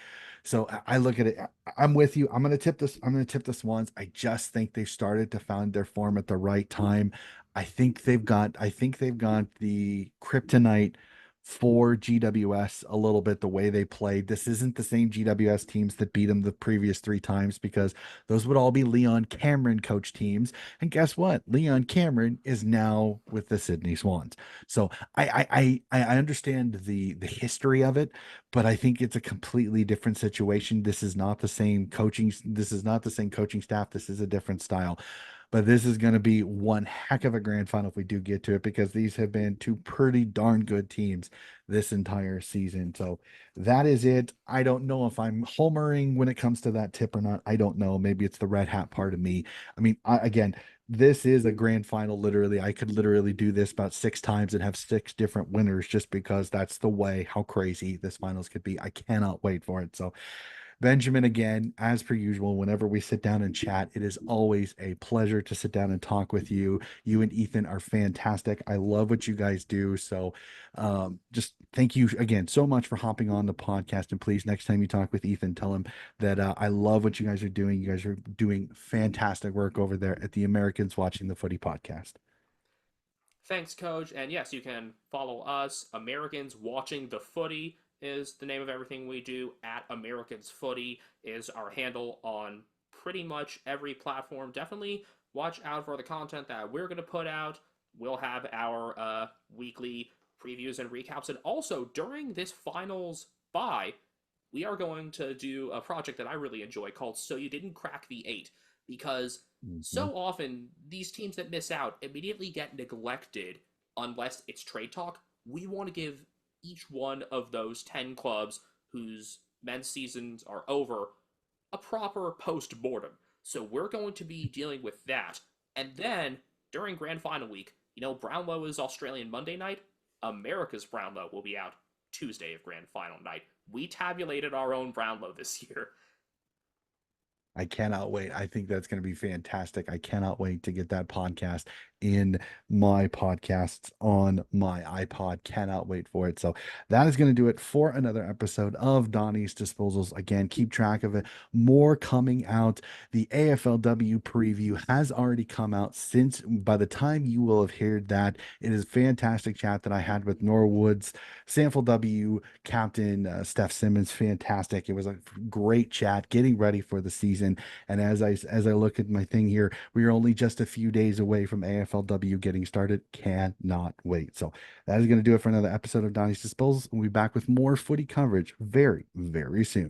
[SPEAKER 1] So I look at it. I'm with you. I'm gonna tip this. I'm gonna tip the Swans. I just think they started to find their form at the right time. I think they've got the kryptonite for GWS a little bit, the way they played. This isn't the same GWS teams that beat them the previous three times, because those would all be Leon Cameron coach teams. And guess what? Leon Cameron is now with the Sydney Swans. So I understand the history of it, but I think it's a completely different situation. This is not the same coaching. This is not the same coaching staff. This is a different style. But this is going to be one heck of a grand final if we do get to it, because these have been two pretty darn good teams this entire season. So that is it. I don't know if I'm homering when it comes to that tip or not. I don't know. Maybe it's the red hat part of me. I mean, again, this is a grand final. Literally, I could literally do this about 6 times and have 6 different winners, just because that's the way how crazy this finals could be. I cannot wait for it. So Benjamin, again, as per usual, whenever we sit down and chat, it is always a pleasure to sit down and talk with you. You and Ethan are fantastic. I love what you guys do. So, just thank you again so much for hopping on the podcast. And please, next time you talk with Ethan, tell him that I love what you guys are doing. You guys are doing fantastic work over there at the Americans Watching the Footy podcast.
[SPEAKER 2] Thanks, Coach. And yes, you can follow us. Americans Watching the Footy is the name of everything we do. At Americans Footy is our handle on pretty much every platform. Definitely watch out for the content that we're going to put out. We'll have our weekly previews and recaps. And also, during this finals bye, we are going to do a project that I really enjoy called So You Didn't Crack the Eight, because
[SPEAKER 1] Mhm.
[SPEAKER 2] so often these teams that miss out immediately get neglected unless it's trade talk. We want to give each one of those 10 clubs whose men's seasons are over a proper post mortem. So we're going to be dealing with that. And then during Grand Final week, Brownlow is Australian Monday night. America's Brownlow will be out Tuesday of Grand Final night. We tabulated our own Brownlow this year.
[SPEAKER 1] I cannot wait. I think that's going to be fantastic. I cannot wait to get that podcast in my podcasts on my iPod. Cannot wait for it. So that is going to do it for another episode of Donnie's Disposals. Again, keep track of it. More coming out. The AFLW preview has already come out. Since by the time you will have heard that, it is a fantastic chat that I had with Norwood's Sample W captain, Steph Simmons. Fantastic. It was a great chat getting ready for the season. And as I look at my thing here, we are only just a few days away from AFLW getting started. Cannot wait. So that is going to do it for another episode of Donnie's Disposals. We'll be back with more footy coverage very, very soon.